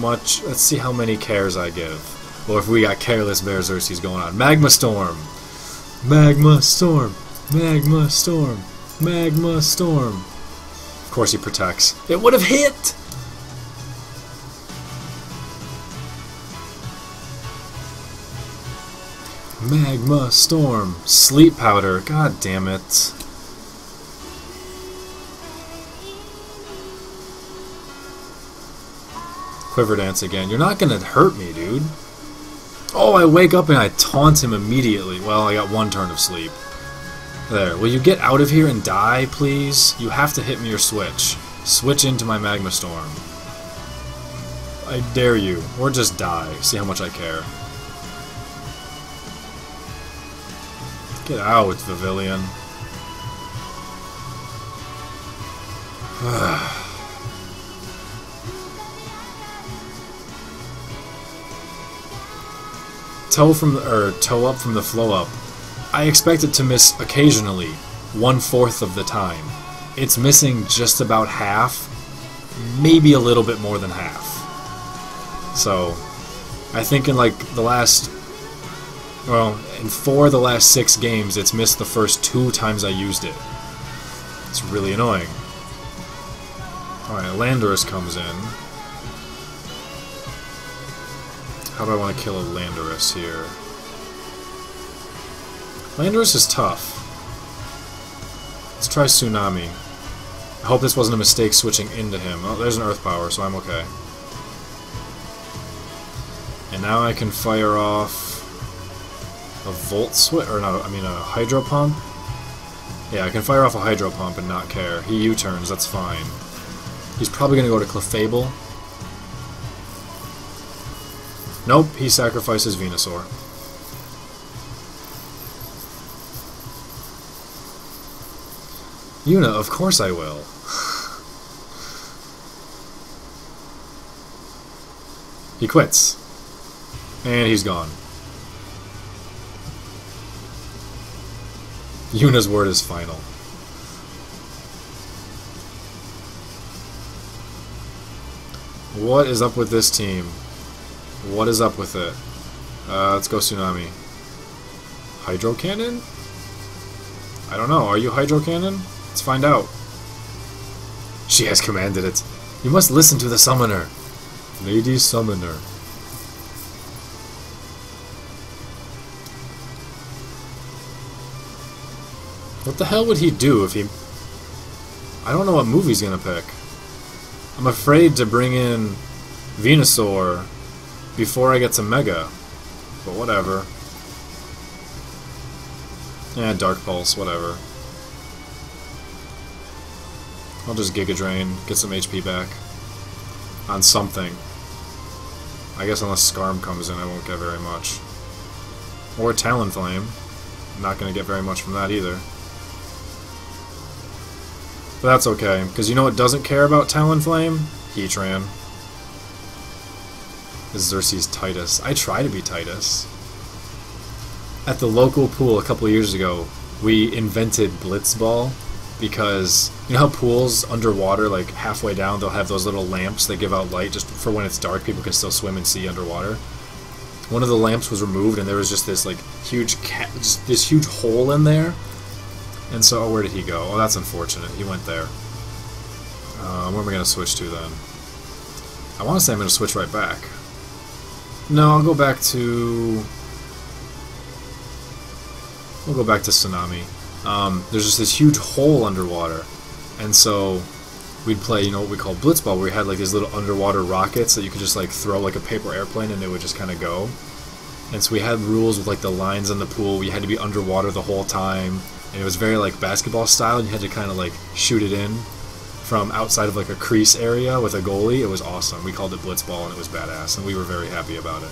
many cares I give. Or if we got Careless Bear Xerxes going on. Magma Storm. Magma Storm. Magma Storm. Magma Storm. Of course he protects. It would have hit! Magma Storm. Sleep Powder. God damn it. Quiver Dance again. You're not gonna hurt me, dude. Oh, I wake up and I taunt him immediately. Well, I got one turn of sleep. There. Will you get out of here and die, please? You have to hit me or switch. Switch into my Magma Storm. I dare you. Or just die. See how much I care. Get out, Vivillon. toe up from the flow up, I expect it to miss occasionally, 1/4 of the time. It's missing just about half, maybe a little bit more than half. So, I think in like the last, well, in 4 of the last 6 games, it's missed the first 2 times I used it. It's really annoying. Alright, Landorus comes in. How do I want to kill a Landorus here? Landorus is tough. Let's try Tsunami. I hope this wasn't a mistake switching into him. Oh, there's an Earth Power, so I'm okay. And now I can fire off a Volt Switch, or no, I mean a Hydro Pump. Yeah, I can fire off a Hydro Pump and not care. He U-turns, that's fine. He's probably going to go to Clefable. Nope, he sacrifices Venusaur. Yuna, of course I will. He quits. And he's gone. Yuna's word is final. What is up with this team? What is up with it? Let's go Tsunami. Hydro Cannon? I don't know. Are you Hydro Cannon? Let's find out. She has commanded it. You must listen to the summoner. Lady Summoner. What the hell would he do if he... I don't know what move he's gonna pick. I'm afraid to bring in Venusaur before I get to Mega. But whatever. Yeah, Dark Pulse, whatever. I'll just Giga Drain, get some HP back. On something. I guess unless Skarm comes in, I won't get very much. Or Talonflame. I'm not going to get very much from that either. But that's okay, because you know what doesn't care about Talonflame? Heatran. This is Xerxes Titus. I try to be Titus. At the local pool a couple of years ago, we invented Blitzball because you know how pools underwater, like halfway down, they'll have those little lamps that give out light just for when it's dark, people can still swim and see underwater. One of the lamps was removed and there was just this like huge this huge hole in there. And so, oh, where did he go? Oh, that's unfortunate. He went there. Where am I going to switch to then? I want to say I'm going to switch right back. No, I'll go back to... We'll go back to Tsunami. There's just this huge hole underwater. And so, we'd play, you know, what we call Blitzball, where we had like these little underwater rockets that you could just like throw like a paper airplane and it would just kind of go. And so we had rules with like the lines in the pool. We had to be underwater the whole time. And it was very like basketball style, and you had to kind of like shoot it in from outside of like a crease area with a goalie. It was awesome. We called it Blitzball, and it was badass, and we were very happy about it.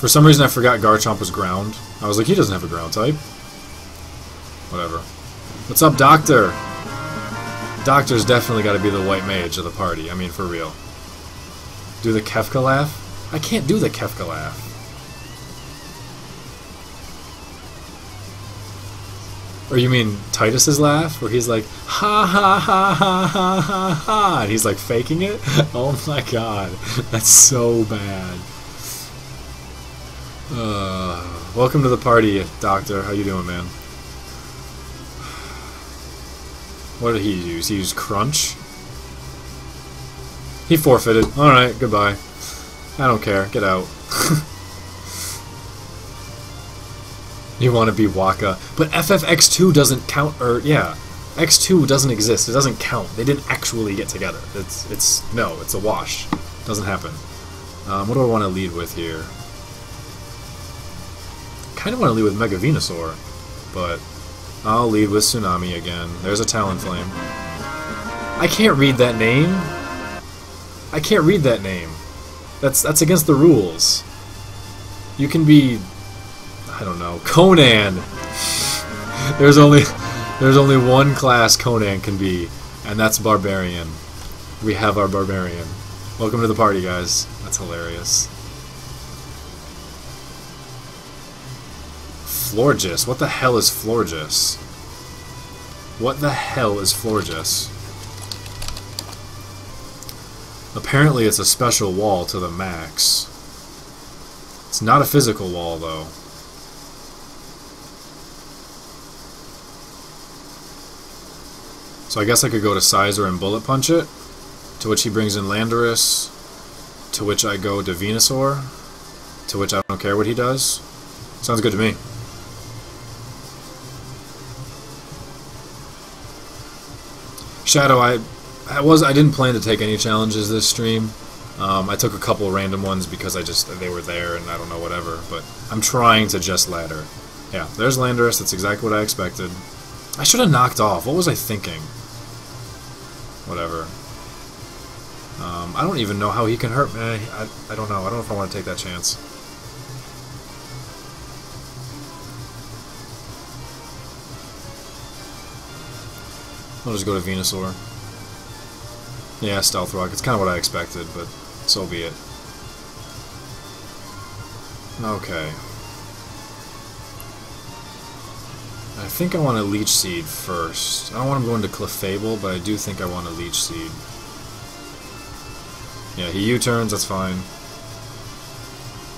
For some reason I forgot Garchomp was ground. I was like, he doesn't have a ground type. Whatever. What's up, Doctor? Doctor's definitely got to be the white mage of the party. I mean, for real. Do the Kefka laugh? I can't do the Kefka laugh. Or you mean Titus's laugh? Where he's like, ha ha ha ha ha ha ha, and he's like faking it? Oh my god. That's so bad. Welcome to the party, Doctor. How you doing, man? What did he use? He used Crunch? He forfeited. Alright, goodbye. I don't care. Get out. You want to be Waka. But FFX2 doesn't count, or, yeah. X2 doesn't exist. It doesn't count. They didn't actually get together. No, it's a wash. Doesn't happen. What do I want to lead with here? Kind of want to lead with Mega Venusaur, but I'll lead with Tsunami again. There's a Talonflame. I can't read that name. I can't read that name. That's against the rules. You can be, I don't know, Conan. There's only one class Conan can be, and And that's Barbarian. We have our Barbarian. Welcome to the party, guys. That's hilarious. Florges. What the hell is Florges? What the hell is Florges? Apparently it's a special wall to the max. It's not a physical wall, though. So I guess I could go to Sizer and Bullet Punch it, to which he brings in Landorus, to which I go to Venusaur, to which I don't care what he does. Sounds good to me. Shadow, I didn't plan to take any challenges this stream. I took a couple random ones because they were there and I don't know, whatever. But I'm trying to just ladder. Yeah, there's Landorus. That's exactly what I expected. I should have knocked off. What was I thinking? Whatever. I don't even know how he can hurt me. I don't know. I don't know if I want to take that chance. I'll just go to Venusaur. Yeah, Stealth Rock. It's kind of what I expected, but so be it. Okay. I think I want to Leech Seed first. I don't want him going to Clefable, but I do think I want to Leech Seed. Yeah, he U-turns, that's fine.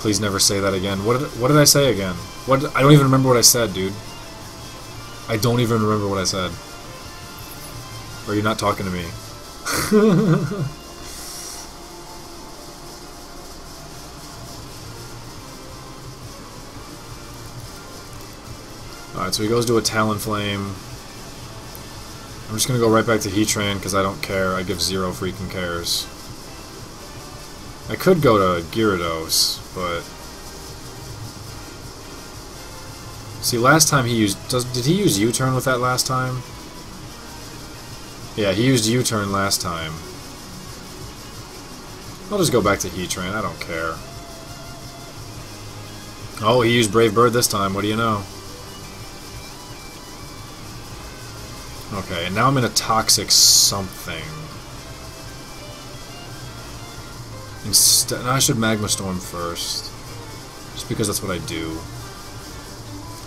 Please never say that again. What did I say again? I don't even remember what I said, dude. I don't even remember what I said. Or are you not talking to me? Alright, so he goes to a Talonflame. I'm just going to go right back to Heatran because I don't care. I give zero freaking cares. I could go to Gyarados, but... See, last time he used... Did he use U-turn with that last time? Yeah, he used U-turn last time. I'll just go back to Heatran, I don't care. Oh, he used Brave Bird this time, what do you know? Okay, and now I'm in a Toxic something. Instead, I should Magma Storm first. Just because that's what I do.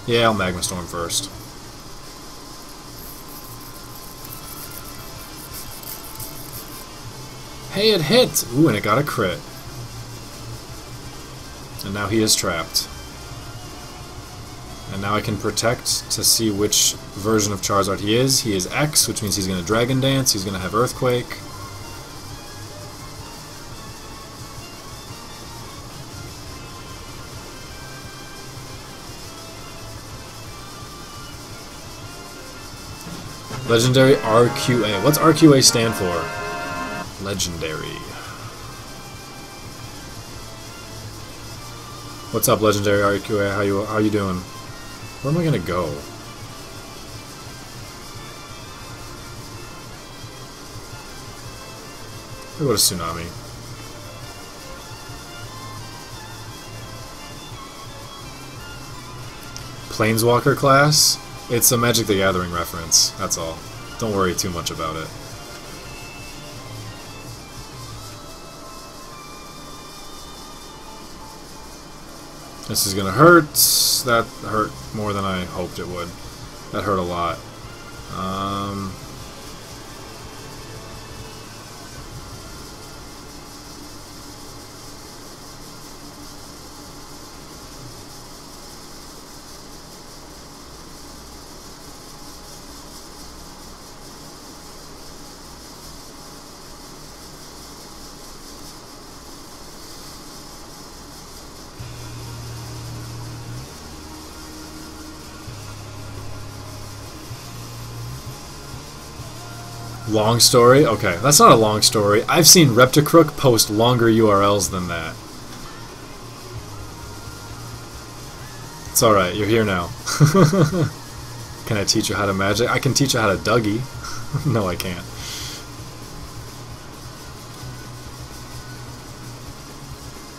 Yeah, I'll Magma Storm first. Hey, it hit! Ooh, and it got a crit. And now he is trapped. And now I can protect to see which version of Charizard he is. He is X, which means he's going to Dragon Dance, he's going to have Earthquake. Legendary RQA. What's RQA stand for? Legendary. What's up, Legendary RQA? How you doing? Where am I gonna go? I'll go to Tsunami. Planeswalker class? It's a Magic the Gathering reference, that's all. Don't worry too much about it. This is gonna hurt. That hurt more than I hoped it would. That hurt a lot. Long story? Okay, that's not a long story. I've seen Repticrook post longer URLs than that. It's alright, you're here now. Can I teach you how to magic? I can teach you how to Dougie. No, I can't.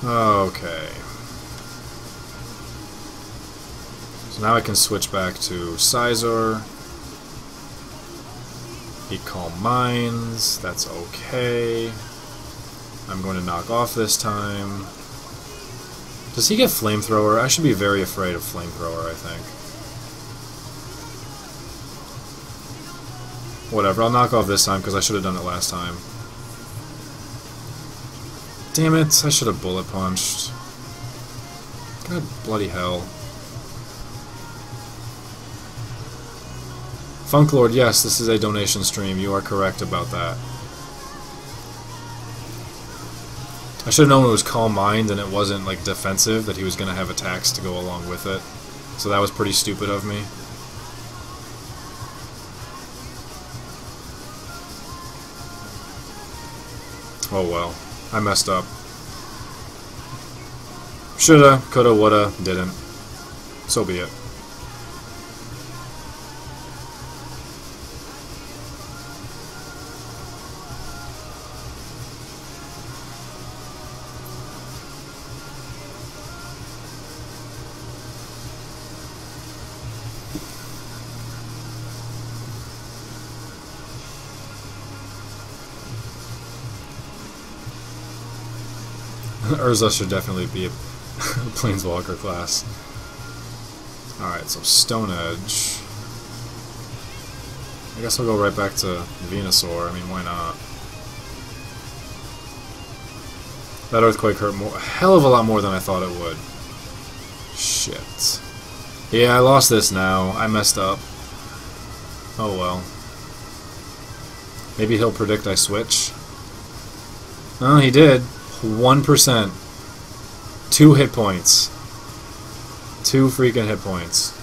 Okay. So now I can switch back to Scizor. He Calm Minds. That's okay. I'm going to knock off this time. Does he get Flamethrower? I should be very afraid of Flamethrower, I think. Whatever, I'll knock off this time because I should have done it last time. Damn it, I should have Bullet Punched. God bloody hell. Funklord, yes, this is a donation stream. You are correct about that. I should have known it was Calm Mind and it wasn't like defensive, that he was going to have attacks to go along with it. So that was pretty stupid of me. Oh well, I messed up. Shoulda, coulda, woulda, didn't. So be it. Urza should definitely be a Planeswalker class. Alright, so Stone Edge. I guess I'll go right back to Venusaur. I mean, why not? That Earthquake hurt a hell of a lot more than I thought it would. Shit. Yeah, I lost this now. I messed up. Oh well. Maybe he'll predict I switch. Oh, he did. 1%. 2 hit points. 2 freaking hit points.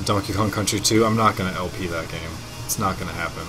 Donkey Kong Country 2, I'm not going to LP that game. It's not going to happen.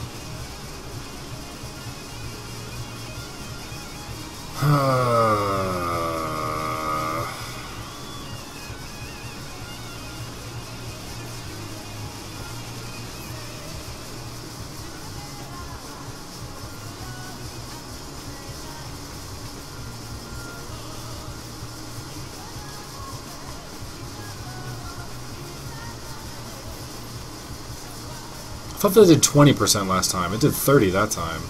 I thought they did 20% last time. It did 30 that time.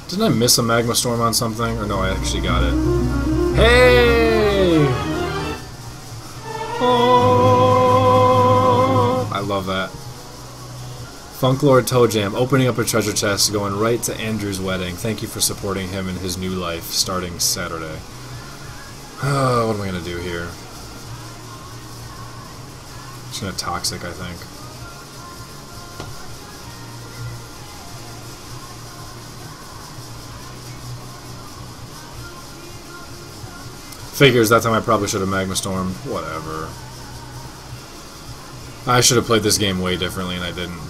Didn't I miss a Magma Storm on something? Or no, I actually got it. Hey! Oh! I love that. Funklord Toe Jam, opening up a treasure chest, going right to Andrew's wedding. Thank you for supporting him in his new life, starting Saturday. What am I going to do here? Just going to Toxic, I think. Figures, that time I probably should have Magma Stormed. Whatever. I should have played this game way differently, and I didn't.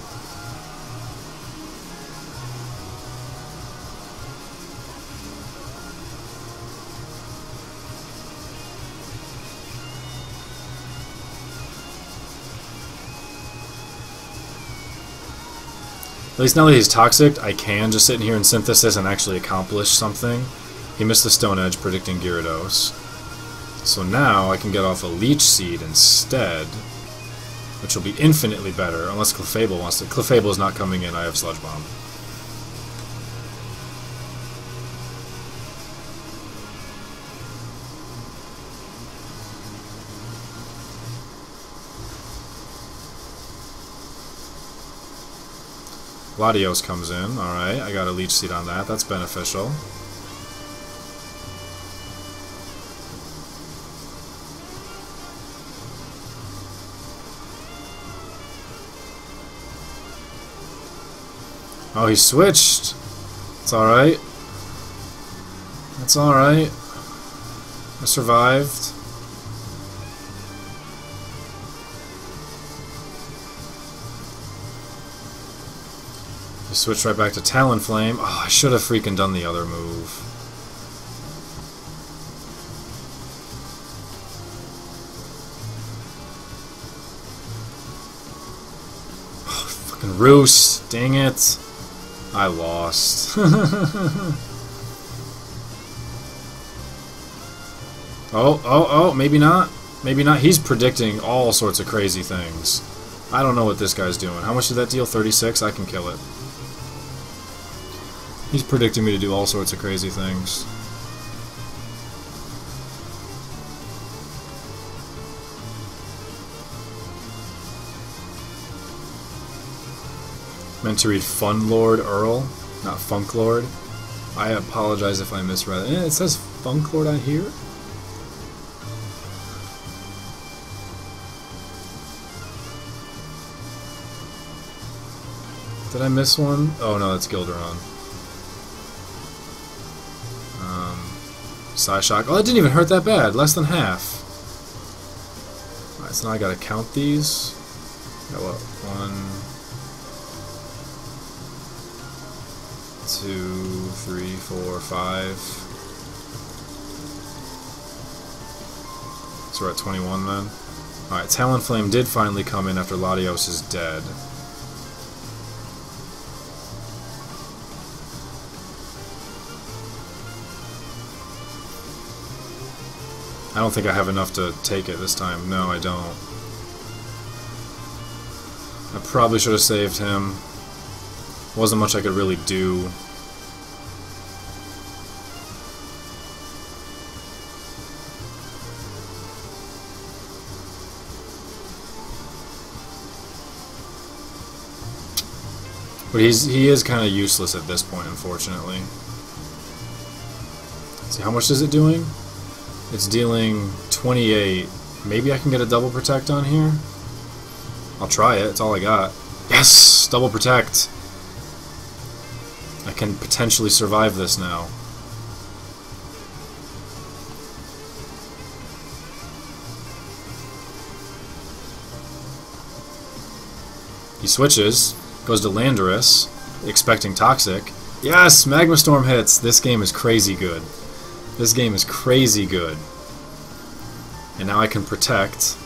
At least now that he's Toxic, I can just sit in here in Synthesis and actually accomplish something. He missed the Stone Edge, predicting Gyarados. So now I can get off a Leech Seed instead, which will be infinitely better, unless Clefable wants to. Clefable is not coming in, I have Sludge Bomb. Latios comes in, alright, I got a Leech Seed on that, that's beneficial. Oh, he switched! It's alright. It's alright. I survived. He switched right back to Talonflame. Oh, I should have freaking done the other move. roost. Dang it. I lost. Oh, maybe not. Maybe not. He's predicting all sorts of crazy things. I don't know what this guy's doing. How much did that deal? 36? I can kill it. He's predicting me to do all sorts of crazy things. Meant to read Fun Lord Earl, not Funk Lord. I apologize if I misread it. It says Funk Lord on here. Did I miss one? Oh no, that's Gilderon. Psyshock. Oh, it didn't even hurt that bad. Less than half. Alright, so now I gotta count these. Got what? 1, 2, 3, 4, 5. So we're at 21 then. Alright, Talonflame did finally come in after Latios is dead. I don't think I have enough to take it this time. No, I don't. I probably should have saved him. Wasn't much I could really do. But he is kind of useless at this point, unfortunately. Let's see, how much is it doing? It's dealing 28. Maybe I can get a double protect on here? I'll try it. It's all I got. Yes! Double protect! I can potentially survive this now. He switches. Goes to Landorus. Expecting Toxic. Yes! Magma Storm hits! This game is crazy good. This game is crazy good. And now I can protect.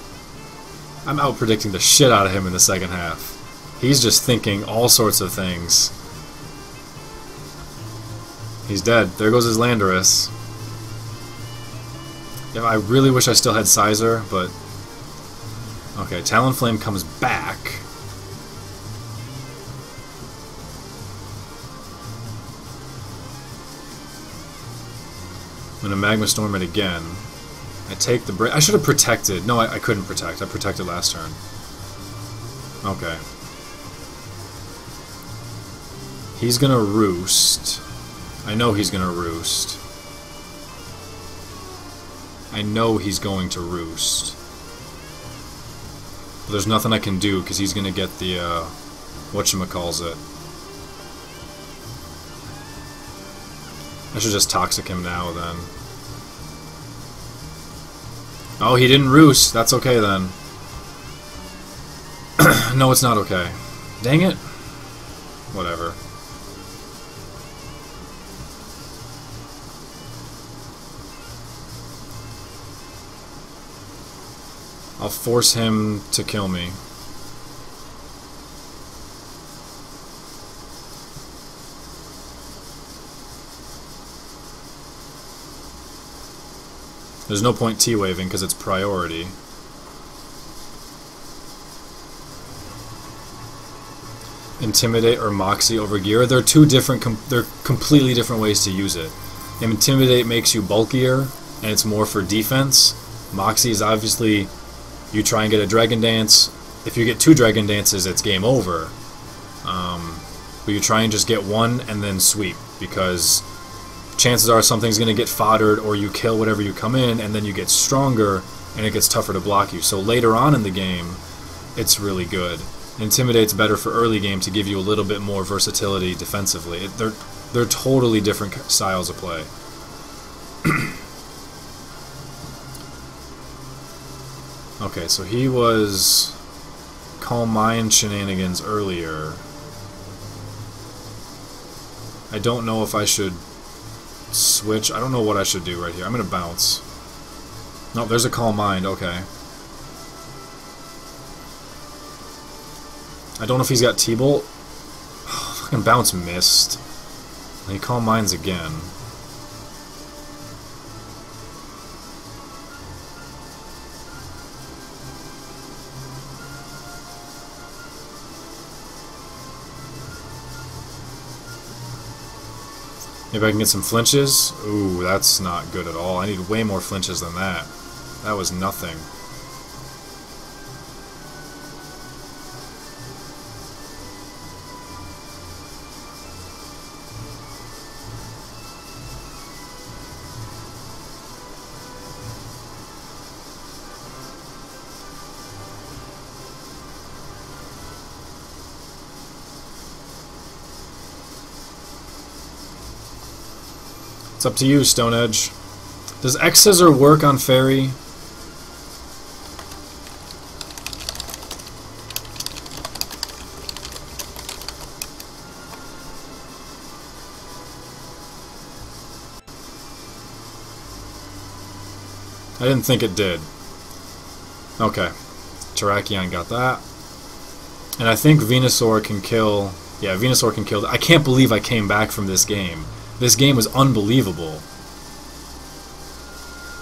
I'm out-predicting the shit out of him in the second half. He's just thinking all sorts of things. He's dead. There goes his Landorus. Yeah, I really wish I still had Sizer, but... Okay, Talonflame comes back. I'm gonna Magma Storm it again. I take the break. I should have protected. No, I couldn't protect. I protected last turn. Okay. He's gonna roost. I know he's gonna roost. I know he's going to roost. But there's nothing I can do because he's gonna get the whatchamacallit. I should just Toxic him now, then. Oh, he didn't roost. That's okay, then. No, it's not okay. Dang it. Whatever. I'll force him to kill me. There's no point T-waving because it's priority. Intimidate or Moxie over Gear. They're two different, they're completely different ways to use it. Intimidate makes you bulkier, and it's more for defense. Moxie is obviously, you try and get a Dragon Dance. If you get 2 Dragon Dances, it's game over. But you try and just get one and then sweep, because chances are something's going to get foddered, or you kill whatever you come in, and then you get stronger, and it gets tougher to block you. So later on in the game, it's really good. Intimidate's better for early game to give you a little bit more versatility defensively. They're totally different styles of play. Okay, so he was Calm Mind shenanigans earlier. I don't know if I should switch. I don't know what I should do right here. I'm going to bounce. No, there's a Calm Mind. Okay. I don't know if he's got T-Bolt. Oh, fucking bounce missed. And he calm mines again. Maybe I can get some flinches. Ooh, that's not good at all. I need way more flinches than that. That was nothing. It's up to you, Stone Edge. Does X Scissor work on Fairy? I didn't think it did. Okay. Terrakion got that. And I think Venusaur can kill... Yeah, Venusaur can kill... I can't believe I came back from this game. This game was unbelievable.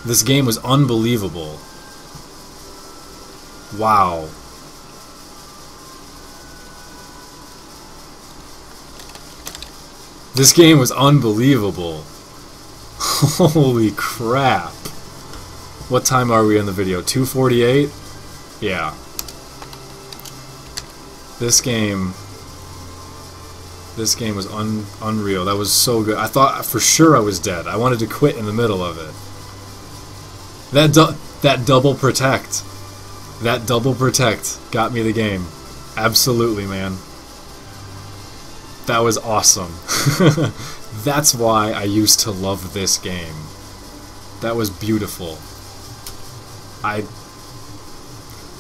This game was unbelievable. Wow. This game was unbelievable. Holy crap. What time are we in the video? 2:48? Yeah. This game was unreal. That was so good. I thought for sure I was dead. I wanted to quit in the middle of it. That double protect. That double protect got me the game. Absolutely, man. That was awesome. That's why I used to love this game. That was beautiful. It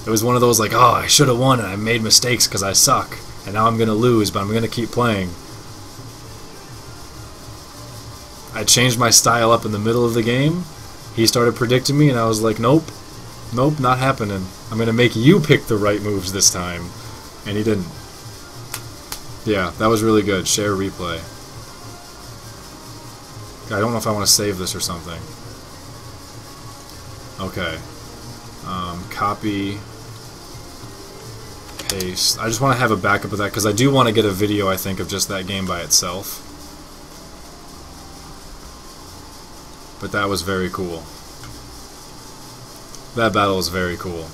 was one of those like, oh, I should have won and I made mistakes because I suck. And now I'm going to lose, but I'm going to keep playing. I changed my style up in the middle of the game. He started predicting me, and I was like, nope. Nope, not happening. I'm going to make you pick the right moves this time. And he didn't. Yeah, that was really good. Share replay. I don't know if I want to save this or something. Okay. Copy. Paste. I just want to have a backup of that because I do want to get a video, I think, of just that game by itself. But that was very cool. That battle was very cool.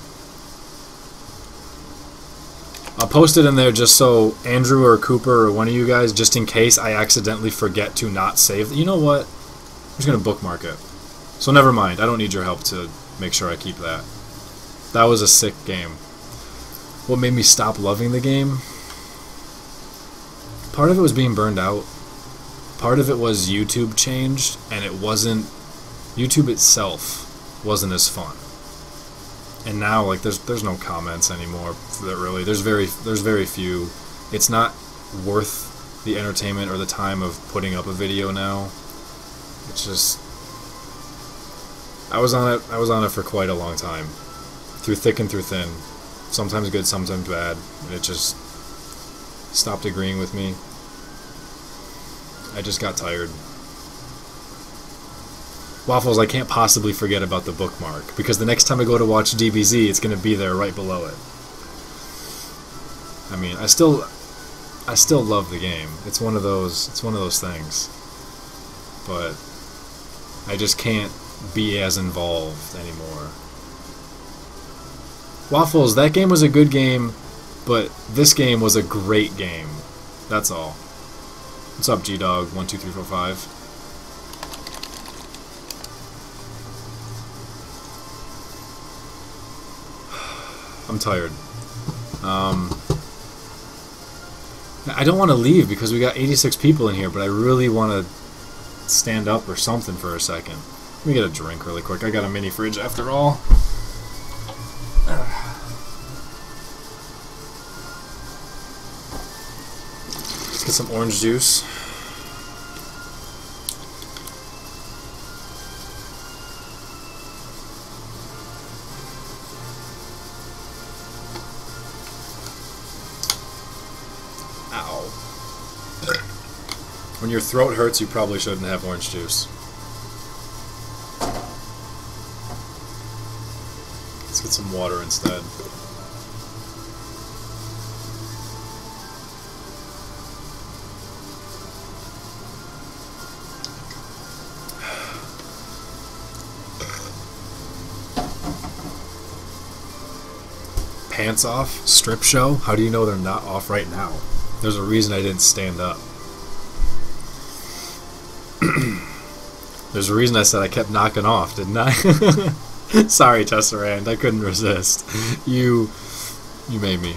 I'll post it in there just so Andrew or Cooper or one of you guys, just in case I accidentally forget to not save. You know what? I'm just going to bookmark it. So never mind. I don't need your help to make sure I keep that. That was a sick game. What made me stop loving the game? Part of it was being burned out. Part of it was YouTube changed, and it wasn't... YouTube itself wasn't as fun. And now, like, there's no comments anymore. That really, there's very few. It's not worth the entertainment or the time of putting up a video now. It's just... I was on it for quite a long time. Through thick and through thin. Sometimes good, sometimes bad, and it just stopped agreeing with me. I just got tired. Waffles, I can't possibly forget about the bookmark, because the next time I go to watch DBZ, it's going to be there right below it. I mean, I still love the game. It's one of those things. But I just can't be as involved anymore. Waffles, that game was a good game, but this game was a great game. That's all. What's up, G-Dog? 1, 2, 3, 4, 5. I'm tired. I don't want to leave because we got 86 people in here, but I really want to stand up or something for a second. Let me get a drink really quick. I got a mini fridge after all. Let's get some orange juice. When your throat hurts, you probably shouldn't have orange juice. Let's get some water instead. Pants off? Strip show? How do you know they're not off right now? There's a reason I didn't stand up. There's a reason I said I kept knocking off, didn't I? Sorry, Tesserand, I couldn't resist. You made me.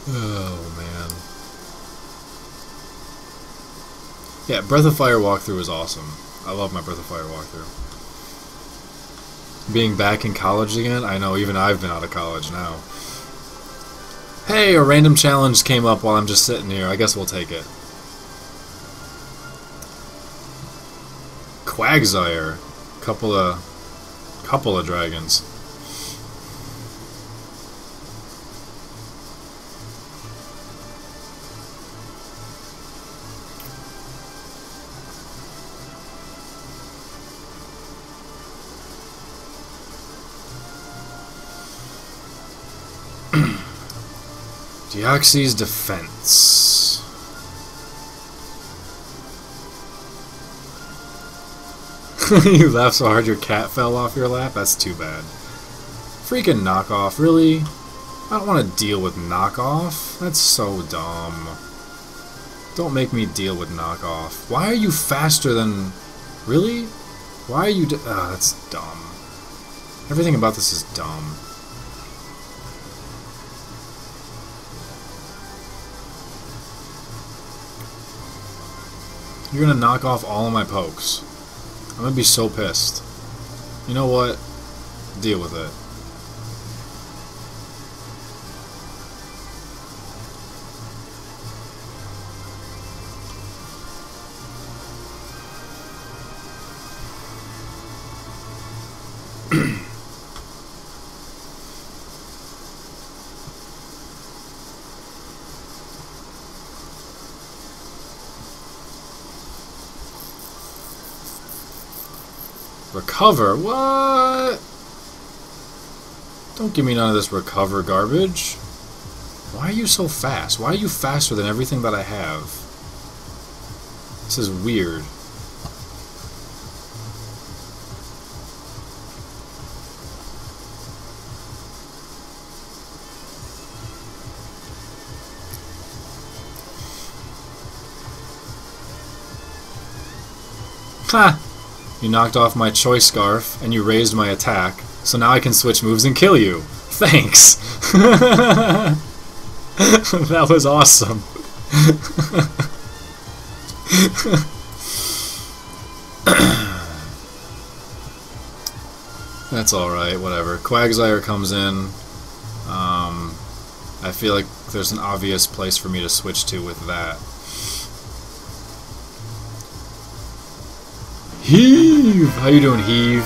Oh, man. Yeah, Breath of Fire walkthrough is awesome. I love my Breath of Fire walkthrough. Being back in college again, I know, even I've been out of college now. Hey, a random challenge came up while I'm just sitting here. I guess we'll take it. Quagsire. Couple of dragons. Deoxys defense. You laughed so hard your cat fell off your lap? That's too bad. Freaking knockoff, really? I don't want to deal with knockoff. That's so dumb. Don't make me deal with knockoff. Why are you faster than... Really? Why are you... that's dumb. Everything about this is dumb. You're gonna knock off all of my pokes. I'm gonna be so pissed. You know what? Deal with it. Recover? What? Don't give me none of this recover garbage. Why are you so fast? Why are you faster than everything that I have? This is weird. Ha! You knocked off my choice scarf, and you raised my attack, so now I can switch moves and kill you. Thanks! That was awesome. That's alright, whatever. Quagsire comes in. I feel like there's an obvious place for me to switch to with that. Heave! How you doing, Heave?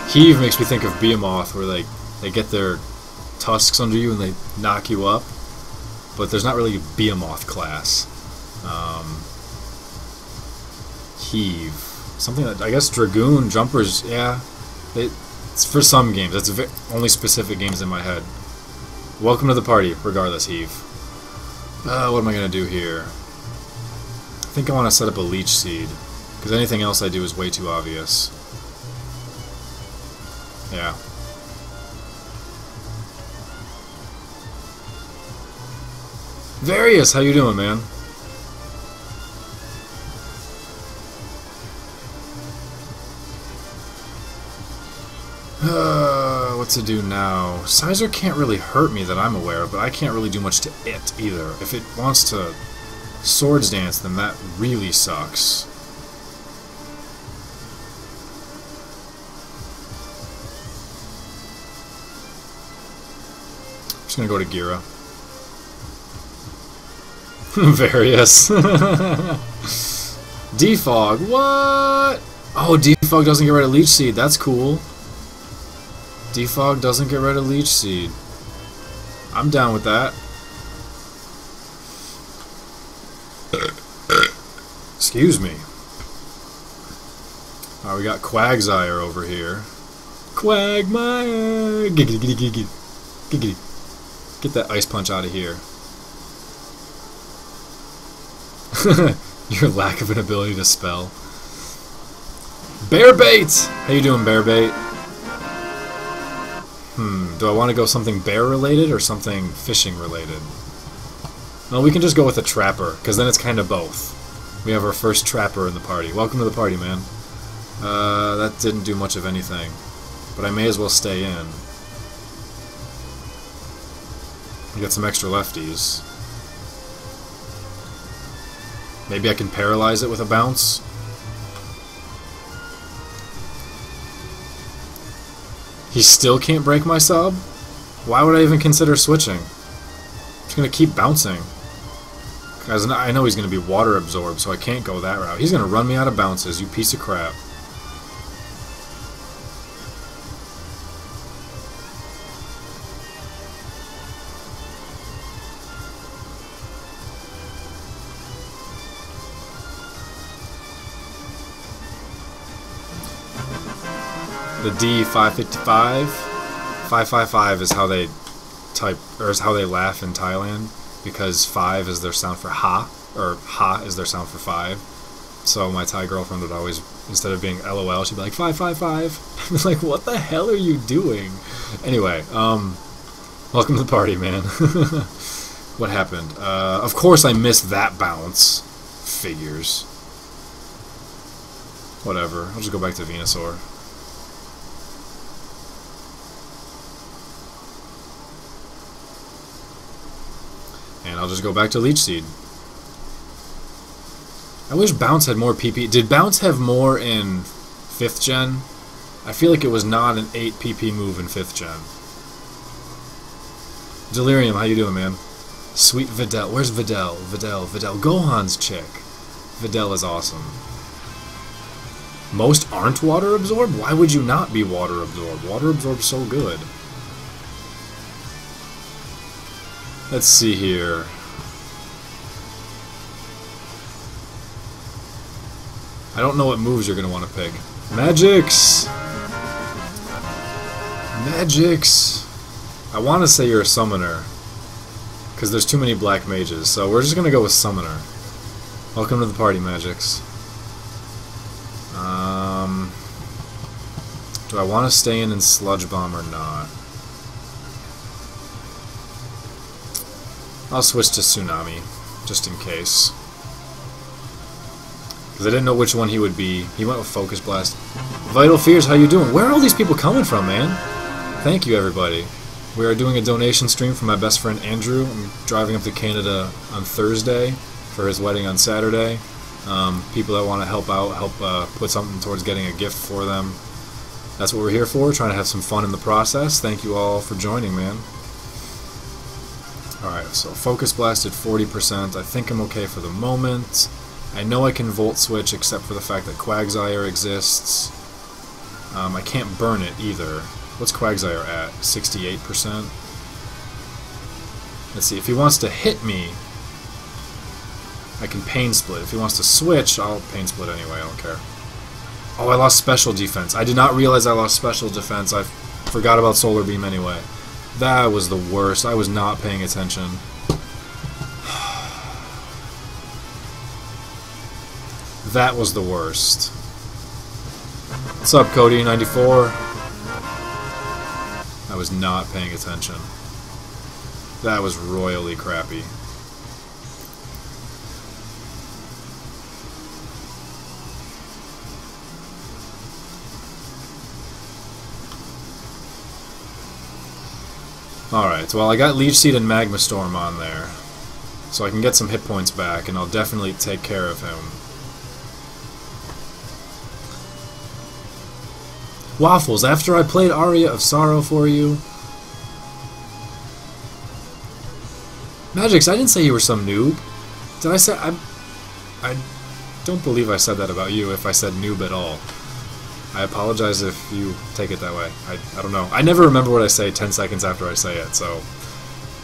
Heave makes me think of Behemoth, where they get their tusks under you and they knock you up. But there's not really a Behemoth class. Heave. Something that, I guess, Dragoon, Jumpers, yeah. It's for some games. It's only specific games in my head. Welcome to the party, regardless, Heave. What am I going to do here? I think I want to set up a Leech Seed. Because anything else I do is way too obvious. Yeah. Various, how you doing, man? What to do now? Sizer can't really hurt me that I'm aware of, but I can't really do much to it either. If it wants to Swords Dance, then that really sucks. I'm just gonna go to Gira. Various. Defog, what? Oh, Defog doesn't get rid of Leech Seed, that's cool. Defog doesn't get rid of Leech Seed. I'm down with that. Excuse me. Alright, we got Quagsire over here. Quagmire! Giggity, giggity, giggity. Giggity. Get that ice punch out of here. Your lack of an ability to spell. Bearbait! How you doing, Bearbait? Do I want to go something bear related or something fishing related? Well, we can just go with a trapper, because then it's kind of both. We have our first trapper in the party. Welcome to the party, man. That didn't do much of anything, but I may as well stay in. Get some extra lefties. Maybe I can paralyze it with a bounce. He still can't break my sub? Why would I even consider switching? I'm just gonna keep bouncing. Because I know he's gonna be water absorbed, so I can't go that route. He's gonna run me out of bounces, you piece of crap. The D555, 555 is how they type, or is how they laugh in Thailand, because 5 is their sound for ha, or ha is their sound for 5. So my Thai girlfriend would always, instead of being LOL, she'd be like 555. I was like, what the hell are you doing? Anyway, welcome to the party, man. What happened? Of course I missed that bounce. Figures. Whatever. I'll just go back to Venusaur. And I'll just go back to Leech Seed. I wish Bounce had more PP. Did Bounce have more in 5th gen? I feel like it was not an 8 PP move in 5th gen. Delirium, how you doing, man? Sweet Videl. Where's Videl? Videl. Gohan's chick. Videl is awesome. Most aren't water absorbed? Why would you not be water absorbed? Water absorbed's so good. Let's see here. I don't know what moves you're going to want to pick. Magix! Magix! I want to say you're a summoner, because there's too many black mages, so we're just going to go with summoner. Welcome to the party, Magix. Do I want to stay in Sludge Bomb or not? I'll switch to Tsunami, just in case. Because I didn't know which one he would be. He went with Focus Blast. Vital Fears, how you doing? Where are all these people coming from, man? Thank you, everybody. We are doing a donation stream for my best friend Andrew. I'm driving up to Canada on Thursday for his wedding on Saturday. People that want to help out, help put something towards getting a gift for them. That's what we're here for, trying to have some fun in the process. Thank you all for joining, man. Alright, so Focus Blast at 40%. I think I'm okay for the moment. I know I can Volt Switch except for the fact that Quagsire exists. I can't burn it either. What's Quagsire at? 68%? Let's see, if he wants to hit me, I can Pain Split. If he wants to switch, I'll Pain Split anyway, I don't care. Oh, I lost Special Defense. I did not realize I lost Special Defense. I forgot about Solar Beam anyway. That was the worst. I was not paying attention. That was the worst. What's up, Cody94? I was not paying attention. That was royally crappy. Alright, well I got Leech Seed and Magma Storm on there, so I can get some hit points back, and I'll definitely take care of him. Waffles, after I played Aria of Sorrow for you... Magix, I didn't say you were some noob. Did I say... I don't believe I said that about you, if I said noob at all. I apologize if you take it that way. I don't know. I never remember what I say 10 seconds after I say it, so...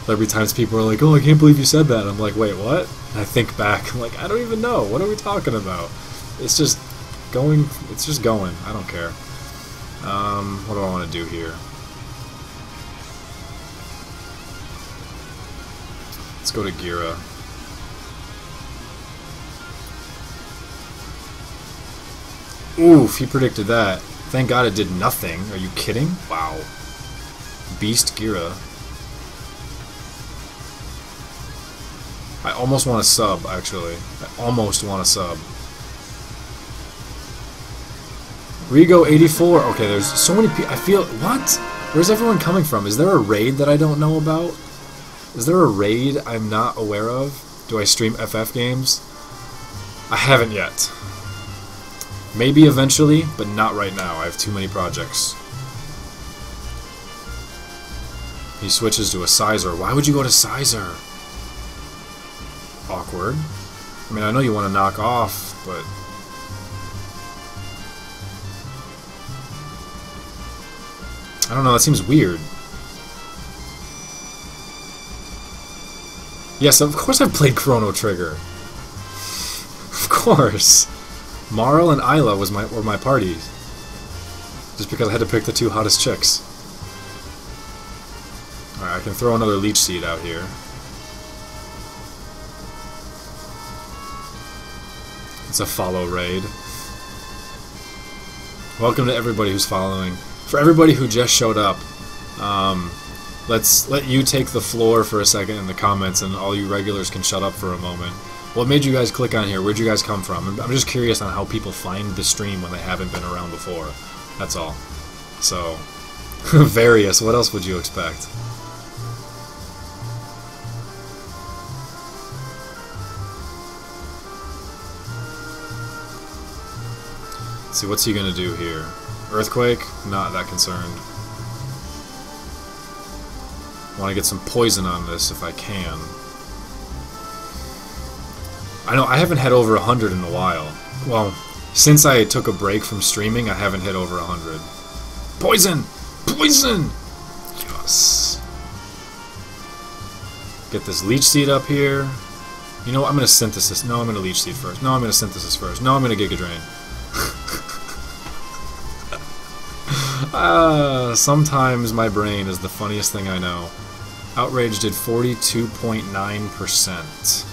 There'll be times people are like, oh, I can't believe you said that. I'm like, wait, what? And I think back, I'm like, I don't even know. What are we talking about? It's just going. It's just going. I don't care. What do I want to do here? Let's go to Gira. Oof, he predicted that. Thank God it did nothing. Are you kidding? Wow. Beast Gira. I almost want to sub, actually. I almost want to sub. Rigo 84. Okay, there's so many people. I feel. What? Where's everyone coming from? Is there a raid that I don't know about? Is there a raid I'm not aware of? Do I stream FF games? I haven't yet. Maybe eventually, but not right now. I have too many projects. He switches to a Sizer. Why would you go to Sizer? Awkward. I mean, I know you want to knock off, but... I don't know, that seems weird. Yes, of course I've played Chrono Trigger. Of course. Marl and Isla were my parties. Just because I had to pick the two hottest chicks. Alright, I can throw another Leech Seed out here. It's a follow raid. Welcome to everybody who's following. For everybody who just showed up, let's let you take the floor for a second in the comments, and all you regulars can shut up for a moment. What made you guys click on here? Where'd you guys come from? I'm just curious on how people find the stream when they haven't been around before. That's all. So, various. What else would you expect? Let's see, what's he gonna do here? Earthquake? Not that concerned. Want to get some poison on this if I can. I know I haven't had over 100 in a while. Well, since I took a break from streaming, I haven't hit over 100. Poison! Poison! Yes. Get this Leech Seed up here. You know what? I'm going to Synthesis. No, I'm going to Leech Seed first. No, I'm going to Synthesis first. No, I'm going to Giga Drain. Sometimes my brain is the funniest thing I know. Outrage did 42.9%.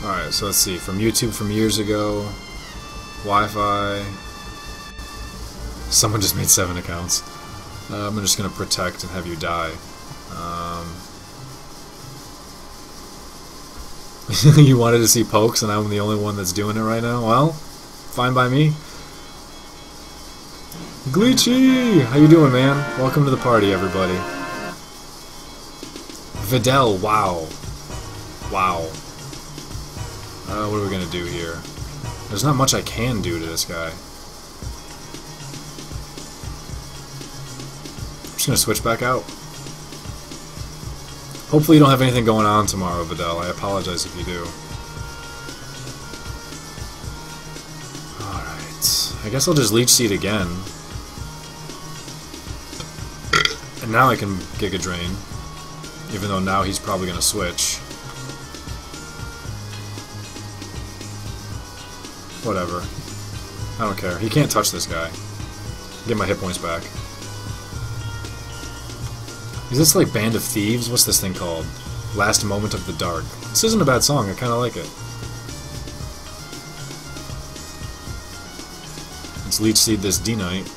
Alright, so let's see. From YouTube from years ago. Wi-Fi. Someone just made 7 accounts. I'm just going to protect and have you die. You wanted to see Pokes and I'm the only one that's doing it right now? Well, fine by me. Glitchy! How you doing, man? Welcome to the party, everybody. Videl, wow. Wow. What are we gonna do here? There's not much I can do to this guy. I'm just gonna switch back out. Hopefully you don't have anything going on tomorrow, Videl. I apologize if you do. Alright. I guess I'll just Leech Seed again. And now I can Giga Drain. Even though now he's probably gonna switch. Whatever. I don't care. He can't touch this guy. Get my hit points back. Is this like Band of Thieves? What's this thing called? Last Moment of the Dark. This isn't a bad song. I kind of like it. Let's Leech Seed this D-Knight.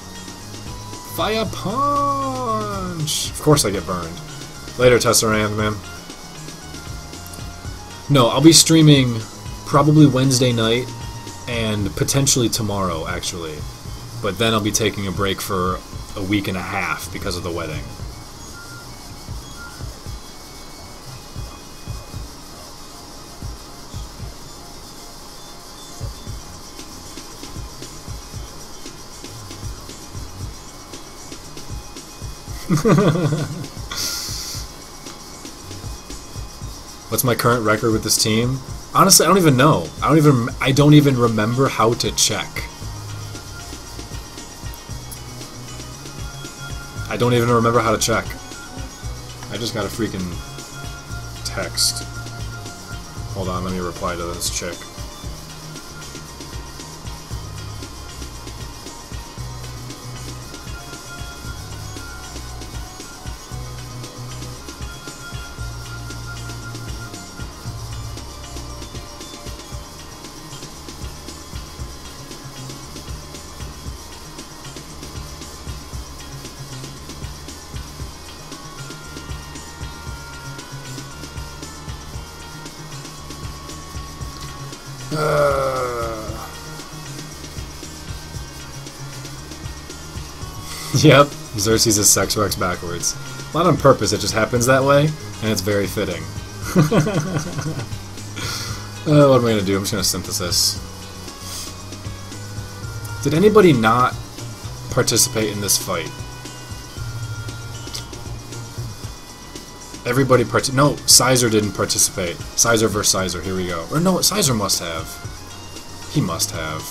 Fire Punch! Of course I get burned. Later, Tesserand, man. No, I'll be streaming probably Wednesday night. And potentially tomorrow, actually. But then I'll be taking a break for a week and a half because of the wedding. What's my current record with this team? Honestly, I don't even know. I don't even remember how to check. I don't even remember how to check. I just got a freaking text. Hold on, let me reply to this chick. Yep, Xerxes is sex works backwards. Not on purpose, it just happens that way, and it's very fitting. What am I going to do? I'm just going to synthesis. Did anybody not participate in this fight? Everybody no, Sizer didn't participate. Sizer versus Sizer, here we go. Or no, Sizer must have. He must have.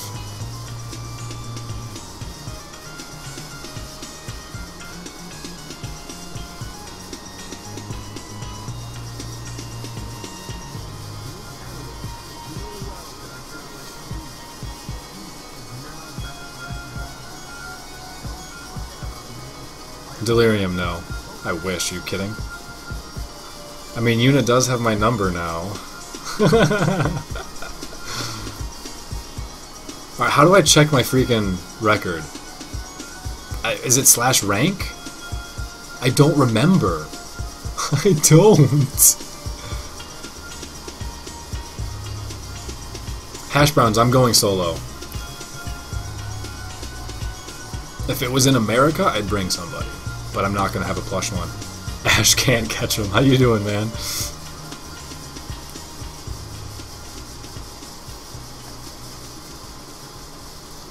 Delirium, no. I wish, are you kidding? I mean, Yuna does have my number now. Alright, how do I check my freaking record? Is it /rank? I don't remember. I don't. Hash browns, I'm going solo. If it was in America, I'd bring somebody. But I'm not going to have a plush one. Ash can't catch him. How you doing, man?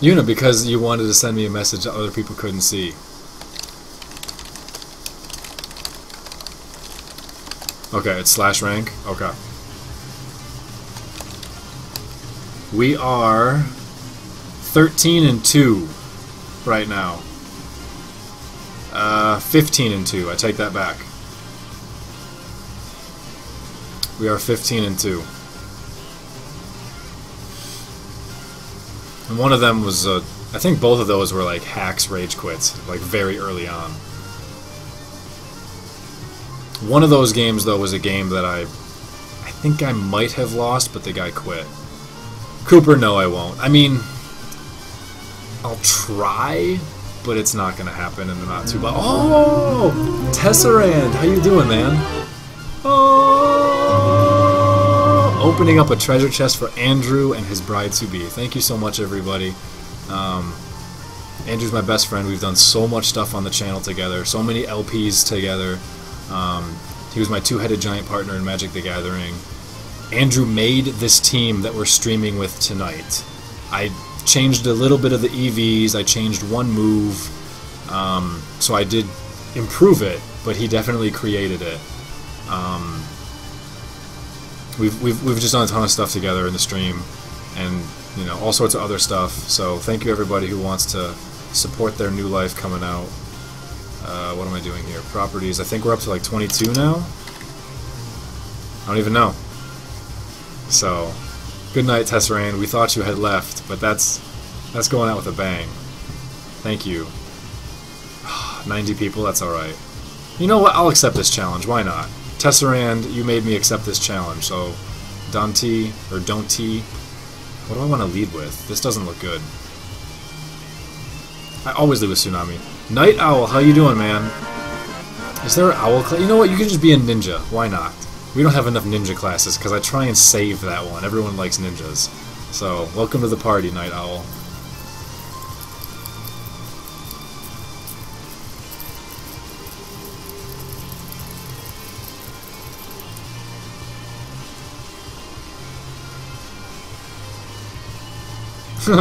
Yuna, because you wanted to send me a message that other people couldn't see. Okay, it's /rank. Okay. We are 13-2 right now. 15-2. I take that back. We are 15-2. And one of them was, I think both of those were like hacks rage quits, like very early on. One of those games, though, was a game that I think I might have lost, but the guy quit. Cooper, no, I won't. I mean, I'll try, but it's not going to happen in the not too... Oh! Tesserand! How you doing, man? Oh! Opening up a treasure chest for Andrew and his bride-to-be. Thank you so much, everybody. Andrew's my best friend. We've done so much stuff on the channel together. So many LPs together. He was my two-headed giant partner in Magic the Gathering. Andrew made this team that we're streaming with tonight. I changed a little bit of the EVs, I changed one move, so I did improve it, but he definitely created it. We've just done a ton of stuff together in the stream, and you know, all sorts of other stuff. So thank you everybody who wants to support their new life coming out. What am I doing here? Properties. I think we're up to like 22 now. I don't even know. So, good night, Tesserand. We thought you had left, but that's going out with a bang. Thank you. 90 people, that's alright. You know what? I'll accept this challenge. Why not? Tesserand, you made me accept this challenge, so Dante, or Don't-T. What do I want to lead with? This doesn't look good. I always lead with Tsunami. Night Owl, how you doing, man? Is there an owl class? You know what? You can just be a ninja. Why not? We don't have enough ninja classes, because I try and save that one. Everyone likes ninjas. So, welcome to the party, Night Owl.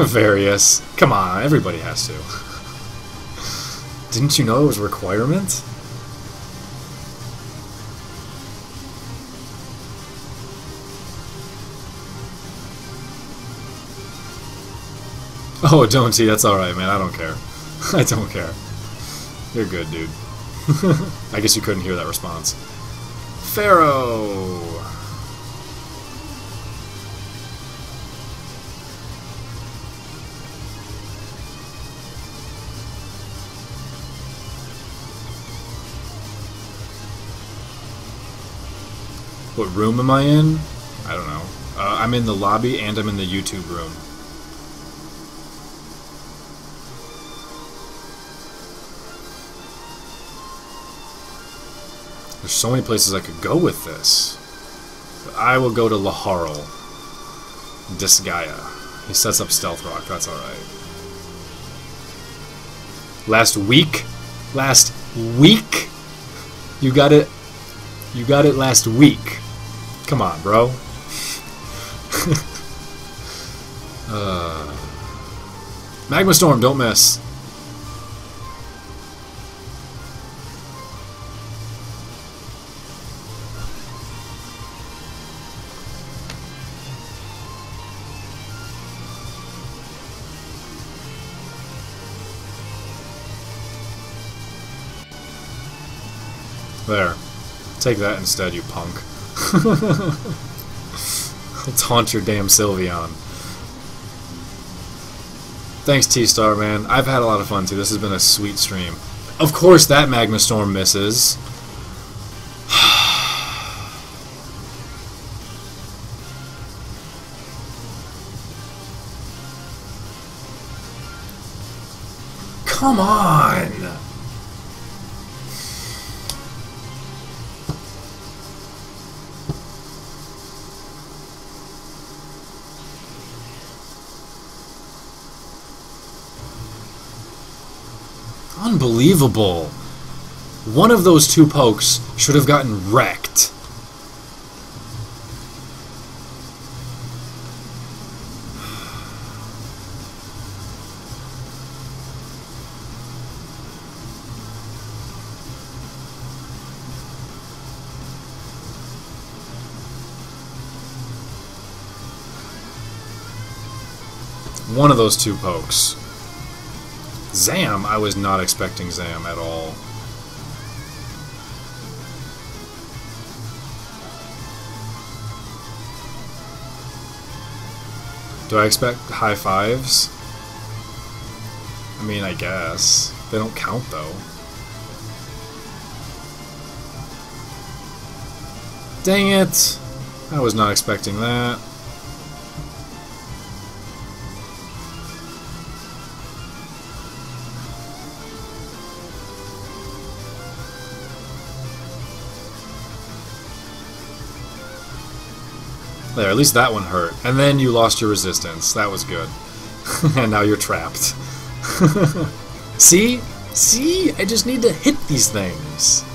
Various. Come on, everybody has to. Didn't you know it was a requirement? Oh, don't T. That's alright, man. I don't care. I don't care. You're good, dude. I guess you couldn't hear that response. Pharaoh! What room am I in? I don't know. I'm in the lobby and I'm in the YouTube room. There's so many places I could go with this. But I will go to Laharl. Disgaea. He sets up Stealth Rock, that's alright. Last week? Last week? You got it last week. Come on, bro. Magma Storm, don't miss. There. Take that instead, you punk. I'll taunt your damn Sylveon. Thanks, T-Star, man. I've had a lot of fun, too. This has been a sweet stream. Of course that Magma Storm misses. Come on! Unbelievable. One of those two pokes should have gotten wrecked. One of those two pokes. Zam? I was not expecting Zam at all. Do I expect high fives? I mean, I guess. They don't count, though. Dang it! I was not expecting that. There, at least that one hurt. And then you lost your resistance. That was good. And now you're trapped. See? See? I just need to hit these things.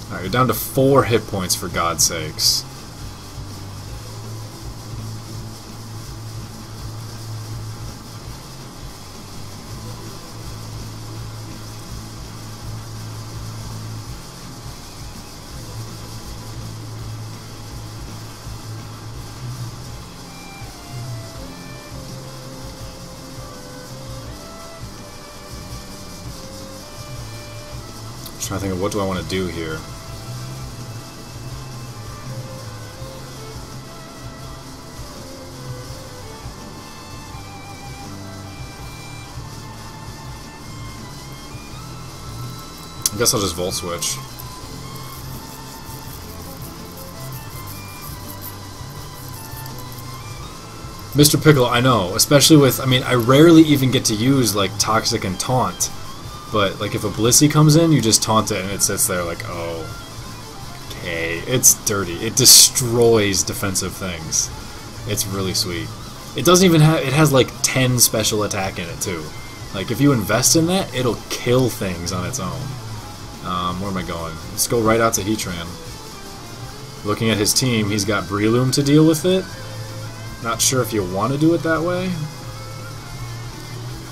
Alright, you're down to 4 hit points, for God's sakes. Trying to think of what do I want to do here. I guess I'll just Volt Switch. Mr. Piccolo, I know, especially with, I mean, I rarely even get to use, like, Toxic and Taunt. But, like, if a Blissey comes in, you just taunt it and it sits there like, oh, okay. It's dirty. It destroys defensive things. It's really sweet. It doesn't even have, it has, like, 10 special attack in it, too. Like, if you invest in that, it'll kill things on its own. Where am I going? Let's go right out to Heatran. Looking at his team, he's got Breloom to deal with it. Not sure if you want to do it that way.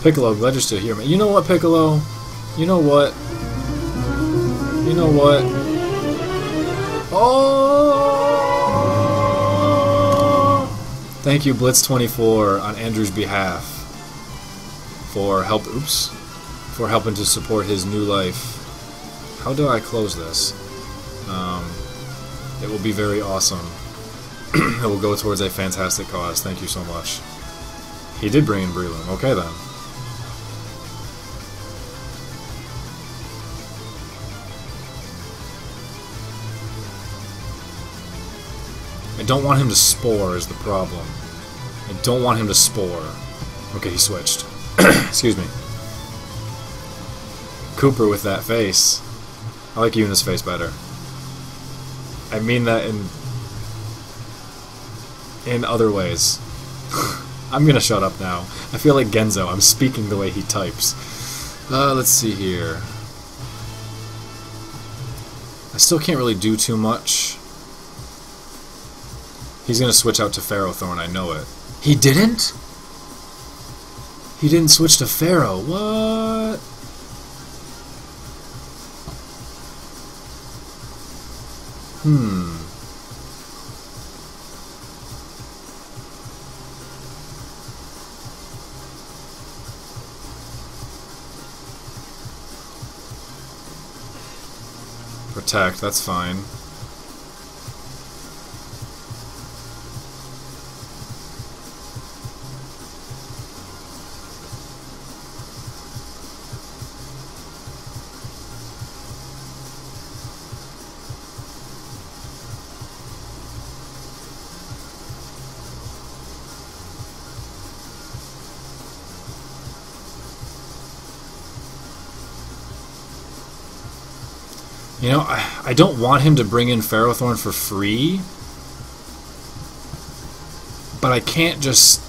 Piccolo, glad you're still here, man. You know what, Piccolo? You know what? You know what? Oh! Thank you, Blitz24, on Andrew's behalf for for helping to support his new life. How do I close this? It will be very awesome. It will go towards a fantastic cause. Thank you so much. He did bring in Breloom. Okay then. I don't want him to spore is the problem. I don't want him to spore. Okay, he switched. Excuse me. Cooper with that face. I like Yuna's face better. I mean that in other ways. I'm gonna shut up now. I feel like Genzo. I'm speaking the way he types. Let's see here. I still can't really do too much. He's gonna switch out to Ferrothorn, I know it. He didn't? He didn't switch to Pharaoh. What? Protect, that's fine. You know, I don't want him to bring in Ferrothorn for free, but I can't just...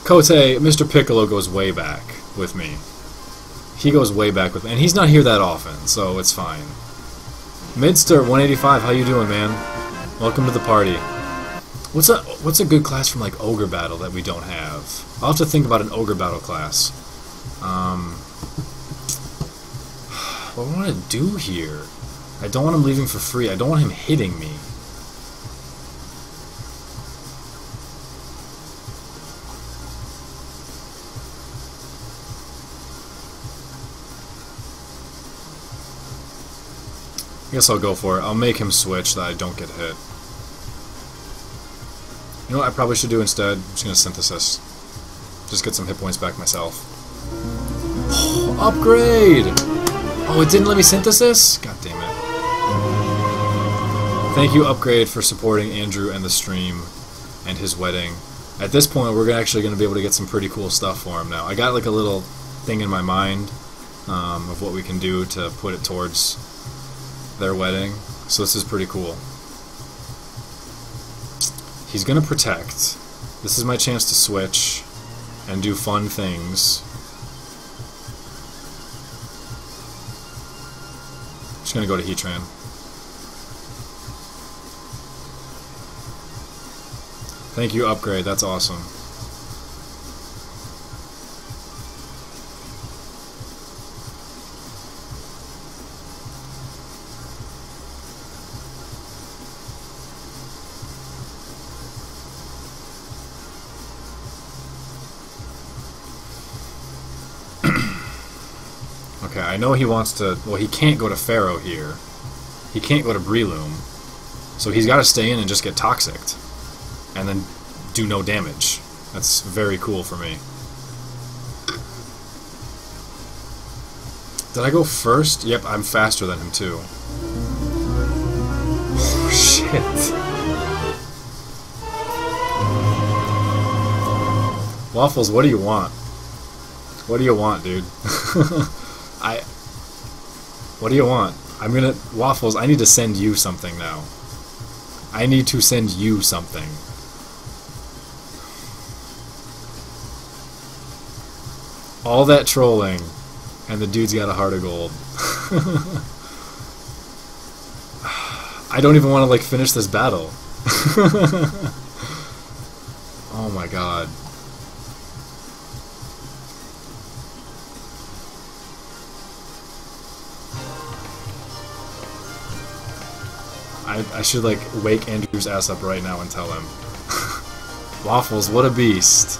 Kote, Mr. Piccolo goes way back with me. He goes way back with me, and he's not here that often, so it's fine. Midster 185, how you doing, man? Welcome to the party. What's a good class from like Ogre Battle that we don't have? I'll have to think about an Ogre Battle class. What do I want to do here? I don't want him leaving for free. I don't want him hitting me. I guess I'll go for it. I'll make him switch that I don't get hit. You know what I probably should do instead? I'm just going to synthesis. Just get some hit points back myself. Oh, upgrade! Oh, it didn't let me synthesis? God damn it. Thank you, Upgrade, for supporting Andrew and the stream and his wedding. At this point, we're actually going to be able to get some pretty cool stuff for him now. I got like a little thing in my mind of what we can do to put it towards their wedding. So this is pretty cool. He's gonna protect. This is my chance to switch and do fun things. Just gonna go to Heatran. Thank you, Upgrade. That's awesome. Okay, I know he wants to... Well, he can't go to Pharaoh here. He can't go to Breloom. So he's got to stay in and just get Toxicked. And then do no damage. That's very cool for me. Did I go first? Yep, I'm faster than him too. Oh, shit. Waffles, what do you want? What do you want, dude? What do you want? I'm gonna... Waffles, I need to send you something now. I need to send you something. All that trolling, and the dude's got a heart of gold. I don't even want to, like, finish this battle. Oh my god. I should like wake Andrew's ass up right now and tell him. Wafflez, what a beast.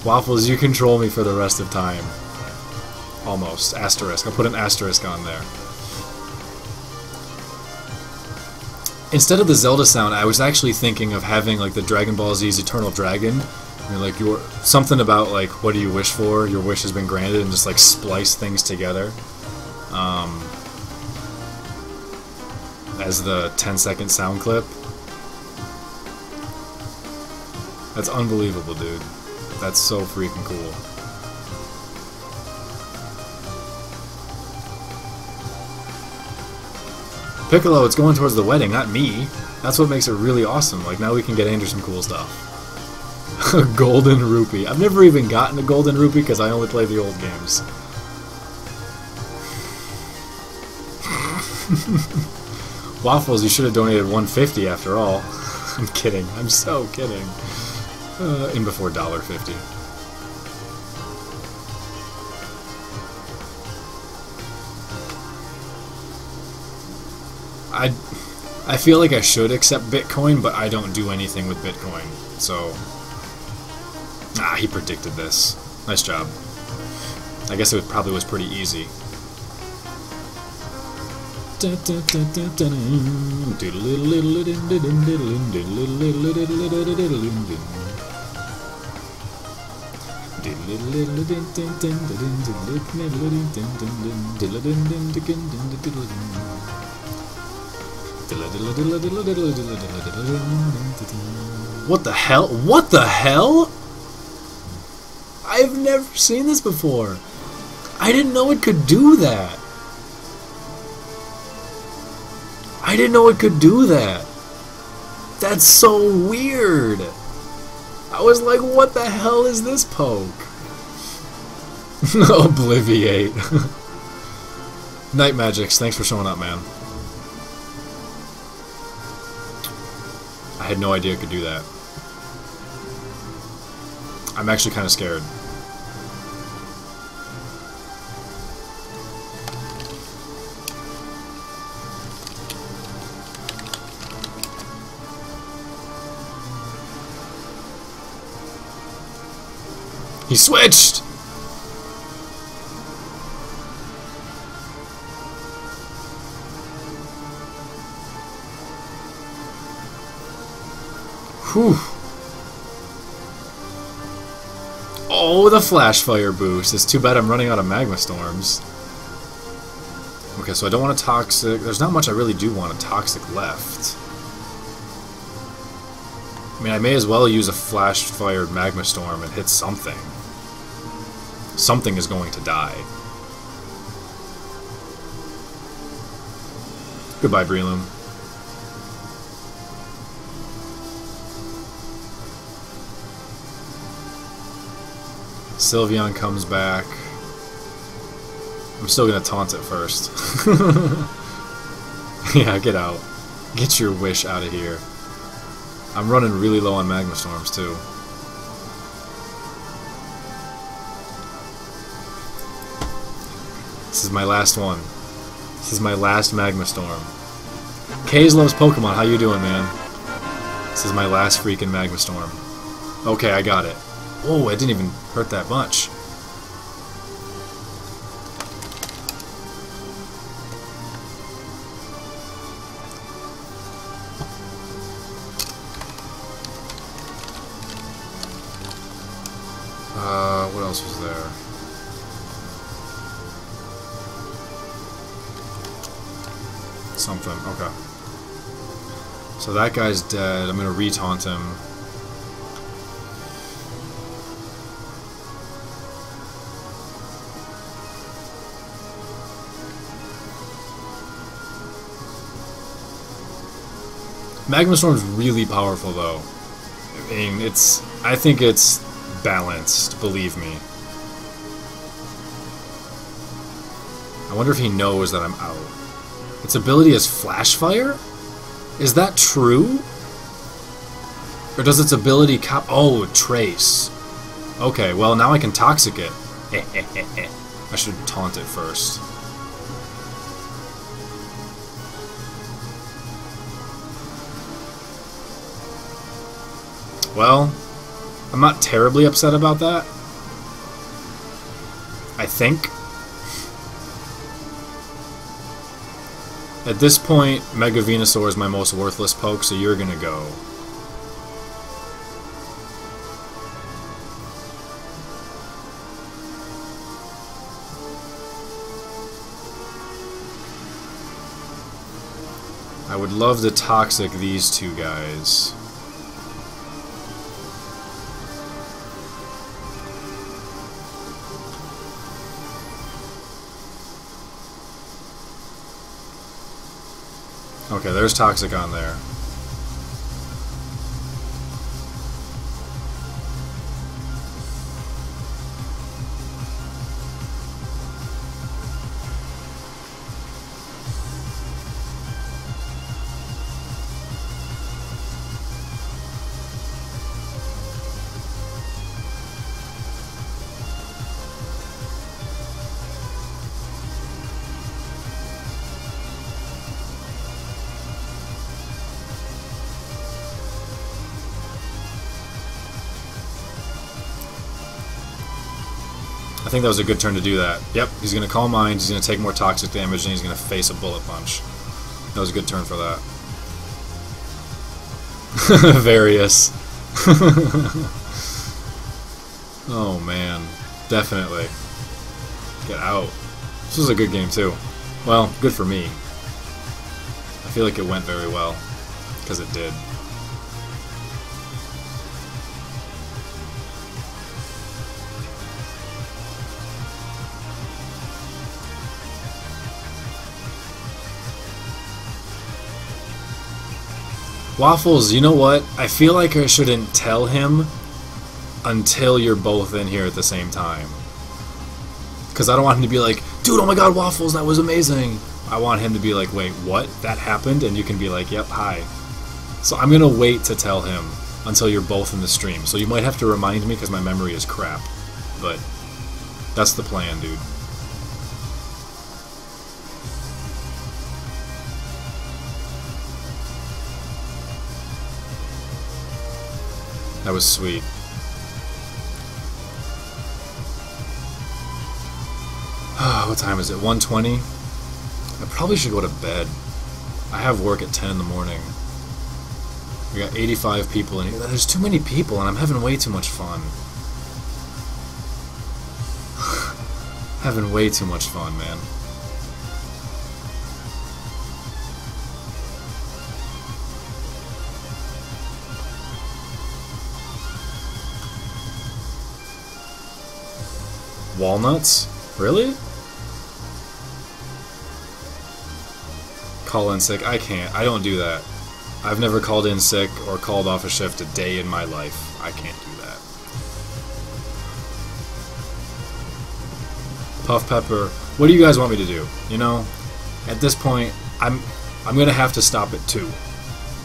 Wafflez, you control me for the rest of time. Almost. Asterisk. I'll put an asterisk on there. Instead of the Zelda sound, I was actually thinking of having like the Dragon Ball Z's Eternal Dragon. I mean, like something about like what do you wish for? Your wish has been granted, and just like splice things together. As the 10-second sound clip. That's unbelievable, dude. That's so freaking cool. Piccolo, it's going towards the wedding, not me. That's what makes it really awesome. Like, now we can get Andrew some cool stuff. A golden rupee. I've never even gotten a golden rupee because I only play the old games. Wafflez, you should have donated $1.50 after all. I'm kidding. I'm so kidding. In before $1.50. I feel like I should accept Bitcoin, but I don't do anything with Bitcoin. So, he predicted this. Nice job. I guess it probably was pretty easy. What the hell? What the hell? I've never seen this before. I didn't know it could do that. I didn't know it could do that. That's so weird. I was like, what the hell is this poke? Obliviate. Night Magics, thanks for showing up, man. I had no idea it could do that. I'm actually kind of scared. He switched! Whew. Oh, the flash fire boost. It's too bad I'm running out of magma storms. Okay, so I don't want a toxic. There's not much I really do want a toxic left. I mean, I may as well use a flash fired magma storm and hit something. Something is going to die. Goodbye, Breloom. Sylveon comes back. I'm still gonna taunt it first. Yeah, get out. Get your wish out of here. I'm running really low on magma storms too. This is my last one. This is my last magma storm. Kaze loves Pokemon. How you doing, man? This is my last freaking magma storm. Okay, I got it. Oh, it didn't even hurt that much. What else was there? Something, okay. So that guy's dead. I'm gonna re-taunt him. Magma Storm's really powerful, though. I mean, I think it's balanced, believe me. I wonder if he knows that I'm out. Its ability is Flash Fire? Is that true? Or does its ability oh, Trace. Okay, well, now I can Toxic it. I should taunt it first. Well, I'm not terribly upset about that. I think. At this point, Mega Venusaur is my most worthless poke, so you're gonna go. I would love to Toxic these two guys. Okay, there's Toxic on there. I think that was a good turn to do that. Yep, he's going to Calm Mind, he's going to take more toxic damage, and he's going to face a Bullet Punch. That was a good turn for that. Various. Oh man, definitely. Get out. This was a good game too. Well, good for me. I feel like it went very well, because it did. Waffles, you know what? I feel like I shouldn't tell him until you're both in here at the same time. Because I don't want him to be like, dude, oh my god, Waffles, that was amazing. I want him to be like, wait, what? That happened? And you can be like, yep, hi. So I'm going to wait to tell him until you're both in the stream. So you might have to remind me because my memory is crap. But that's the plan, dude. That was sweet. What time is it? 1:20? I probably should go to bed. I have work at 10 in the morning. We got 85 people in here. There's too many people and I'm having way too much fun. Having way too much fun, man. Walnuts? Really? Call in sick? I can't. I don't do that. I've never called in sick or called off a shift a day in my life. I can't do that. Puff Pepper, what do you guys want me to do? You know, at this point, I'm gonna have to stop at 2.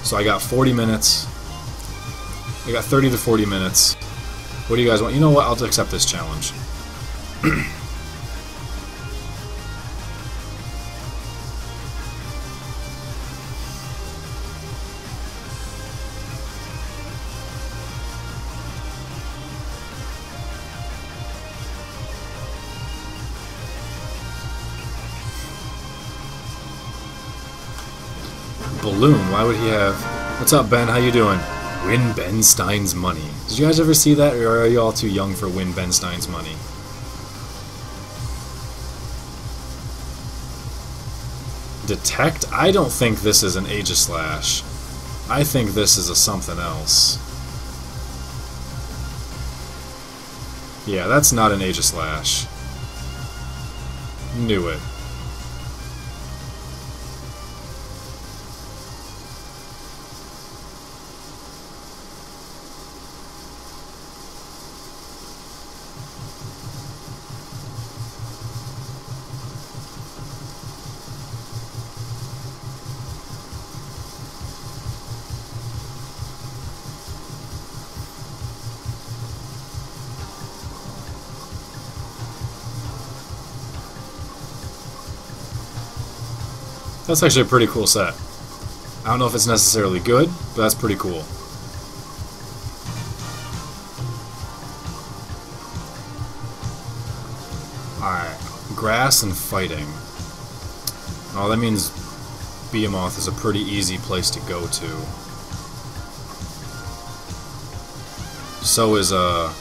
So I got 40 minutes. I got 30 to 40 minutes. What do you guys want? You know what? I'll accept this challenge. Balloon, why would he have... What's up, Ben? How you doing? Win Ben Stein's money. Did you guys ever see that, or are you all too young for Win Ben Stein's money? Detect? I don't think this is an Aegislash. I think this is a something else. Yeah, that's not an Aegislash. Knew it. That's actually a pretty cool set. I don't know if it's necessarily good, but that's pretty cool. grass and fighting. Oh, that means Behemoth is a pretty easy place to go to. So is, why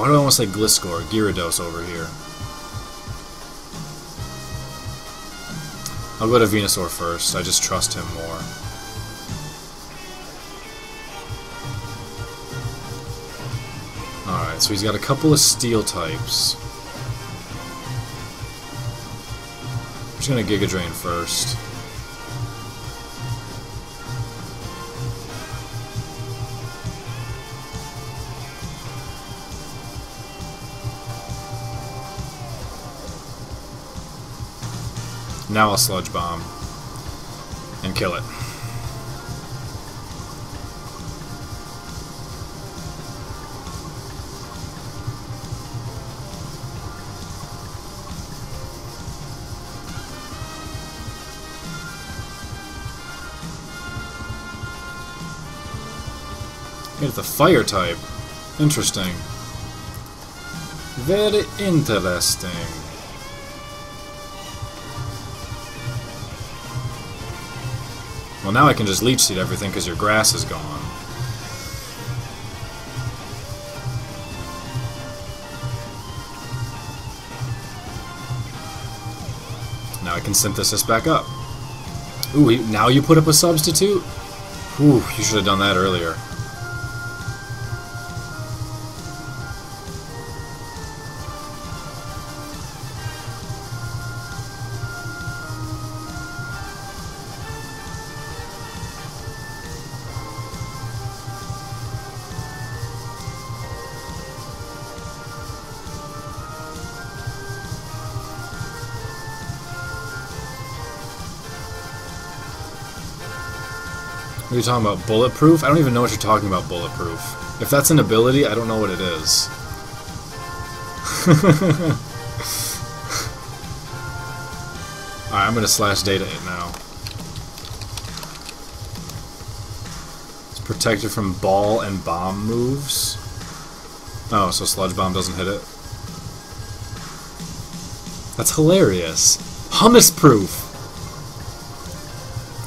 do I want to say Gliscor? Gyarados over here. I'll go to Venusaur first. I just trust him more. Alright, so he's got a couple of steel types. I'm just gonna Giga Drain first. Now I'll Sludge Bomb and kill it. It's a fire type. Interesting. Very interesting. Well, now I can just Leech Seed everything because your grass is gone. Now I can Synthesis back up. Ooh, now you put up a substitute? Ooh, you should have done that earlier. What are you talking about? Bulletproof? I don't even know what you're talking about, Bulletproof. If that's an ability, I don't know what it is. Alright, I'm gonna slash data it now. It's protected from ball and bomb moves. Oh, so Sludge Bomb doesn't hit it. That's hilarious. Hummus proof.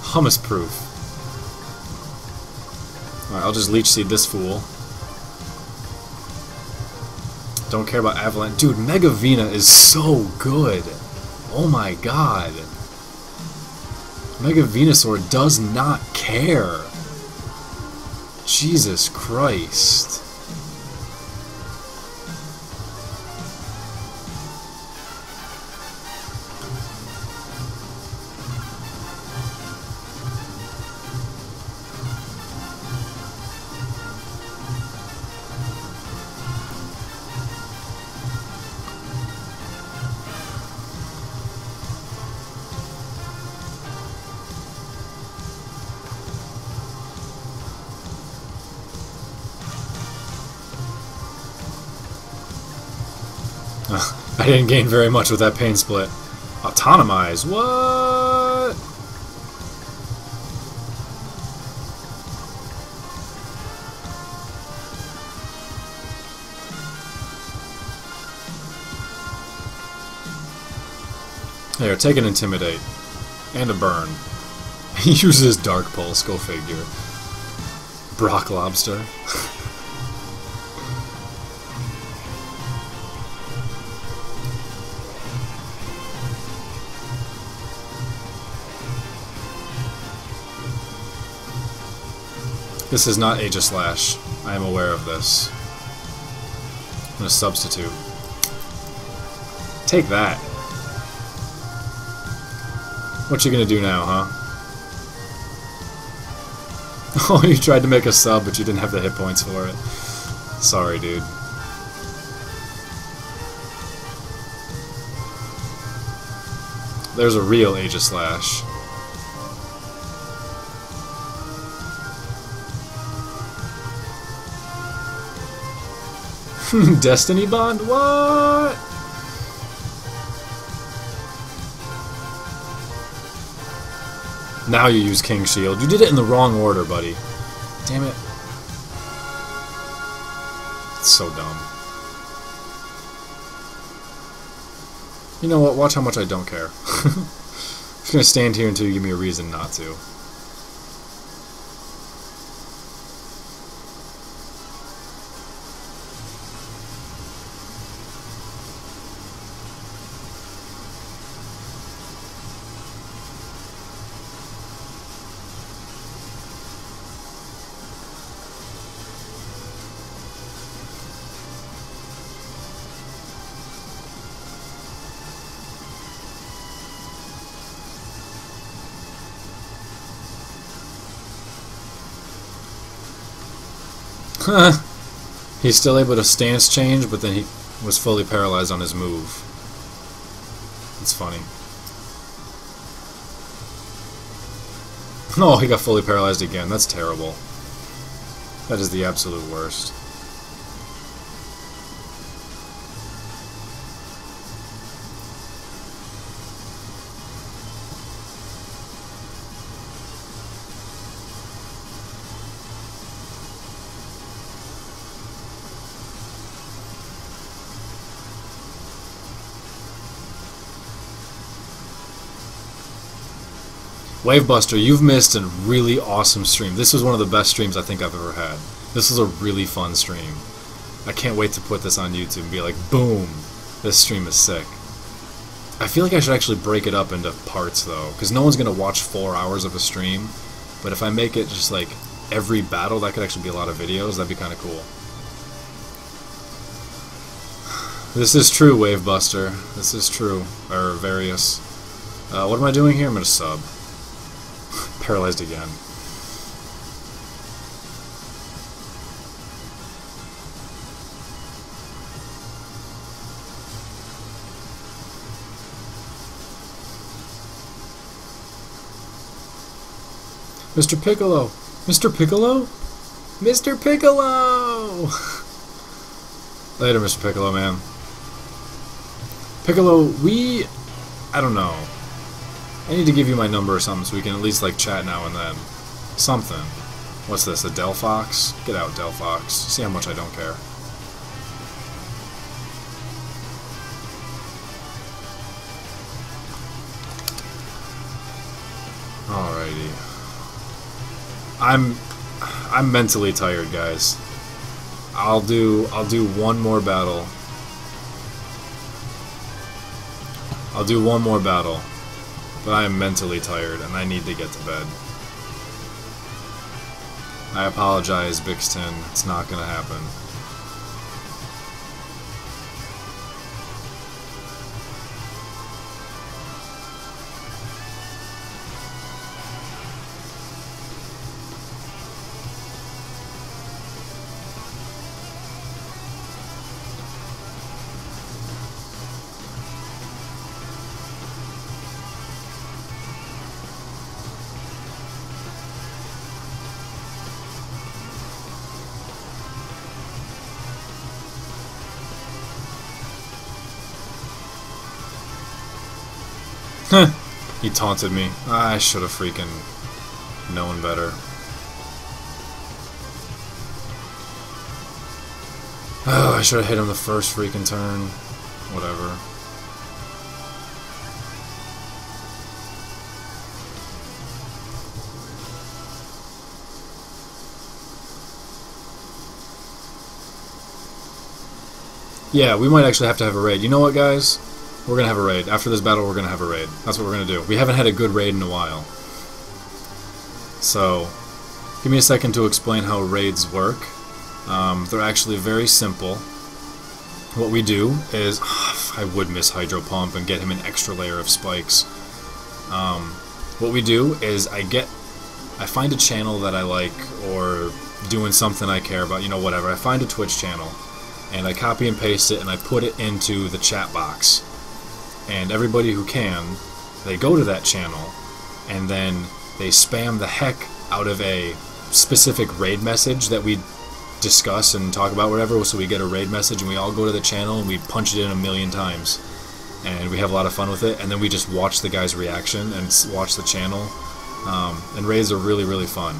Hummus proof. Alright, I'll just Leech Seed this fool. Don't care about Avalanche. Dude, Mega Vena is so good. Oh my god. Mega Venusaur does not care. Jesus Christ. I didn't gain very much with that Pain Split. Autonomize? What? Here, take an Intimidate. And a Burn. He uses Dark Pulse, go figure. Brock Lobster. This is not Aegislash. I am aware of this. I'm gonna substitute. Take that. What you gonna do now, huh? Oh, you tried to make a sub, but you didn't have the hit points for it. Sorry, dude. There's a real Aegislash. Destiny Bond? What? Now you use King Shield. You did it in the wrong order, buddy. Damn it. It's so dumb. You know what? Watch how much I don't care. I'm just gonna stand here until you give me a reason not to. He's still able to stance change, but then he was fully paralyzed on his move. It's funny. Oh, he got fully paralyzed again. That's terrible. That is the absolute worst. Wavebuster, you've missed a really awesome stream. This was one of the best streams I think I've ever had. This was a really fun stream. I can't wait to put this on YouTube and be like, boom, this stream is sick. I feel like I should actually break it up into parts though, because no one's going to watch 4 hours of a stream. But if I make it just like every battle, that could actually be a lot of videos. That'd be kind of cool. This is true, Wavebuster. This is true. Or various. What am I doing here? I'm going to sub. Paralyzed again. Mr. Piccolo! Mr. Piccolo? Mr. Piccolo! Later, Mr. Piccolo, man. Piccolo, I don't know. I need to give you my number or something so we can at least like chat now and then. Something. What's this, a Delphox? Get out, Delphox. See how much I don't care. Alrighty. I'm mentally tired, guys. I'll do one more battle. I'll do one more battle. But I am mentally tired, and I need to get to bed. I apologize, Bixton. It's not gonna happen. He taunted me. I should have freaking known better. Oh, I should have hit him the first freaking turn. Whatever. Yeah, we might actually have to have a raid. You know what, guys? We're going to have a raid. After this battle, we're going to have a raid. That's what we're going to do. We haven't had a good raid in a while. So, give me a second to explain how raids work. They're actually very simple. What we do is... I would miss Hydro Pump and get him an extra layer of spikes. What we do is I find a channel that I like, or doing something I care about, you know, whatever. I find a Twitch channel, and I copy and paste it, and I put it into the chat box. And everybody who can, they go to that channel, and then they spam the heck out of a specific raid message that we discuss and talk about, whatever. So we get a raid message, and we all go to the channel, and we punch it in 1,000,000 times. And we have a lot of fun with it, and then we just watch the guy's reaction and watch the channel. And raids are really, really fun.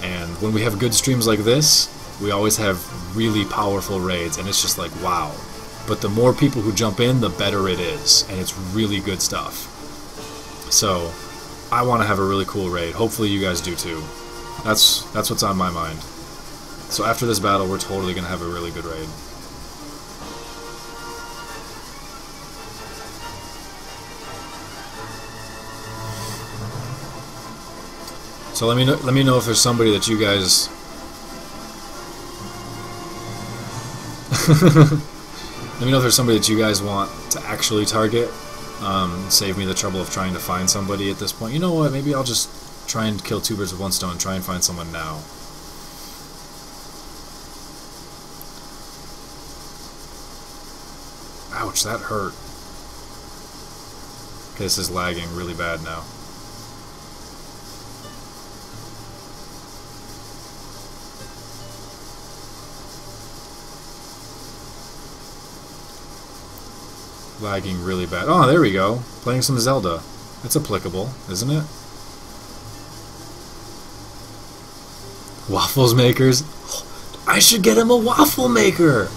And when we have good streams like this, we always have really powerful raids, and it's just like, wow. but the more people who jump in, the better it is, and it's really good stuff. So I want to have a really cool raid. Hopefully you guys do too. That's what's on my mind. So after this battle, we're totally gonna have a really good raid. So let me know if there's somebody that you guys let me know if there's somebody that you guys want to actually target. Save me the trouble of trying to find somebody at this point. You know what? Maybe I'll just try and kill two birds with one stone and try and find someone now. Ouch, that hurt. Okay, this is lagging really bad now. Lagging really bad. Oh, there we go. Playing some Zelda. It's applicable, isn't it? Waffles makers. I should get him a waffle maker.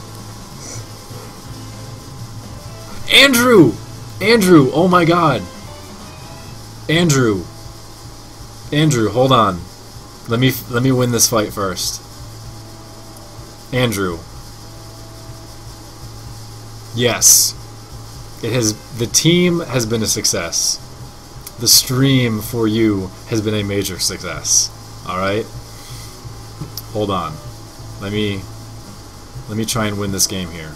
Andrew! Andrew, oh my god. Andrew, hold on. Let me win this fight first. Andrew. Yes. The team has been a success. The stream for you has been a major success. Alright? Hold on. Let me try and win this game here.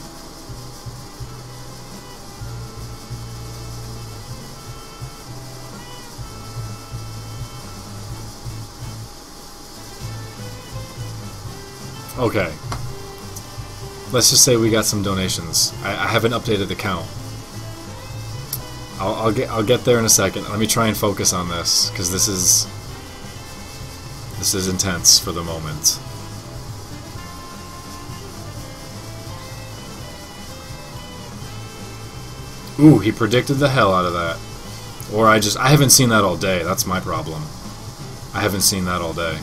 Okay. Let's just say we got some donations. I haven't updated the count. I'll get there in a second. Let me try and focus on this, because this is intense for the moment. Ooh, he predicted the hell out of that. Or I haven't seen that all day. That's my problem. I haven't seen that all day.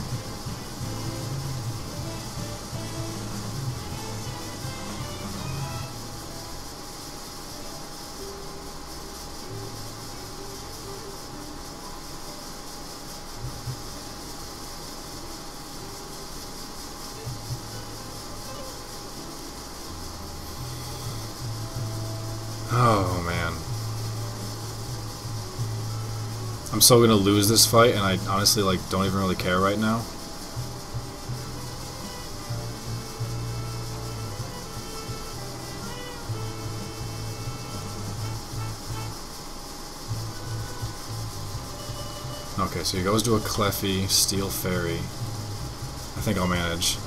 Oh man. I'm so gonna lose this fight, and I honestly don't even really care right now. Okay, so he goes to a Cleffy, Steel Fairy. I think I'll manage.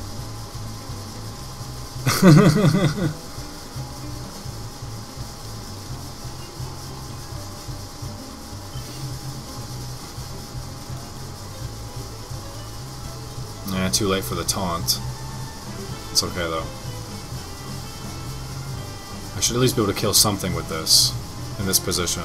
Too late for the taunt. It's okay though. I should at least be able to kill something with this, in this position.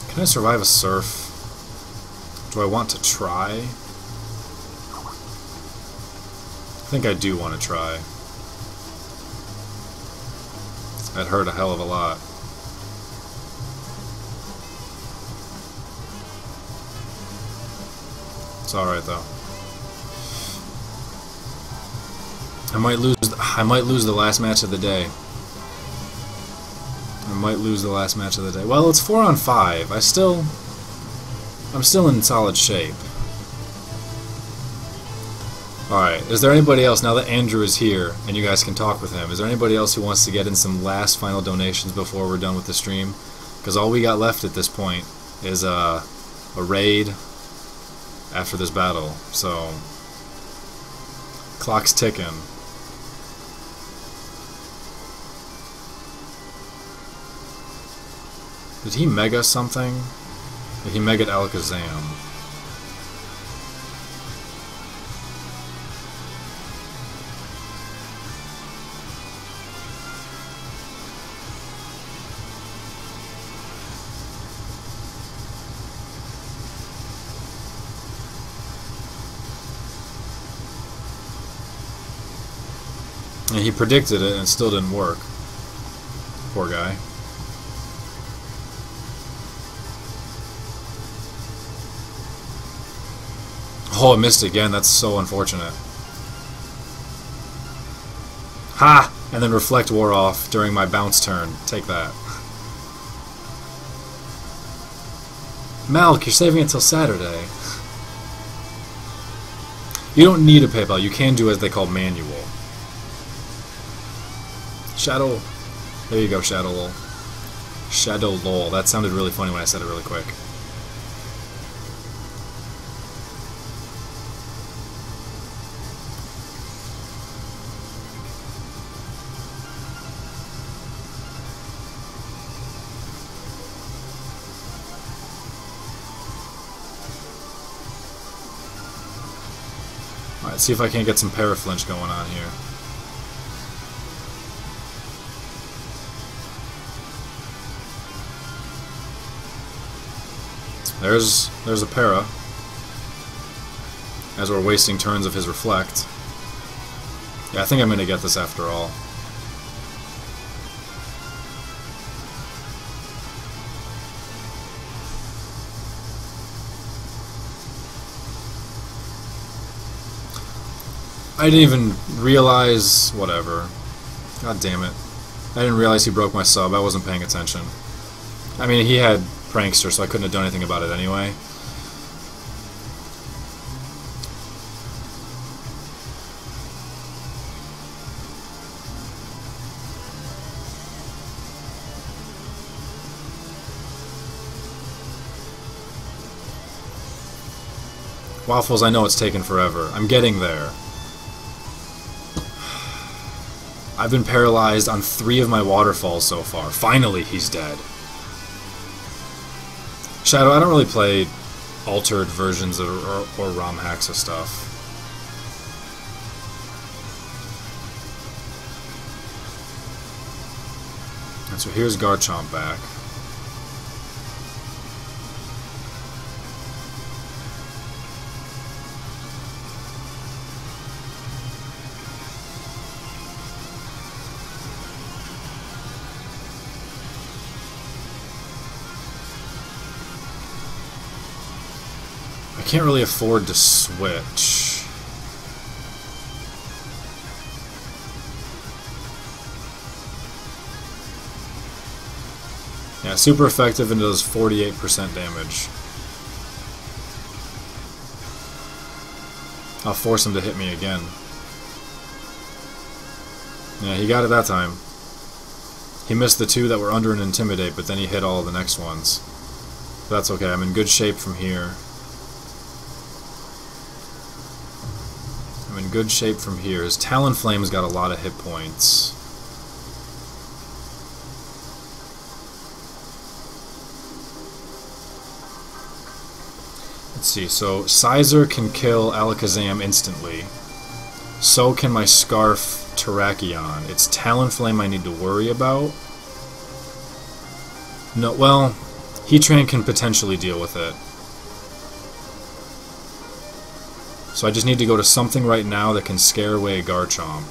Can I survive a surf? Do I want to try? I think I do want to try. That hurt a hell of a lot. It's alright though. I might lose the last match of the day. I might lose the last match of the day. Well, it's 4 on 5. I'm still in solid shape. Alright, is there anybody else, now that Andrew is here and you guys can talk with him, is there anybody else who wants to get in some last final donations before we're done with the stream? Because all we got left at this point is a raid after this battle. So, clock's ticking. Did he mega something? He mega'd Alakazam. And he predicted it and it still didn't work. Poor guy. Oh, it missed again. That's so unfortunate. Ha! And then Reflect wore off during my bounce turn. Take that. Malk, you're saving it till Saturday. You don't need a PayPal. You can do as they call manual. Shadow. There you go, Shadow Lol. Shadow Lol. That sounded really funny when I said it really quick. Alright, see if I can't get some paraflinch going on here. There's a para. As we're wasting turns of his Reflect. Yeah, I think I'm gonna get this after all. I didn't even realize... whatever. God damn it. I didn't realize he broke my sub. I wasn't paying attention. I mean, he had Prankster, so I couldn't have done anything about it anyway. Waffles, I know it's taken forever. I'm getting there. I've been paralyzed on 3 of my waterfalls so far. Finally, he's dead. Shadow, I don't really play altered versions or ROM hacks of stuff. And so here's Garchomp back. I can't really afford to switch. Yeah, super effective and does 48% damage. I'll force him to hit me again. Yeah, he got it that time. He missed the 2 that were under an Intimidate, but then he hit all of the next ones. But that's okay, I'm in good shape from here. I'm in good shape from here. His Talonflame's got a lot of hit points. Let's see, so Sizer can kill Alakazam instantly. So can my Scarf Terrakion. It's Talonflame I need to worry about. No, well, Heatran can potentially deal with it. So I just need to go to something right now that can scare away Garchomp.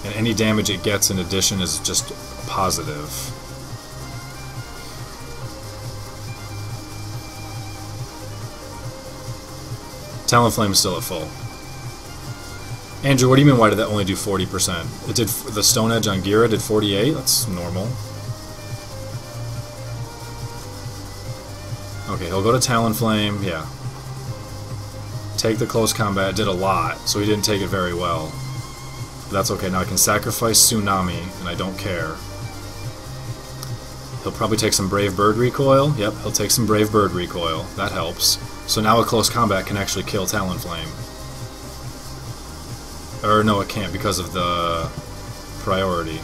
And any damage it gets in addition is just positive. Talonflame's still at full. Andrew, what do you mean why did that only do 40%? It did, the Stone Edge on Gira did 48? That's normal. Okay, he'll go to Talonflame, yeah. Take the close combat, did a lot, so he didn't take it very well. But that's okay, now I can sacrifice Tsunami, and I don't care. He'll probably take some Brave Bird Recoil. Yep, he'll take some Brave Bird Recoil. That helps. So now a close combat can actually kill Talonflame. Or no, it can't because of the priority.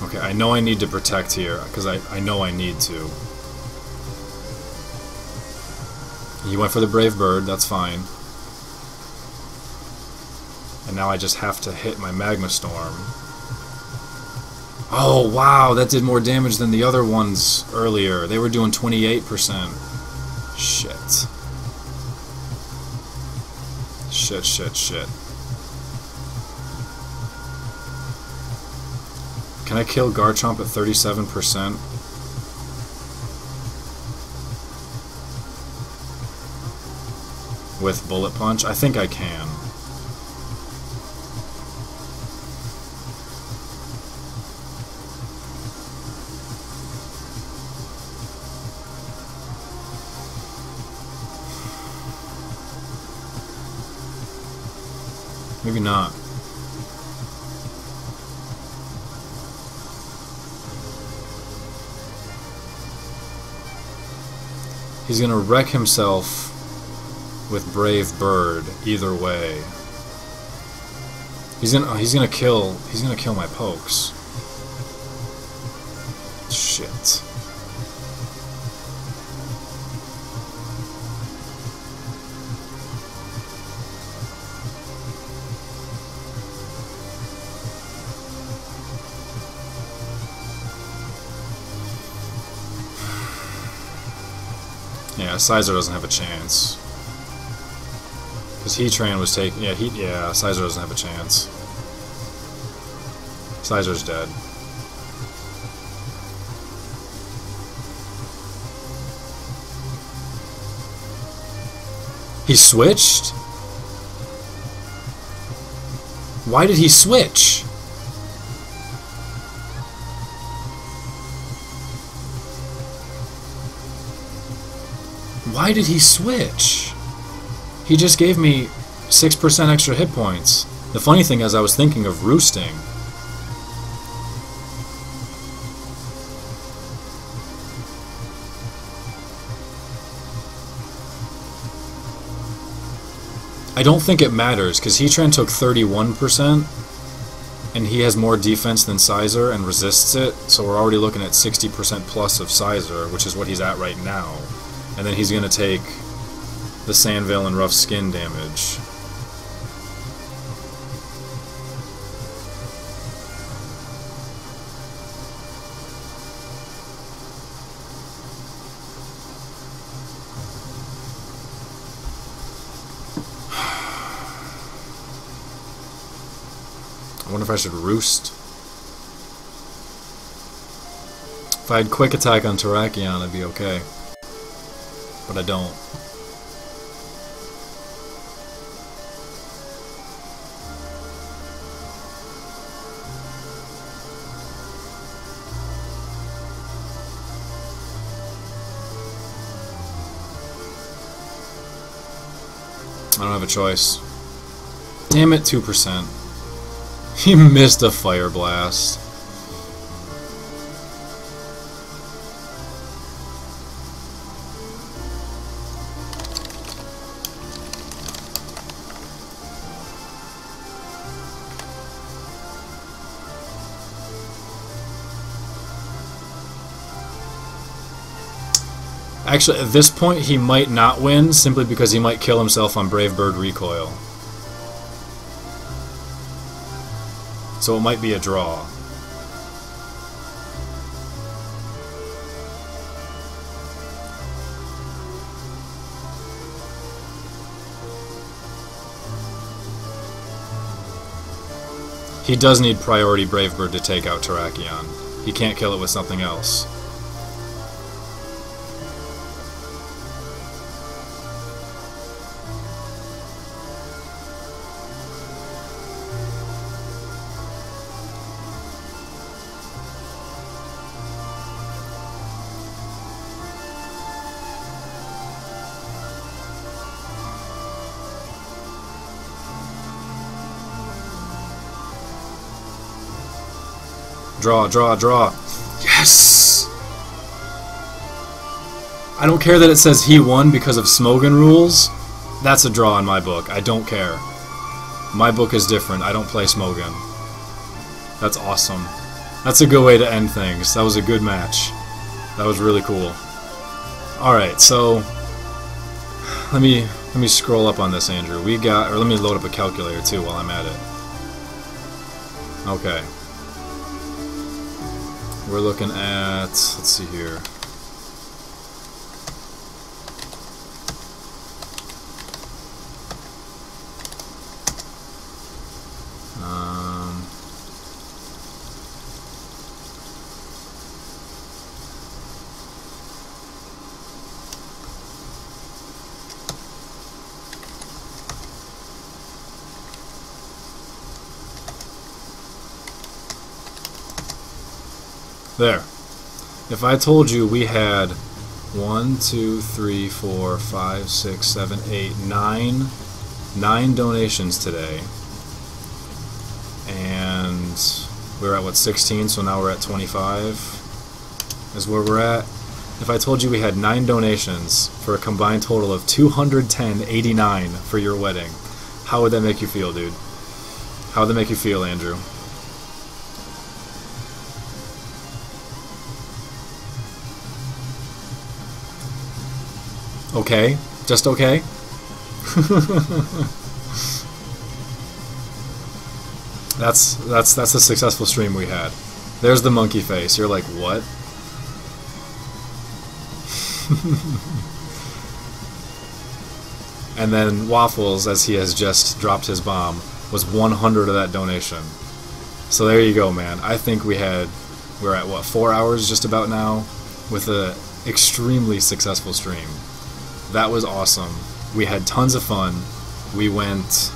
Okay, I know I need to protect here, because I know I need to. He went for the Brave Bird, that's fine. And now I just have to hit my Magma Storm. Oh, wow, that did more damage than the other ones earlier. They were doing 28%. Shit. Shit, shit, shit. Can I kill Garchomp at 37%? With Bullet Punch? I think I can. Maybe not. He's gonna wreck himself with Brave Bird either way. He's gonna kill my pokes. Shit. Yeah, Sizer doesn't have a chance. Because Heatran was taking... Yeah, Sizer doesn't have a chance. Sizer's dead. He switched? Why did he switch? Why did he switch? He just gave me 6% extra hit points. The funny thing is I was thinking of roosting. I don't think it matters, because Heatran took 31%, and he has more defense than Sizer and resists it, so we're already looking at 60% plus of Sizer, which is what he's at right now. And then he's going to take the Sandveil and Rough Skin damage. I wonder if I should roost. If I had Quick Attack on Terrakion, I'd be okay. But I don't. I don't have a choice. Damn it, 2%. He missed a Fire Blast. Actually, at this point, he might not win, simply because he might kill himself on Brave Bird Recoil. So it might be a draw. He does need priority Brave Bird to take out Terrakion. He can't kill it with something else. Draw, draw, draw. Yes! I don't care that it says he won because of Smogon rules. That's a draw in my book. I don't care. My book is different. I don't play Smogon. That's awesome. That's a good way to end things. That was a good match. That was really cool. Alright, so let me scroll up on this, Andrew. We got, or let me load up a calculator too while I'm at it. Okay. we're looking at, let's see here. There. If I told you we had 1, 2, 3, 4, 5, 6, 7, 8, 9 donations today, and we're at what, 16, so now we're at 25 is where we're at. If I told you we had 9 donations for a combined total of $210.89 for your wedding, how would that make you feel, dude? How would that make you feel, Andrew? Okay? Just okay? That's a successful stream we had. There's the monkey face. You're like, what? And then Wafflez, as he has just dropped his bomb, was 100 of that donation. So there you go, man. I think we're at what, 4 hours just about now with a extremely successful stream. That was awesome. We had tons of fun. We went,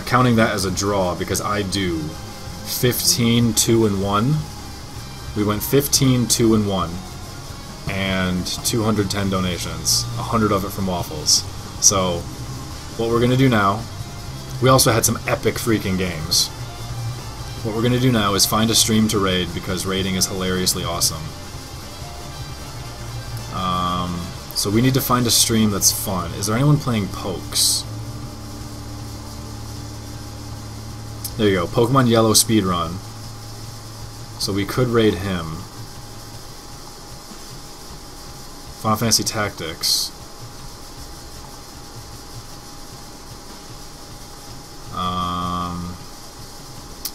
counting that as a draw because I do 15, 2, and 1. We went 15, 2, and 1, and 210 donations. 100 of it from Wafflez. So, what we're gonna do now? We also had some epic freaking games. What we're gonna do now is find a stream to raid because raiding is hilariously awesome. So we need to find a stream that's fun. Is there anyone playing Pokes? There you go, Pokemon Yellow speedrun. So we could raid him. Final Fantasy Tactics.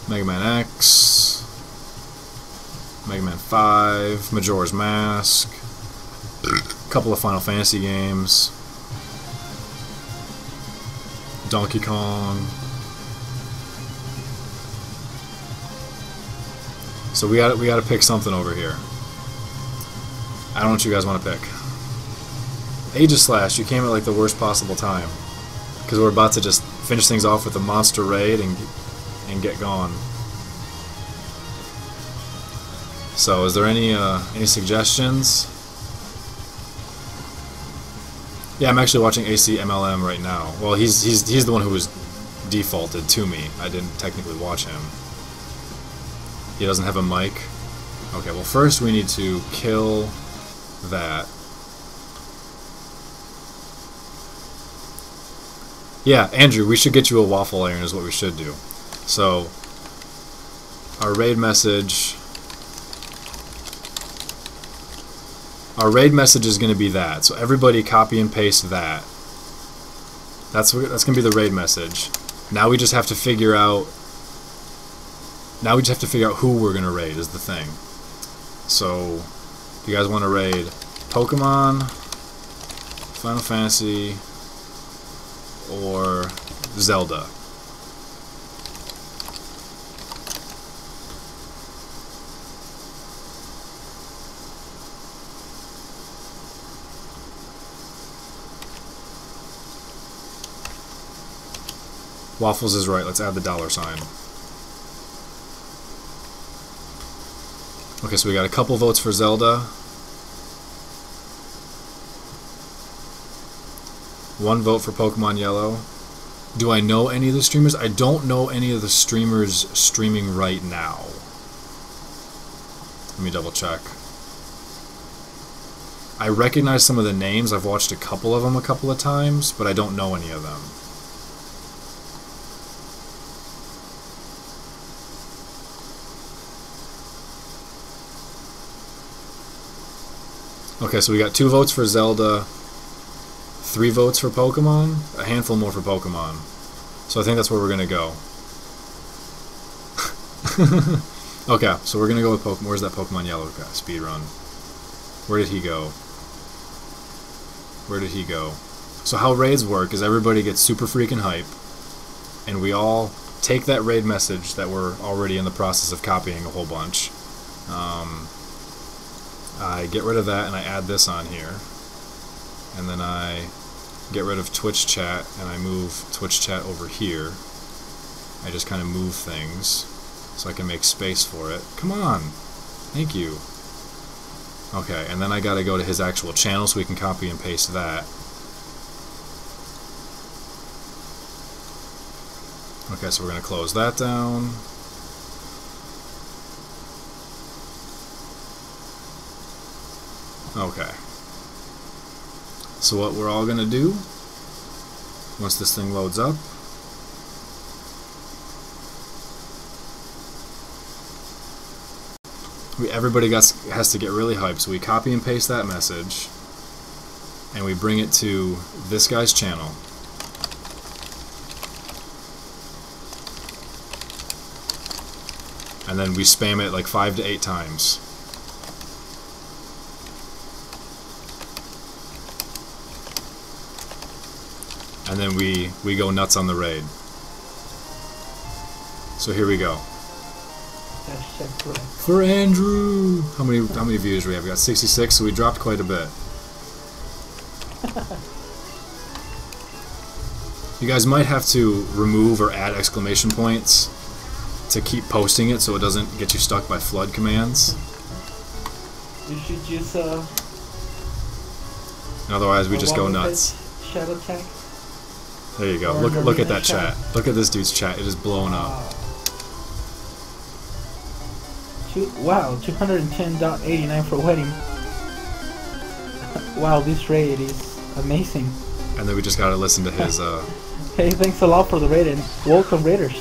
Mega Man X. Mega Man 5. Majora's Mask. Couple of Final Fantasy games. Donkey Kong. So we got to pick something over here. I don't know what you guys want to pick. Aegislash, you came at like the worst possible time because we're about to just finish things off with a monster raid and get gone. So is there any suggestions? Yeah, I'm actually watching ACMLM right now. Well, he's the one who was defaulted to me. I didn't technically watch him. He doesn't have a mic. Okay, well first we need to kill that. Yeah, Andrew, we should get you a waffle iron is what we should do. So, our raid message is going to be that. So everybody copy and paste that. That's going to be the raid message. Now we just have to figure out who we're going to raid is the thing. So, you guys want to raid Pokemon, Final Fantasy, or Zelda? Wafflez is right. Let's add the $sign. Okay, so we got a couple votes for Zelda. 1 vote for Pokemon Yellow. Do I know any of the streamers? I don't know any of the streamers streaming right now. Let me double check. I recognize some of the names. I've watched a couple of them a couple of times, but I don't know any of them. Okay, so we got 2 votes for Zelda, 3 votes for Pokemon, a handful more for Pokemon. So I think that's where we're going to go. Okay, so we're gonna go with Pokemon. Where's that Pokemon Yellow guy? Speedrun. Where did he go? Where did he go? So how raids work is everybody gets super freaking hype, and we all take that raid message that we're already in the process of copying a whole bunch. I get rid of that and I add this on here, and then I get rid of Twitch chat and I move Twitch chat over here. I just kind of move things so I can make space for it. Come on! Thank you. Okay, and then I gotta go to his actual channel so we can copy and paste that. Okay, so we're gonna close that down. Okay. So what we're all gonna do, once this thing loads up, everybody has to get really hyped, so we copy and paste that message, and we bring it to this guy's channel. And then we spam it like 5 to 8 times. And then we go nuts on the raid. So here we go. For Andrew! How many views do we have? We got 66, so we dropped quite a bit. You guys might have to remove or add exclamation points to keep posting it so it doesn't get you stuck by flood commands. You should use and otherwise we just go nuts. Shadow tag. There you go. Look at that chat. Look at this dude's chat. It is blowing up. Wow, 210.89 for wedding. Wow, this raid is amazing. And then we just gotta listen to his Hey, thanks a lot for the raid and welcome raiders.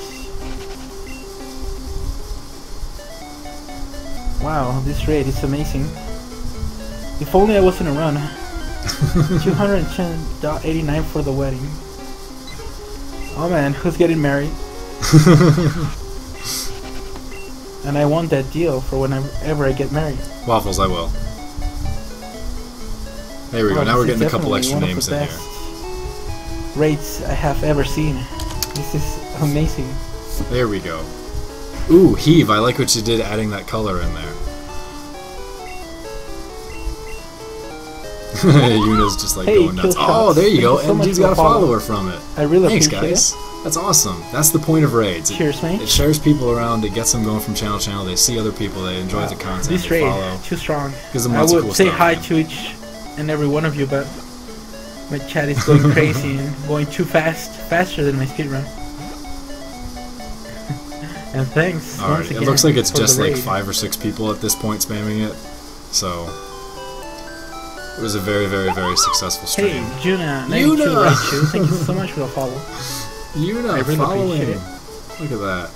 Wow, this raid is amazing. If only I was in a run. 210.89 for the wedding. Oh man, who's getting married? And I want that deal for whenever I get married. Waffles, I will. There we go. Now we're getting a couple extra names in here. Raids I have ever seen. This is amazing. There we go. Ooh, Heave, I like what you did adding that color in there. Yuna's just like going nuts. Oh, there you go. MG's got a follower from it. I really Thanks, appreciate guys. it. That's awesome. That's the point of raids. Cheers, mate. It shares people around. It gets them going from channel to channel. They see other people. They enjoy the content. This they raid, follow. too strong. Gives them I lots would of cool say stuff, hi man. to each and every one of you, but my chat is going crazy and going too fast, faster than my speedrun. And thanks. Alright, once again it looks like it's for just the like raid. 5 or 6 people at this point spamming it. So it was a very, very, very successful stream. Hey, Juna92 Raichu, thank you so much for the follow. Yuna, I really following. appreciate it. Look at that.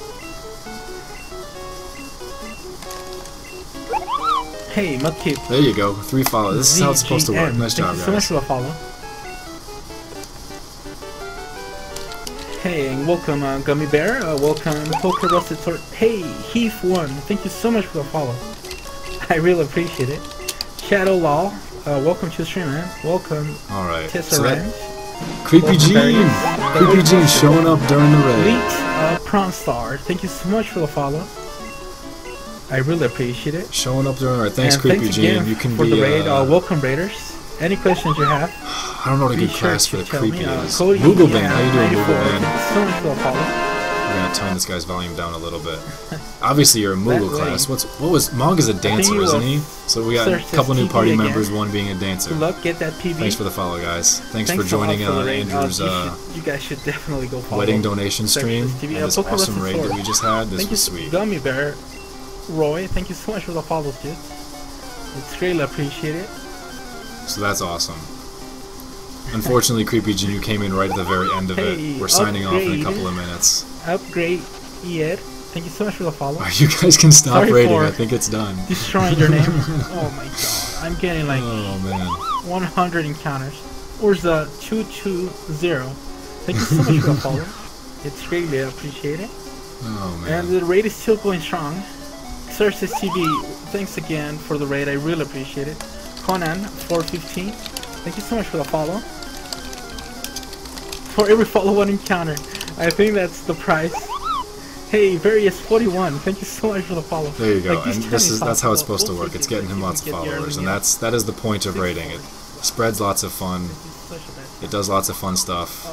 Hey, Mudkip. There you go. 3 follows. This is how it's supposed to work. ZGM, Nice job, thank you so much guys. for the follow. Hey, and welcome Gummy Bear. Welcome Poker Rusted Sword. Hey, Heath1, thank you so much for the follow. I really appreciate it. Shadow Law, welcome to the stream, man. Welcome. Alright. Tessa So Ranch. Creepy Gene! Creepy Gene showing up during the raid. Elite Prom Star, thank you so much for the follow. I really appreciate it. Showing up during the raid. Thanks, And Creepy thanks Gene. again You can for be. the raid. Welcome raiders. Any questions you have? I don't know what a Be good sure class to for the tell creepy me. is. Cody, Google Bang, yeah, how you doing, 94. Google Bang? Thank you so much for the follow. We're gonna turn this guy's volume down a little bit. Obviously, you're a Moogle That way. class. What was Mog is a dancer, you isn't will he? So we got a search couple this new PB party again. members, one being a dancer. Good luck, get that PB. Thanks for the follow, guys. Thanks for a lot joining in for the on raid. Andrew's you guys should definitely go follow. wedding donation Search stream this TV. and this Poker awesome Rusted raid that Sword. we just had. This Thank was you, sweet. Gummy Bear. Roy, thank you so much for the follow, dude. It's greatly appreciated. So that's awesome. Unfortunately, Creepy Gene, you came in right at the very end of Hey, it. We're signing off in a upgrade. couple of minutes. Upgrade Ed. Thank you so much for the follow. You guys can stop Sorry raiding. for I think it's done. Destroying your name. Oh my god. I'm getting like Oh man. 100 encounters. Where's the 220? Thank you so much for the follow. It's greatly appreciated. Oh man. And the raid is still going strong. Xerxes TV, thanks again for the raid. I really appreciate it. Conan 415, thank you so much for the follow. For every follow one encounter, I think that's the price. Hey, Various 41, thank you so much for the follow. There you go. Like, and that's how it's supposed to work. It's getting him lots of followers, and that is the point of raiding. It spreads lots of fun. It does lots of fun stuff.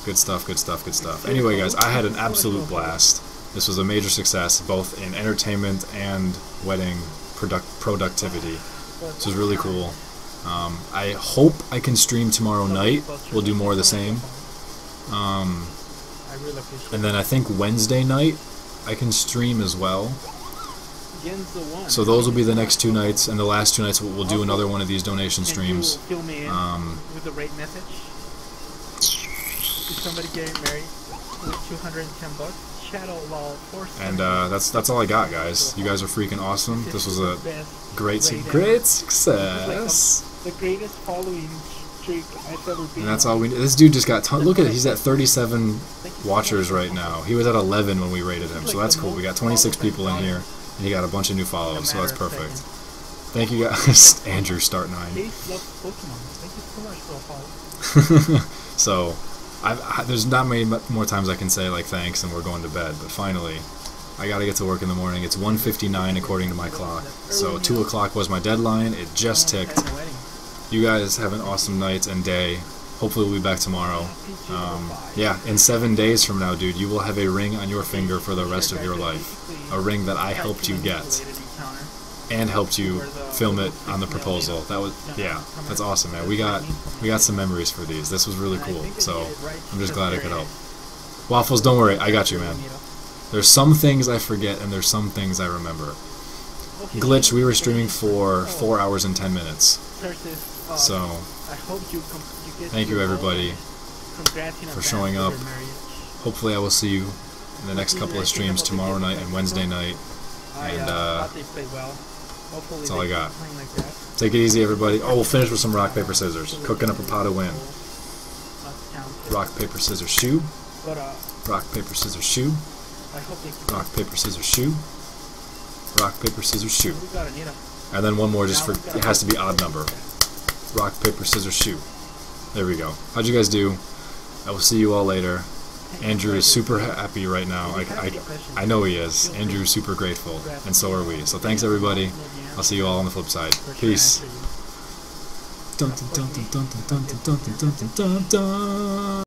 Good stuff, good stuff, good stuff. Anyway, guys, I had an absolute blast. This was a major success, both in entertainment and wedding productivity. This was really cool. I hope I can stream tomorrow night. We'll do more of the same. And then I think Wednesday night I can stream as well. So those will be the next 2 nights, and the last 2 nights we'll do another one of these donation streams. With the rate message. Is somebody getting married with $210? And that's all I got, guys. You guys are freaking awesome. This was a great success. The greatest following streak I've ever been. And that's all we. This dude just got. Look at it. He's at 37 watchers right now. He was at 11 when we rated him, so that's cool. We got 26 people in here, and he got a bunch of new follows, so that's perfect. Thank you, guys. Andrew, start 9. So. There's not many more times I can say like thanks and we're going to bed, but finally I gotta get to work in the morning. It's 1:59 according to my clock, so 2 o'clock was my deadline. It just ticked. You guys have an awesome night and day. Hopefully we'll be back tomorrow. Yeah, in 7 days from now, dude, you will have a ring on your finger for the rest of your life. A ring that I helped you get and helped you film it on the proposal. That was, yeah, that's awesome, man. We got some memories for these. This was really cool, so I'm just glad I could help. Waffles, don't worry, I got you, man. There's some things I forget and there's some things I remember. Glitch, we were streaming for 4 hours and 10 minutes. So thank you, everybody, for showing up. Hopefully I will see you in the next couple of streams tomorrow night and Wednesday night. And that's all I got. Take it easy, everybody. Oh, we'll finish with some rock, paper, scissors. Cooking up a pot of wind. Rock, paper, scissors, shoe. Rock, paper, scissors, shoe. Rock, paper, scissors, shoe. Rock, paper, scissors, shoe. And then one more just for, it has to be odd number. Rock, paper, scissors, shoe. There we go. How'd you guys do? I will see you all later. Andrew is super happy right now. I know he is. Andrew is super grateful, and so are we. So thanks, everybody. I'll see you all on the flip side. Peace. Dun, dun, dun, dun, dun, dun, dun, dun, dun, dun, dun, dun.